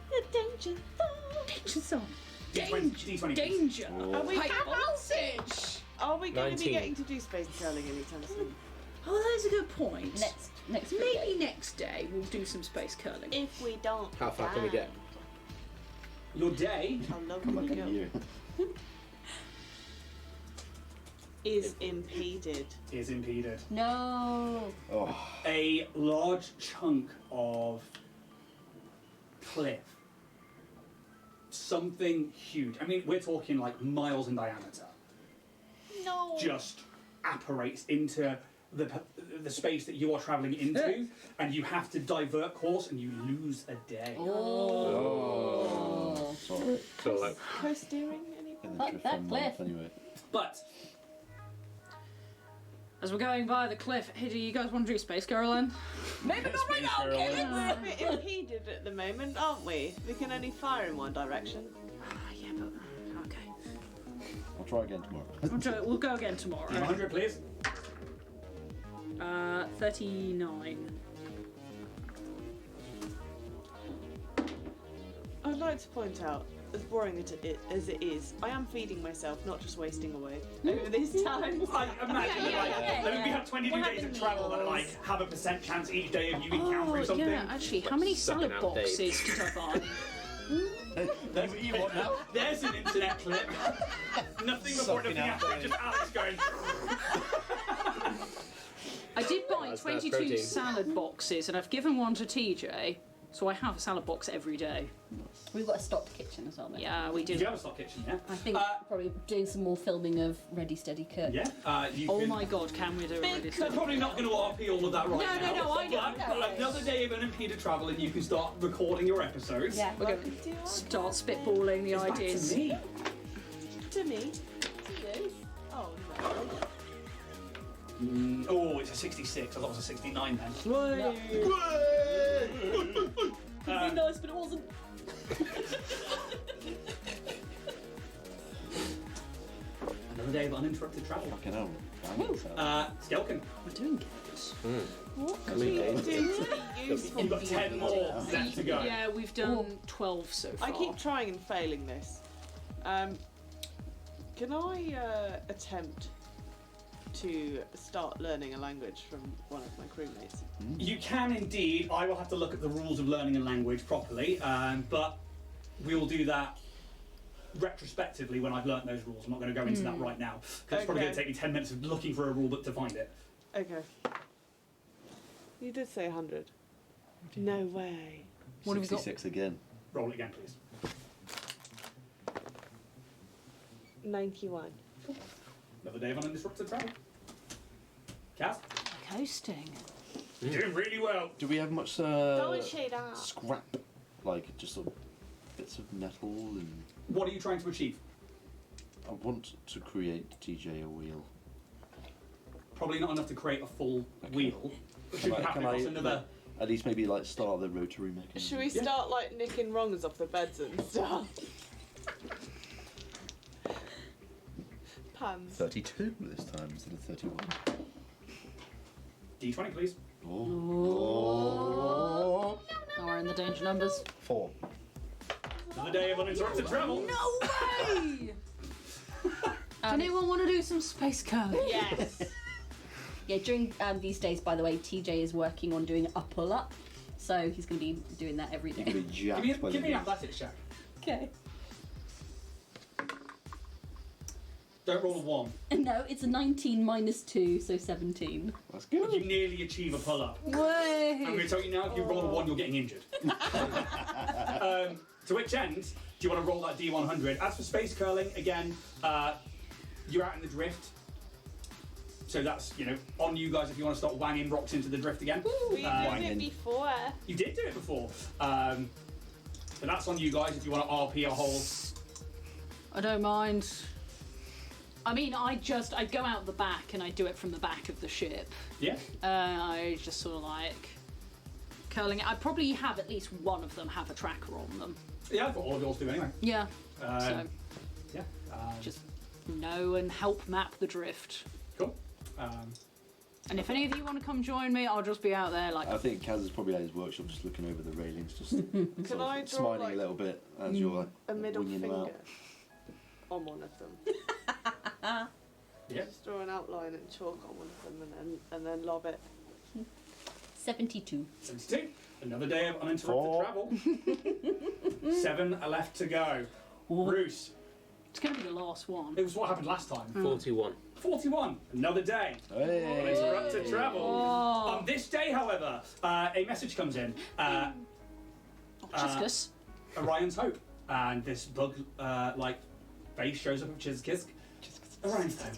The danger zone. Danger zone. D20, Danger. D20. Are we High capped? voltage. Are we going to 19. be getting to do space curling anytime soon? Oh, that's a good point. Next Maybe day. next day we'll do some space curling. If we don't. How far can we get? Your day How low Come can we back in a go? year. Is impeded. is impeded. No. Oh, A large chunk of cliff. Something huge. I mean, we're talking like miles in diameter. No. Just apparates into the space that you are travelling into, and you have to divert course, and you lose a day. Oh. sorry. So like, Co-steering anyone? And Fuck then drift that from cliff. life anyway. But As we're going by the cliff, hey, do you guys want to do space curling? Maybe not right now, We're Kevin. a bit impeded at the moment, aren't we? We can only fire in one direction. Yeah, but okay. I'll try again tomorrow. We'll go again tomorrow. 100, please. 39. I'd like to point out, as boring as it is, I am feeding myself, not just wasting away over these times. I imagine that, like, yeah, I mean, we yeah. have 22 We're days of having travel that, meals. like, have a % chance each day of you encountering something. yeah, actually, how many Sucking salad out boxes Dave. did I buy? There's an internet clip. Nothing before Sucking nothing out after, Dave. just Alex going. I did buy That's 22 protein. salad boxes, and I've given one to TJ, so I have a salad box every day. We've got a stocked kitchen as well. Then. Yeah, we You do do. have a stock kitchen, yeah? I think probably doing some more filming of Ready Steady Cook. Yeah. You Oh can, my god, can we do it really They're probably not going to RP all of that right No, now. no, no, I know. But another day of unimpeded travel, and you can start recording your episodes. Yeah. We're going to start spitballing the It's back ideas. to me. To me. Oh no. Oh, it's a 66. I thought it was a 69 then. No. Um, nice, but it wasn't. Another day of uninterrupted travel. Fucking hell. Balance out. Skelkin, We're doing games. What I can mean, we okay. do to be useful? you've got 10 more left to go. Yeah, we've done 12 so far. I keep trying and failing this. Can I attempt to start learning a language from one of my crewmates? You can indeed. I will have to look at the rules of learning a language properly, but we will do that retrospectively when I've learnt those rules. I'm not going to go into that right now, because it's probably going to Okay. take me 10 minutes of looking for a rule book to find it. Okay. You did say 100. No way. What have we got? 66 again. Roll it again, please. 91. Another day of uninterrupted travel. Cass, Coasting. you're doing really well. Do we have much Don't shade out. scrap? Like just sort of bits of metal and... What are you trying to achieve? I want to create TJ a wheel. Probably not enough to create a full Okay. wheel. Which would happen across another. At least maybe like start the rotary mechanism? Should we start like nicking wrongs off the beds and stuff? Pans. 32 this time instead of 31. D20, please. Oh. Now we're in the danger numbers. 4. Another day of uninterrupted travel. No way! Does anyone want to do some space curling? Yes. Yeah, during these days, by the way, TJ is working on doing a pull-up, so he's going to be doing that every You're going day. to be jacked by Give the me an end. athletics check. Okay. Don't roll a 1. No, it's a 19 minus 2, so 17. That's You good. nearly achieve a pull-up. I'm going Way! to tell you now, if you roll a 1, you're getting injured. To which end, do you want to roll that D100? As for space curling, again, you're out in the drift. So that's, on you guys if you want to start wanging rocks into the drift again. We've done Wanging. it before. You did do it before. So that's on you guys if you want to RP a whole... I don't mind. I mean, I go out the back and I do it from the back of the ship. Yeah? I just sort of like curling it. I probably have at least one of them have a tracker on them. Yeah, I thought all of yours do anyway. Yeah. Um, So Yeah. just know and help map the drift. Cool. And if any of you want to come join me, I'll just be out there like. I think Kaz is probably at his workshop just looking over the railings, just sort Can I of draw smiling like a little bit as you're like a middle winging them finger out. on one of them? Yeah. Just draw an outline and chalk on one of them and then lob it. 72. 72. Another day of uninterrupted 4. travel. 7 are left to go. Bruce. It's going to be the last one. It was what happened last time. 41. 41. Another day. Hey. Uninterrupted travel. Oh. On this day, however, a message comes in. Chiscus. Orion's Hope. And this bug like face shows up of Chizkisk. Orion's Hope.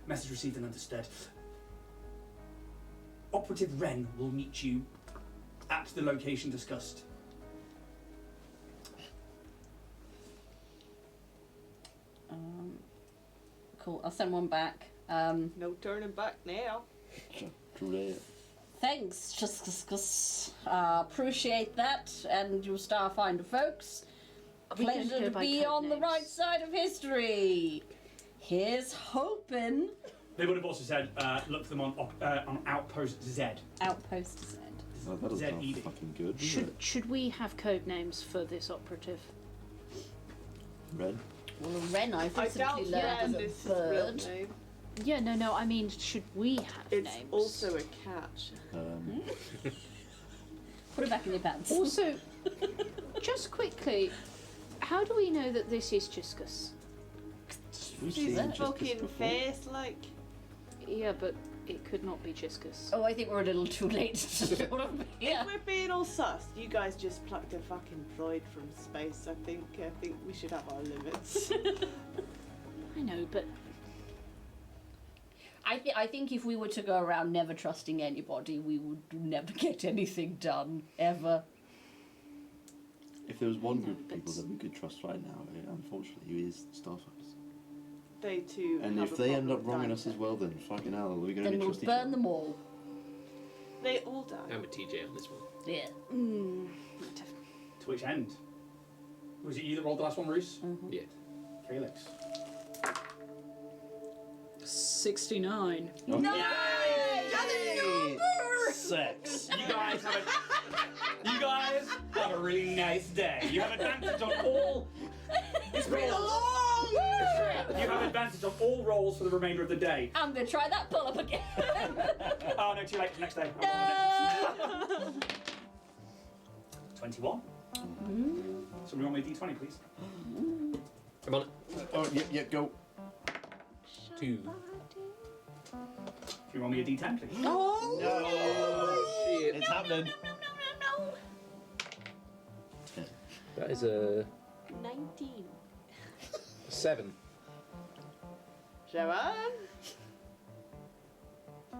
Message received and understood. Operative Wren will meet you at the location discussed. Cool. I'll send one back. No turning back now. Great. Thanks, just appreciate that, and you Starfinder folks. We could Pleasure go to by be code on the names. right side of history. Here's hoping. They would have also said, look for them on Outpost Z. Outpost Z. Oh, that doesn't sound Z-E-D. fucking good, does it? Should we have code names for this operative? Red. Well, a wren I've I doubt recently learned Ren is is a his real bird. name. Yeah, no, I mean, should we have It's names? also a catch. Put it back in your pants. Also, just quickly, how do we know that this is Chiscus? We've She's seen a Chiscus fucking before. face like. Yeah, but it could not be Chiscus. Oh, I think we're a little too late to sort of. Yeah. If we're being all sus, you guys just plucked a fucking droid from space. I think we should have our limits. I know, but I think if we were to go around never trusting anybody, we would never get anything done ever. If there was one group of but- people that we could trust right now, unfortunately, it is Starfighters. They too. And have if a they end problem up with wronging us as Dynatech. well, then fucking hell, we're going to Then be we'll trusty. burn them all. They all die. I'm with TJ on this one. Yeah. To which end? Was it you that rolled the last one, Bruce? Yeah. Felix. 69. No! Sex. You guys have a really nice day. You have advantage on all. It's been a long trip. You have advantage on all rolls for the remainder of the day. I'm gonna try that pull up again. Oh no, too late. Next day. No! 21. Somebody want me a D20, please? Come on. Oh, yep, go. 2. If you want me a D10, please. Oh! No! Shit. It's happening. That is a 19. 7. Joanne?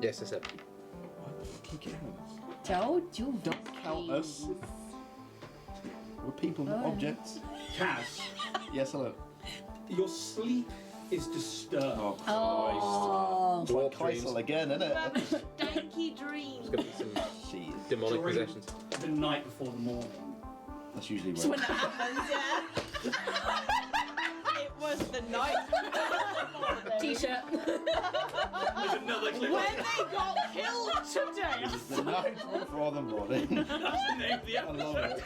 Yes, a 7. Why the fuck are you getting us? Told you. Don't count us. We're people, not objects. Kaz, Yes, hello. your sleep is disturbed. Oh, Christ. Oh. It's like Kaisel again, isn't You it? have stanky dreams. There's going to be some Shit. demonic During possessions. the night before the morning. That's usually It's when. when that happens, yeah. It was the night. T-shirt. There's another clip. When they got killed today. The night before the morning. That's the name of the I love episode. it.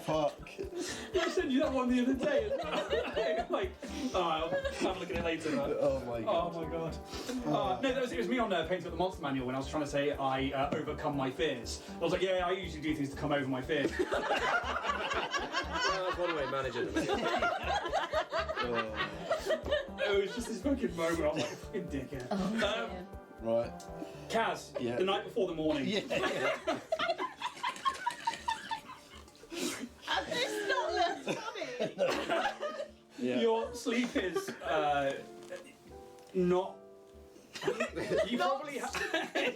Fuck. I sent you that one the other day. Like, oh, I'll have a look at it later. Man. Oh my god. Oh my god. No, it was me on Painting Up the Monster Manual when I was trying to say I overcome my fears. I was like, yeah, I usually do things to come over my fears. Well, that's one way of managing them. It was just this fucking moment. I was like, fucking dickhead. Right. Kaz, Yeah. the night before the morning. Yeah. It's not less funny. Yeah. Your sleep is not. You probably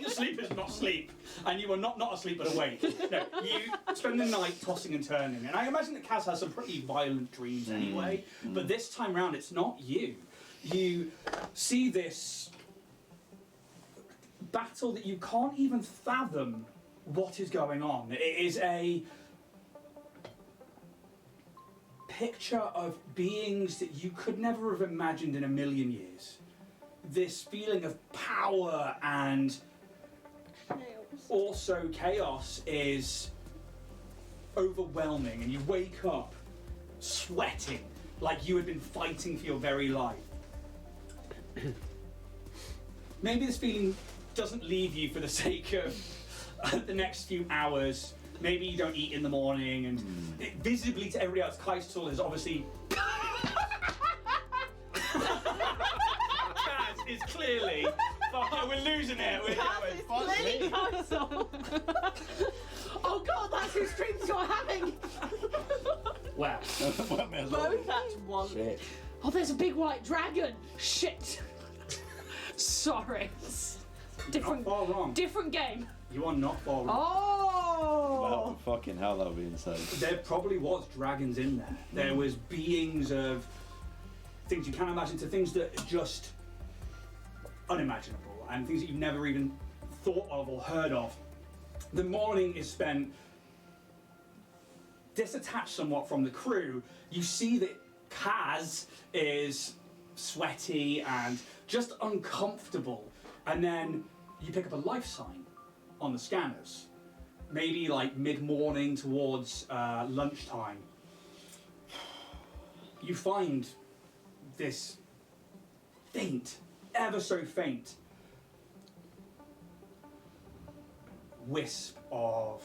your sleep is not sleep, and you are not asleep but awake. No, you spend the night tossing and turning, and I imagine that Kaz has some pretty violent dreams anyway. But this time round, it's not you. You see this battle that you can't even fathom what is going on. It is a picture of beings that you could never have imagined in a million years. This feeling of power and also chaos is overwhelming, and you wake up sweating, like you had been fighting for your very life. Maybe this feeling doesn't leave you for the sake of the next few hours. Maybe you don't eat in the morning, and visibly to everybody else, Kaistul is obviously... Kaz is clearly... Oh, we're losing it. Clearly Kaistul. Oh god, that's whose dreams you're having! Wow. Both at once. Shit. Oh, there's a big white dragon! Shit! Sorry. Not far wrong. Different game. You are not far wrong. Oh! Wow, fucking hell, that would be insane. There probably was dragons in there. There was beings of things you can't imagine to things that are just unimaginable and things that you've never even thought of or heard of. The morning is spent disattached somewhat from the crew. You see that Kaz is sweaty and just uncomfortable, and then you pick up a life sign on the scanners, maybe like mid-morning towards lunchtime. You find this faint, ever so faint wisp of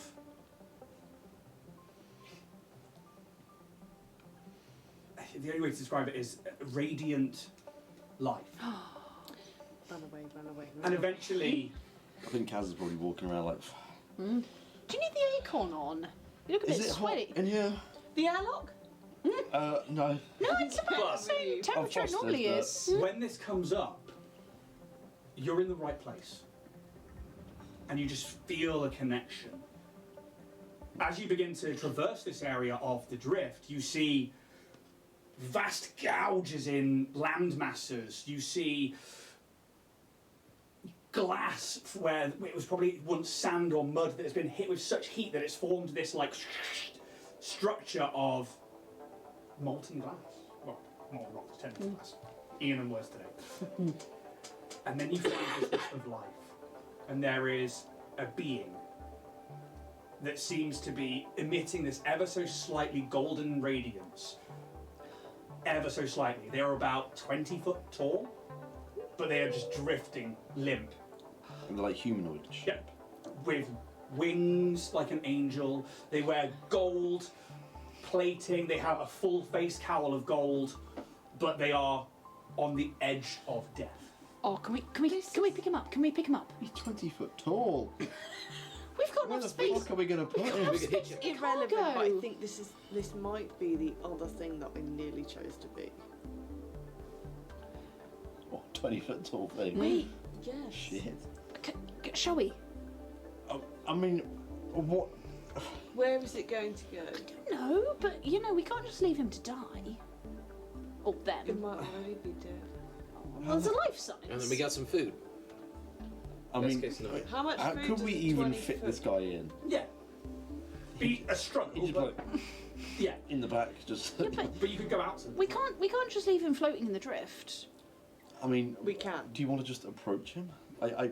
the only way to describe it is radiant life. Run away, run away. And eventually I think Kaz is probably walking around like. Do you need the aircon on? You look a bit Is it hot sweaty. in here? The airlock? No. No, it's about the same temperature it fostered, normally but- is. when this comes up, you're in the right place. And you just feel a connection. As you begin to traverse this area of the drift, you see vast gouges in land masses. You see glass where it was probably once sand or mud that has been hit with such heat that it's formed this like structure of molten glass. Well, more rock than glass. Ian and words today. And then you find this wisp of life. And there is a being that seems to be emitting this ever so slightly golden radiance. Ever so slightly. They are about 20 foot tall, but they are just drifting limp. And they're like humanoid. Yep. With wings like an angel. They wear gold plating. They have a full face cowl of gold, but they are on the edge of death. Oh, can we pick him up? Can we pick him up? He's 20 foot tall. We've got Where enough the space. fuck are we going to put him? We could hitch it. Irrelevant, but I Cargo. think this might be the other thing that I nearly chose to be. What, 20 foot tall thing? Wait, Yes. Shit. shall we? I mean, what? Where is it going to go? No, but you know we can't just leave him to die. Or It them. might already be dead. Well, there's a life science. And then we got some food. I Best mean, case scenario. How much how food could does we a even 20 fit foot- this guy in? Yeah. Be a He struggle, just but like yeah. in the back, just. Yeah, but But you could go out to them. we can't just leave him floating in the drift. I mean, We can. do you want to just approach him? I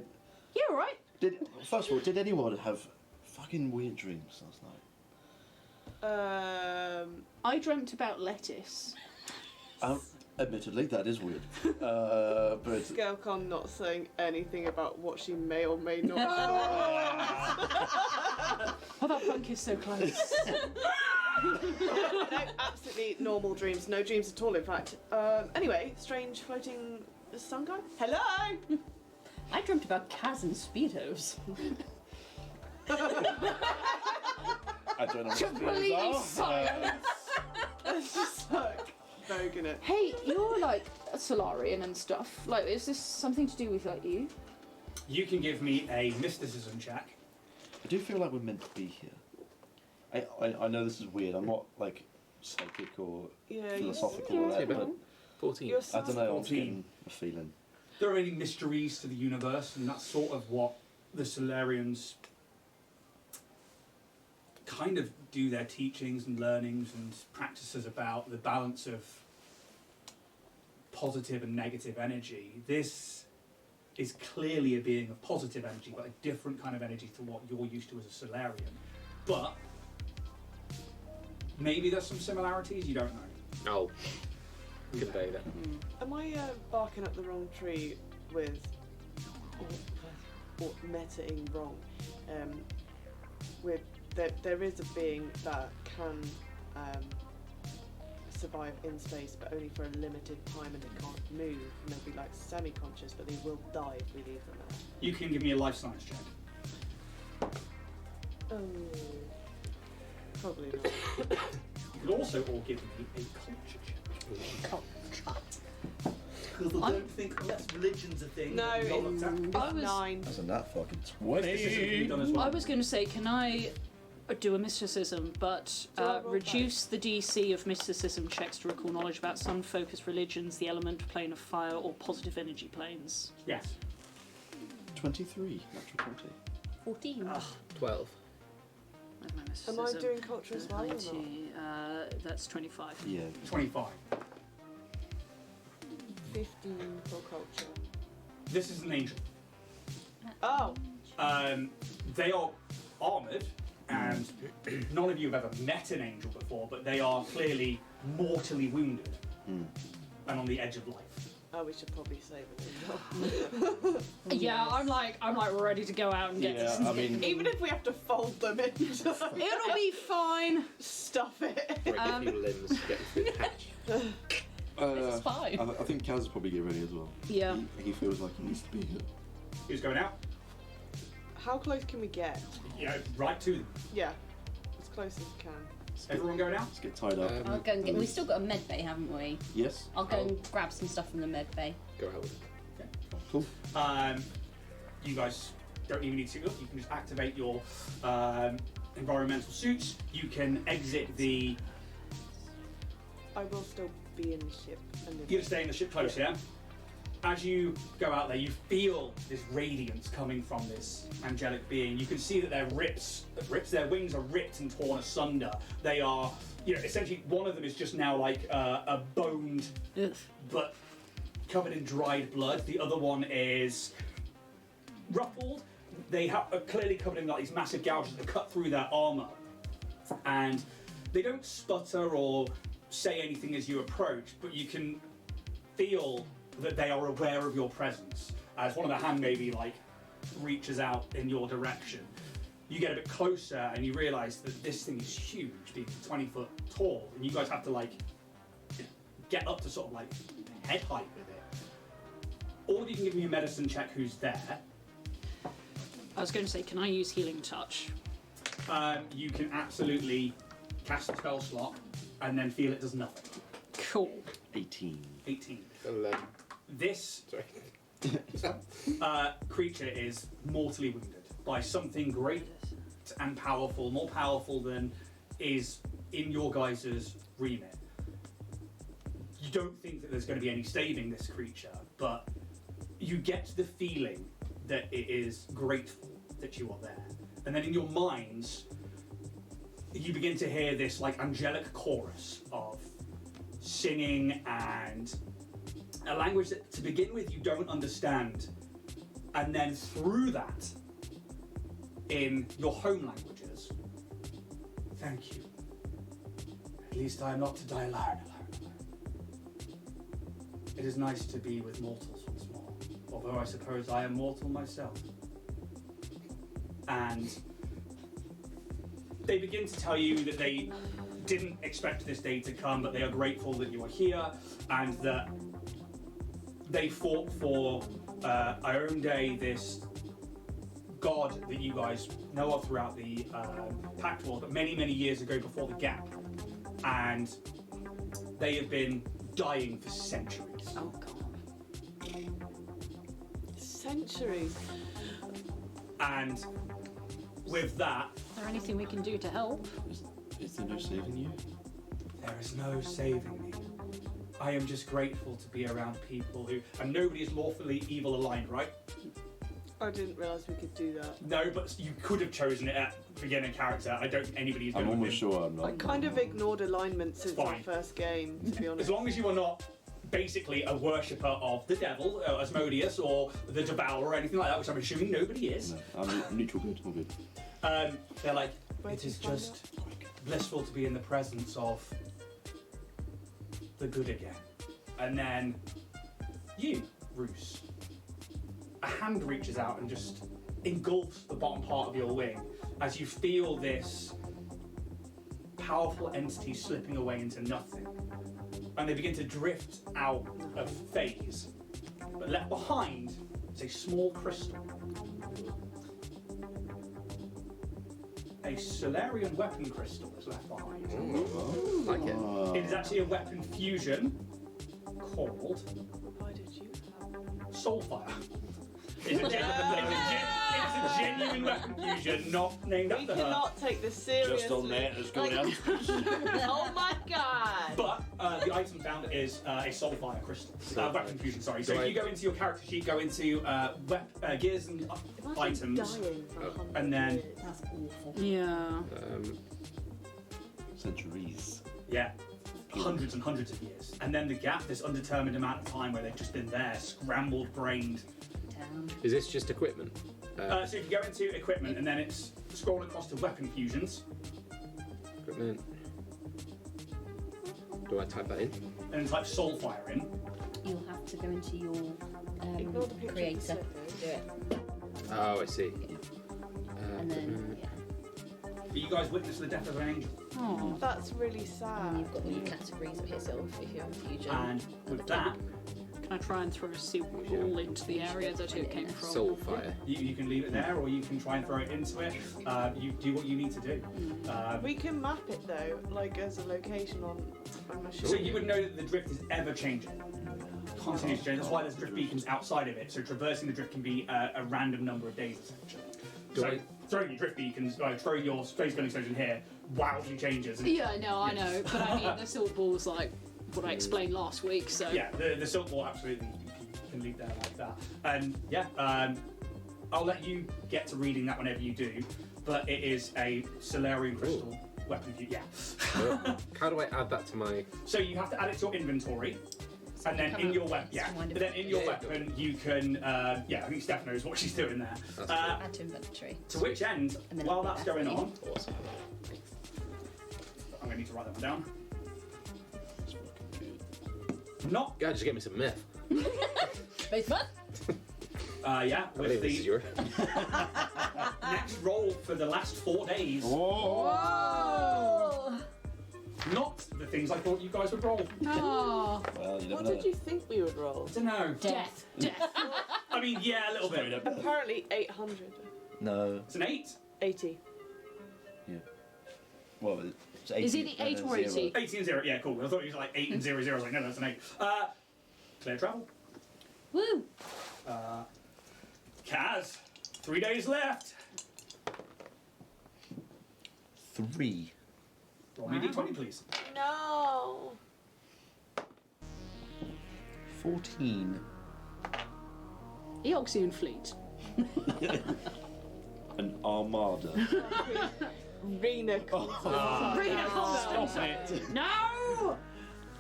Yeah, all right. did. First of all, did anyone have fucking weird dreams last night? I dreamt about lettuce. Admittedly, that is weird. But Scalcon not saying anything about what she may or may not. Oh, that punk is so close. No, absolutely normal dreams. No dreams at all, in fact. Anyway, strange floating sun guy. Hello. I dreamt about Kaz and Speedos. I don't know what Completely these are. silent. It's just like voguing it. Hey, you're like a Solarian and stuff. Like, is this something to do with like you? You can give me a mysticism check. I do feel like we're meant to be here. I know this is weird. I'm not like psychic or Yeah, philosophical or that, but 14. You're I don't know. I'm just 14. getting a feeling. There are many mysteries to the universe, and that's sort of what the Solarians kind of do their teachings and learnings and practices about, the balance of positive and negative energy. This is clearly a being of positive energy, but a different kind of energy to what you're used to as a Solarian. But Maybe there's some similarities, you don't know. Oh. Couldn't tell you that. Am I barking up the wrong tree with or metaing wrong? With there is a being that can survive in space, but only for a limited time, and it can't move. And they'll be like semi-conscious, but they will die if we leave them there. You can give me a life science check. Oh, probably not. You could also all give me a culture check. Because I don't think religion's a thing. No, Not looked at. I was, 9. That's a nat fucking Mysticism can be 20. done as well. I was going to say, can I do a mysticism, but Do I roll reduce the DC of mysticism checks to recall knowledge about sun focused religions, the element plane of fire, or positive energy planes? Yes. 23. Natural 20. 14. 12. Where's my Am I mysticism? doing culture as well or not? 90, that's 25. Yeah. 25. 15 for culture. This is an angel. Oh, They are armoured, and none of you have ever met an angel before, but they are clearly mortally wounded and on the edge of life. oh, we should probably save it. Yeah, I'm like ready to go out and get this. Yeah, I mean, Even if we have to fold them in, just It'll be fine. stuff it. Break a few limbs, get through the hatch. This is fine. I think Kaz will probably get ready as well. Yeah. He feels like he needs to be here. Who's going out? How close can we get? You know, right to them. Yeah, as close as we can. Everyone going out? Let's get tied up. I'll go and get. We've still got a med bay, haven't we? Yes. I'll go and grab some stuff from the med bay. Go out with it. Okay. Cool. You guys don't even need to look. You can just activate your environmental suits. You can exit the. I will still be in the ship. And You're staying the ship close, yeah? As you go out there, you feel this radiance coming from this angelic being. You can see that their their wings are ripped and torn asunder. They are, essentially one of them is just now like a boned, but covered in dried blood. The other one is ruffled. They are clearly covered in like these massive gouges that cut through their armor. And they don't sputter or say anything as you approach, but you can feel that they are aware of your presence. As one of the hand maybe like reaches out in your direction. You get a bit closer and you realise that this thing is huge, being 20 foot tall, and you guys have to like get up to sort of like head height with it. All of you can give me a medicine check who's there. I was going to say, can I use healing touch? You can absolutely cast a spell slot and then feel it does nothing. Cool. 18. 18. 11. This Sorry. creature is mortally wounded by something great and powerful, more powerful than is in your guys' remit. You don't think that there's going to be any saving this creature, but you get the feeling that it is grateful that you are there. And then in your minds, you begin to hear this like angelic chorus of singing and a language that to begin with you don't understand, and then through that in your home languages. Thank you. At least I am not to die alone. It is nice to be with mortals once more, although I suppose I am mortal myself. And they begin to tell you that they didn't expect this day to come, but they are grateful that you are here, and that they fought for Iron Day, this god that you guys know of throughout the Pact War, but many, many years ago before the Gap. And they have been dying for centuries. Oh god. Centuries. And with that, Is there anything we can do to help? Is there no saving you? there is no saving me. I am just grateful to be around people who, and nobody is lawfully evil aligned, right? I didn't realise we could do that. No, but you could have chosen it at beginning character. I don't think anybody's going I'm to almost sure I'm not. I kind of ignored alignment since our Fine. first game, to be honest. As long as you are not basically a worshipper of the devil, Asmodeus, or the Devourer, or anything like that, which I'm assuming nobody is. No, I'm neutral good. I'm good. They're like, Where'd it you is find just blissful to be in the presence of the good again. And then you, Roos. A hand reaches out and just engulfs the bottom part of your wing as you feel this powerful entity slipping away into nothing. And they begin to drift out of phase. But left behind is a small crystal. A Solarian weapon crystal is left behind. Ooh, like it. It is actually a weapon fusion called Why did you have? Soulfire. It's a genuine weapon fusion, not named We after her. cannot take this seriously. Just on there, let's go down. Oh my god! But the item found is a Soulfire crystal. Weapon fusion, sorry. So Do if you go into your character sheet, go into gears and items, Dying for 100 and then- years. That's awful. Yeah. Centuries. yeah, hundreds and hundreds of years. And then the gap, this undetermined amount of time where they've just been there, scrambled, brained. Down. Is this just equipment? So if you go into equipment, and then it's scroll across to weapon fusions, Equipment. Do I type that in? and it's like Soulfire in. You'll have to go into your Ignore the picture of the creator. stickers. Do it. Oh, I see. And then, yeah. But you guys witnessed the death of an angel. Oh. That's really And sad. you've got the new categories up here, so if you're on fusion. And with that, Can I try and throw a silk ball into the area that it came from? Soulfire. you can leave it there, or you can try and throw it into it. You do what you need to do. We can map it though, like as a location on a machine. So you would know that the drift is ever changing. Continues to change. That's why there's drift beacons outside of it. So traversing the drift can be a random number of days, essentially. Do So I- throwing your drift beacons, throw your space gun explosion here, wildly changes. And Yeah, no, I know. But I mean, the silk ball's like what I explained last week, so. yeah, the silk ball absolutely you can leave there like that. And yeah, I'll let you get to reading that whenever you do. But it is a Solarian crystal weapon. Yeah. How do I add that to my... So you have to add it to your inventory. And then in your weapon, but then in your weapon you can, I think Steph knows what she's doing there. That's Add to inventory. To which end, And then while I'll that's put that going in. on, awesome. I'm going to need to write that one down. Not, God, just get me some meth. Space math? yeah, I with believe this is the your... next roll for the last 4 days. Oh! Not the things I thought you guys would roll. Oh. Well, you never What know. did you think we would roll? I don't know. Death. I mean, yeah, a little bit. Apparently 800. No. It's an 8. 80. Well, it's 80. Is it the 8 or 80? 80 and 0, yeah, cool. I thought it was like 8 and 0, 0. I was like, no, that's an 8. Clear travel. Woo! Kaz, 3 days left. 3. Roll me d20, please. No! 14. Eoxian fleet. An armada. Rena Stop it. No!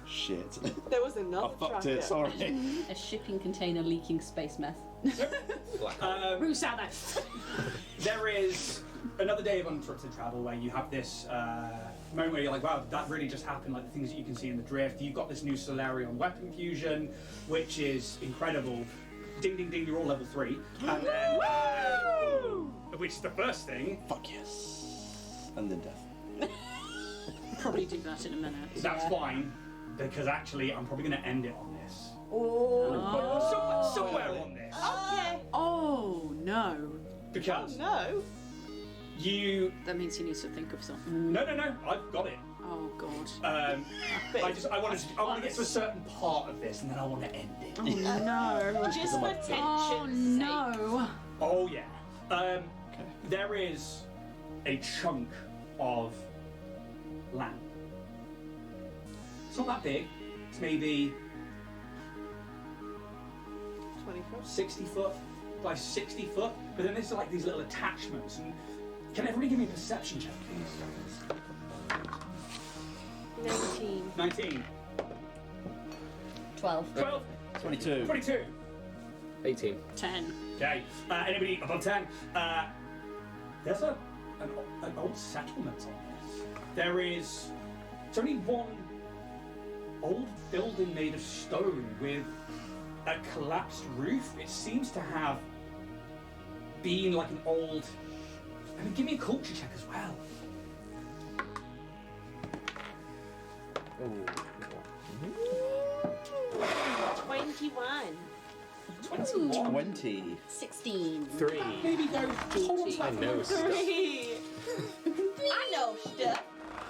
Shit. There was I another fucked tracker. it, sorry. A shipping container leaking space meth. Bruce out there. There is another day of uninterrupted travel where you have this moment where you're like, wow, that really just happened, like the things that you can see in the drift. You've got this new Solarian weapon fusion, which is incredible. Ding, ding, ding, you're all level 3. And then, which is the first thing. Fuck yes. And then death. Probably do that in a minute. That's fine, because actually I'm probably going to end it on this. Oh! Somewhere on this. Okay. Oh no. Because No. you... That means he needs to think of something. No, I've got it. Oh god. I want to get to a certain part of this, and then I want to end it. Oh no. Just for Oh tension's sake. no. Oh yeah. There is a chunk of land. It's not that big. It's maybe 20 foot. 60 foot by 60 foot. But then there's like these little attachments. And can everybody give me a perception check, please? 19. 19. 12. 12. 22. 22. 18. 10. Okay. Anybody above 10? There's an old settlement on this. It's only one old building made of stone with a collapsed roof. It seems to have been like an old... I mean, give me a culture check as well. Ooh. 21. 21. 20. 16. 3. Maybe go hold on to I that know stuff. 3. I know stuff.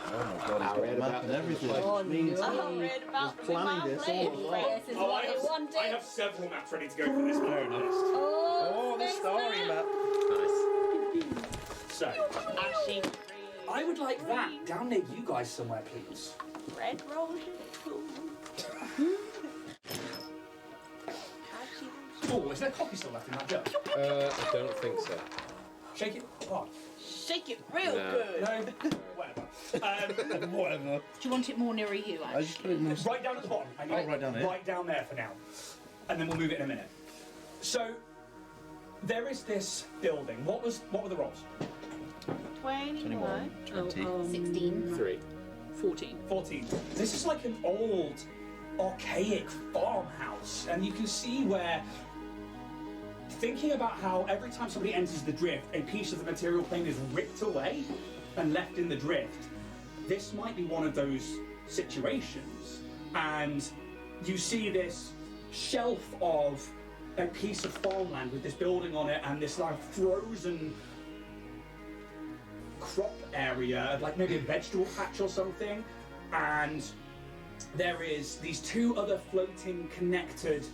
Oh my god, I he's read got a about map and this. everything. Oh, Means no. I read about the planning this all along. This is what I wanted. I have several maps ready to go for this Fair enough. Oh, Oh, the thanks, starry man. map. Nice. So, Ashy I would like that down near you guys somewhere, please. red roses. Oh, is there coffee still left in that jug? I don't think so. Shake it apart. Shake it real No. good. No? Whatever. Whatever. Do you want it more near you, I just put it in the... Right down at the bottom. I need Oh, it right down here. Right down there for now. And then we'll move it in a minute. So, there is this building. What were the rolls? 21. 20. 16. 3. 14. 14. This is like an old, archaic farmhouse. And you can see where... Thinking about how every time somebody enters the drift, a piece of the material plane is ripped away and left in the drift. This might be one of those situations. And you see this shelf of a piece of farmland with this building on it and this like frozen crop area of like maybe a vegetable patch or something. And there is these two other floating connected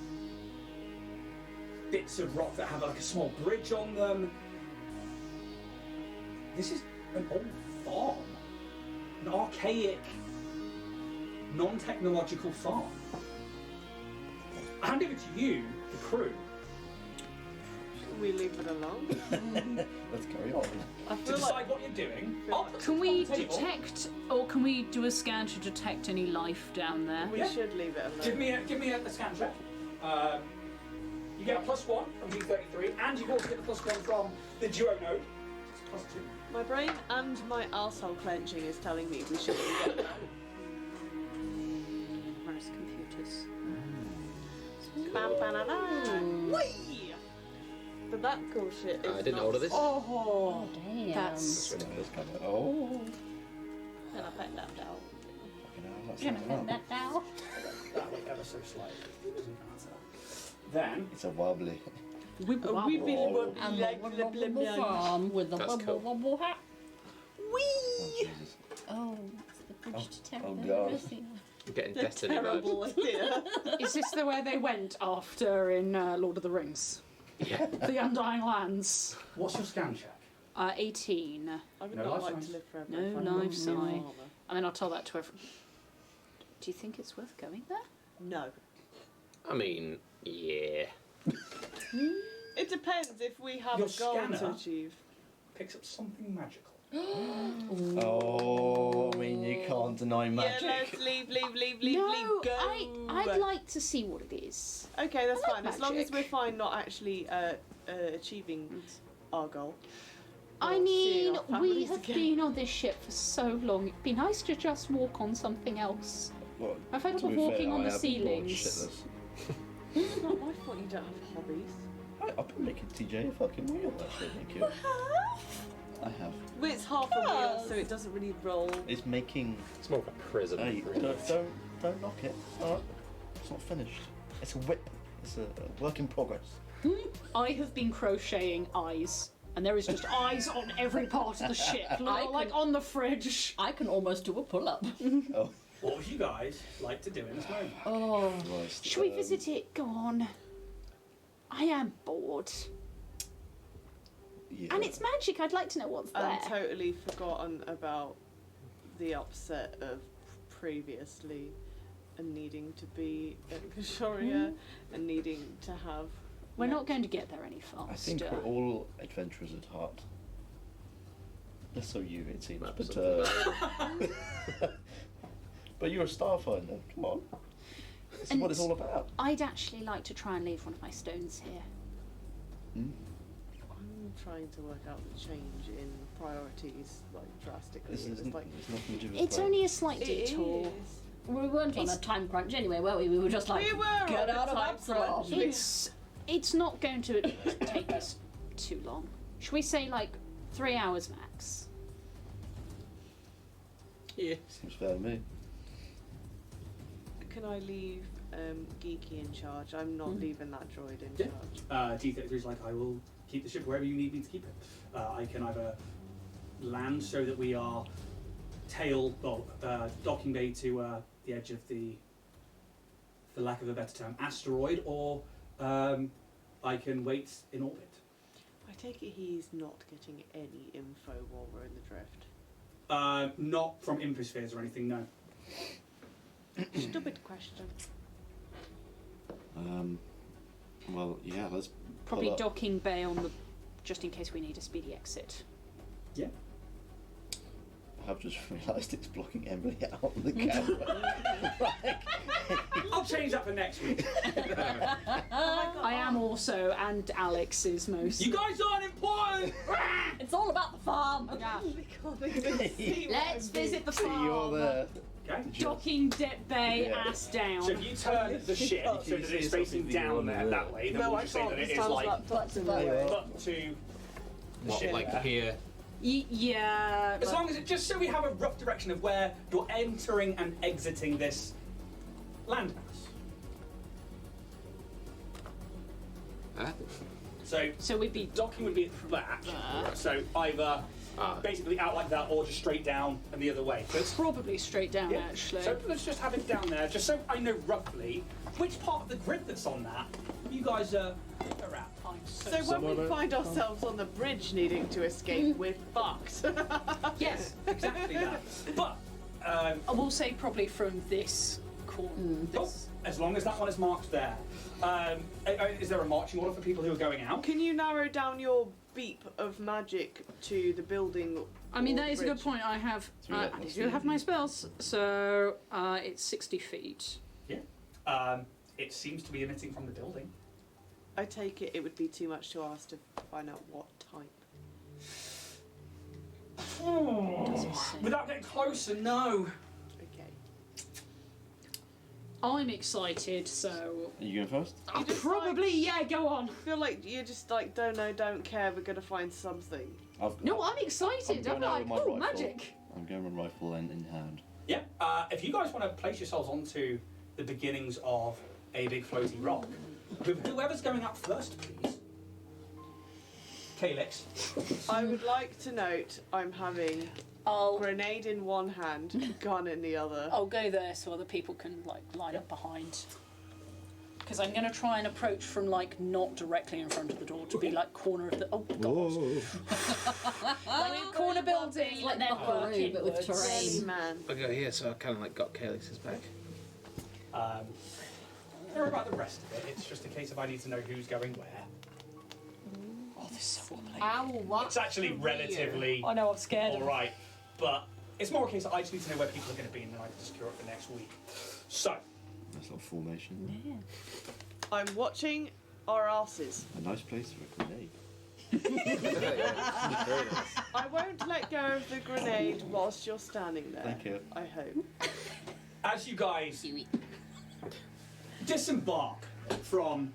bits of rock that have like a small bridge on them. This is an old farm. An archaic, non-technological farm. I hand over to you, the crew, We leave it alone. Let's carry on. I to feel decide like what you're doing. feel I'll like- put Can it we on the table. detect, or can we do a scan to detect any life down there? we Yeah. should leave it Give alone. me a scan check. You get a +1 from D33, and you also get the +1 from the duo node. It's +2. My brain and my arsehole clenching is telling me we should leave it alone. Where's computers? Bam, bam, bam. Whee! But that cool shit is I didn't not- order this. Oh, damn. That's... Oh. And I put that down. Fucking hell, that's Gonna something put that down. That way ever so slightly. Doesn't matter. Then, It's a wobbly. We be Oh. And like the the wobble blim farm with the That's wobble cool. wobble hat. Oh, Jesus. Oh, it's the bridge to terror. oh, God. I'm getting The Destiny vibes. terrible idea. Is this the way they went after in Lord of the Rings? Yeah. The Undying Lands. what's your scan check? 18. I would No not life like signs. to live forever. No if I life had sign. armor. I mean, I'll tell that to everyone. Do you think it's worth going there? No. I mean, yeah. It depends if we have Your a goal to scanner? achieve. Picks up something magical. Oh, I mean, you can't deny Yeah, magic. let's leave, No, go. I'd like to see what it is. Okay, that's I like fine. As long as magic. we're fine not actually achieving our goal. I Or seeing mean, our we families have again. been on this ship for so long. It'd be nice to just walk on something else. Well, I've had to of be walking fair, on I the have been bored ceilings. shitless. It's not my fault you don't have hobbies. I've been making TJ a fucking wheel, actually, thank you. I have. Well, it's half a wheel, so it doesn't really roll. It's making... It's more of a prison. Hey, really. don't knock it, alright? It's not finished. It's a whip. It's a work in progress. I have been crocheting eyes, and there is just eyes on every part of the ship, like on the fridge. I can almost do a pull-up. Oh, What would you guys like to do in this moment? Oh, Christ. Should we visit it? Go on. I am bored. Yeah. And it's magic. I'd like to know what's there. And totally forgotten about the upset of previously and needing to be at Kashoria and needing to have. We're not going to get there any faster. I think we're all adventurers at heart. Less so you, it seems. Might But, be something but you're a Starfinder, come on. This is And what it's all about. I'd actually like to try and leave one of my stones here. Hmm? trying to work out the change in priorities, like drastically. It's It's like nothing to do with It's play. only a slight it detour. is. We weren't on a time crunch anyway, were we? We were just like, We were get on a out of time Absalom. crunch. It's not going to take us too long. Should we say like 3 hours max? Yeah. Seems fair to me. Can I leave Geeky in charge? I'm not leaving that droid in Yeah. charge. T33's like, I will keep the ship wherever you need me to keep it. I can either land so that we are docking bay to the edge of the, for lack of a better term, asteroid, or I can wait in orbit. I take it he's not getting any info while we're in the drift. Not from infospheres or anything, no. Stupid question. Well, yeah, let's Probably pull up. docking bay on the, just in case we need a speedy exit. Yeah. I've just realised it's blocking Emily out on the camera. I'll change that for next week. I am also, and Alex is most. You guys aren't important! It's all about the farm. Yeah. We can't even see what Let's I'm doing. visit the So farm. you're there. Okay. Docking dip bay, Yeah. ass down. So if you turn the ship so that it's facing down there that way, then No, we'll I just say can't. that it This is sounds like like But in but- the way. up to the What, ship. like here? Yeah. As long as it, just so we have a rough direction of where you're entering and exiting this landmass. Ah. So we'd be docking would be at that. So either basically out like that or just straight down and the other way. So it's, probably straight down yeah. actually. So let's just have it down there, just so I know roughly which part of the grid that's on that you guys are at. So when we find ourselves on the bridge needing to escape, we're fucked. Yes, exactly that. But I will say probably from this corner. This. as long as that one is marked there. Is there a marching order for people who are going out? Can you narrow down your beep of magic to the building? I mean, or that is a good bridge? point. I have. Through that I must do be- have my spells, so it's 60 feet. Yeah. It seems to be emitting from the building. I take it would be too much to ask to find out what type. Doesn't say. Without getting closer, no. Okay. I'm excited, so Are you going first? You just probably yeah. Go on. I feel like you're just like don't know, don't care. We're gonna find something. No, I'm excited. I'm going out like, with my oh, rifle. magic. I'm going with rifle in hand. Yeah. If you guys want to place yourselves onto the beginnings of a big floaty rock, with whoever's going up first, please. Calyx. I would like to note I'm having I'll grenade in one hand, gun in the other. I'll go there so other people can like line up behind. Because I'm going to try and approach from like not directly in front of the door to be like corner of the like corner building and then Buckaroo, work but with inwards. terrain. Really, man. Okay, yeah, so I kind of like got Calyx's back. Or about the rest of it. It's just a case of I need to know who's going where. Oh, this is so wobbly. It's actually relatively I know, I'm scared. all right, but it's more a case that I just need to know where people are going to be, and then I can secure it for next week. So, Nice little formation. I'm watching our asses. A nice place for a grenade. Very nice. I won't let go of the grenade whilst you're standing there. Thank you. I hope. as you guys disembark from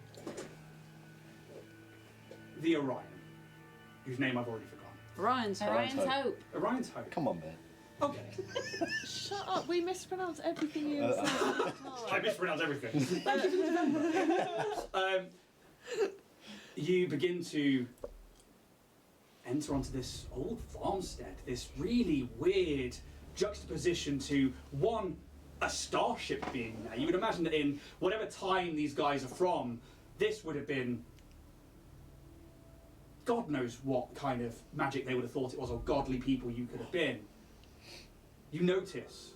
the Orion, whose name I've already forgotten. Ryan's Orion's Hope. Orion's Hope. Come on, man. Okay. Shut up. We mispronounce everything you say all the I time. mispronounce everything. Thank you for the you begin to enter onto this old farmstead, this really weird juxtaposition to one, a starship being there. You would imagine that in whatever time these guys are from, this would have been God knows what kind of magic they would have thought it was, or godly people you could have been. You notice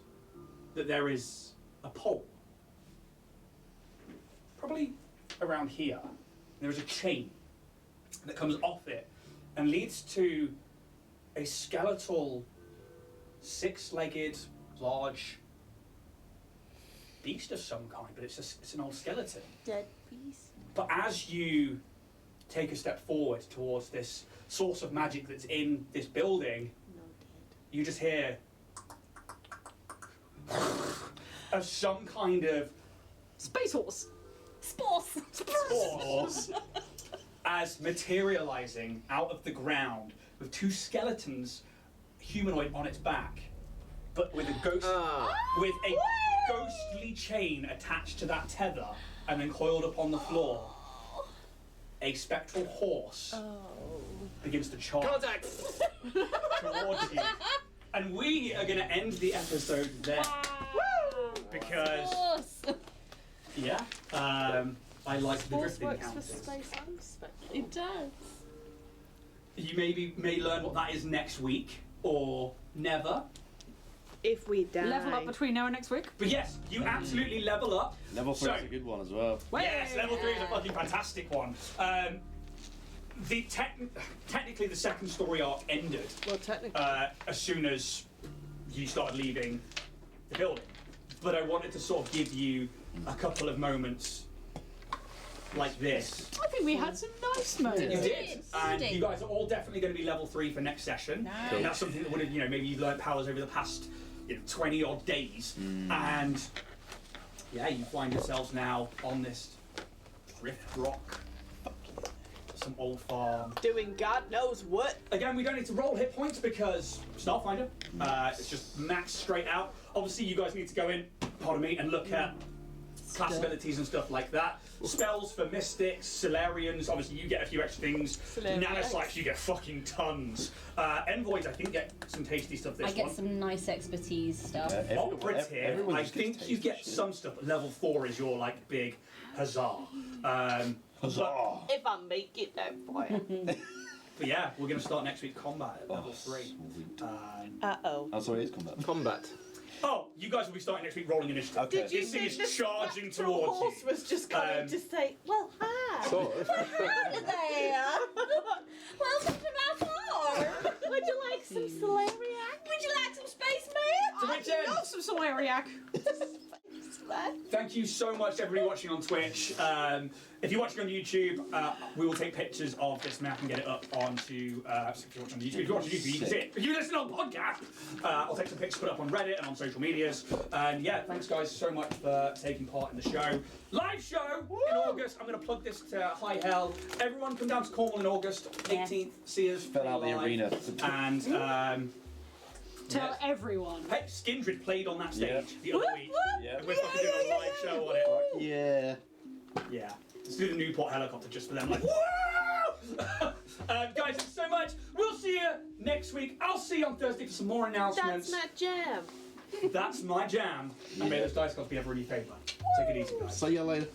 that there is a pole, probably around here. There is a chain that comes off it and leads to a skeletal, six-legged, large beast of some kind, but it's an old skeleton. Dead beast. But as you take a step forward towards this source of magic that's in this building, you just hear of some kind of Space horse. spores as materializing out of the ground with two skeletons, humanoid on its back, but with a ghost with a ghostly chain attached to that tether, and then coiled upon the floor. A spectral horse begins to charge towards you. And we are going to end the episode there. Because, yeah, I like the Force drifting works for counters. space and spectral. It does. You may learn what that is next week, or never. If we die. Level up between now and next week. But yes, you absolutely level up. Level 3 So- is a good one as well. Yes, level 3 is a fucking fantastic one. Technically, the second story arc ended Well, technically. as soon as you started leaving the building. But I wanted to sort of give you a couple of moments like this. I think we had some nice You moments. did, and you guys are all definitely going to be level 3 for next session. Nice. And that's something that would have, maybe you've learned powers over the past 20 odd days, and yeah, you find yourselves now on this drift rock, some old farm. Doing God knows what. Again, we don't need to roll hit points because Starfinder, it's just max straight out. Obviously, you guys need to go in, pardon me, and look at class abilities and stuff like that. Spells for Mystics, Solarians, obviously you get a few extra things. Solarians. Nanocytes, you get fucking tons. Envoys, I think, get some tasty stuff this I get one. some nice expertise stuff. Operative, everyone I just gets think you tasty get shit. some stuff, but level 4 is your like big huzzah. Huzzah! If I make it there for you. But yeah, we're going to start next week combat at level 3. Uh-oh. Oh, sorry, it's combat. Combat. Oh, you guys will be starting next week rolling initiative. Okay. Did you This thing think is the charging spectral towards horse you. was just coming to say, well, hi. Sort of. Hello there. Welcome to my farm. Would you like some celeriac? Would you like some space man? So Richard, Love some Solariac. thank you so much to everybody watching on Twitch. If you're watching on YouTube, we will take pictures of this map and get it up onto. If you're watching on YouTube, you can see it. If you listen on podcast, I'll take some pictures, put it up on Reddit and on social medias. And yeah, thanks guys so much for taking part in the show. Live show in August. I'm going to plug this to high hell. Everyone come down to Cornwall in August 18th. See us. Fell out the live. arena. And Tell everyone. hey, Skindred played on that stage Yeah. the other week. Yeah. And we're fucking doing a live show on it. Yeah. Yeah. Let's do the Newport helicopter just for them, like, woo! Guys, thanks so much. We'll see you next week. I'll see you on Thursday for some more announcements. That's my jam. That's my jam. And may those dice gods be ever in your favour. Take it easy, guys. See you later.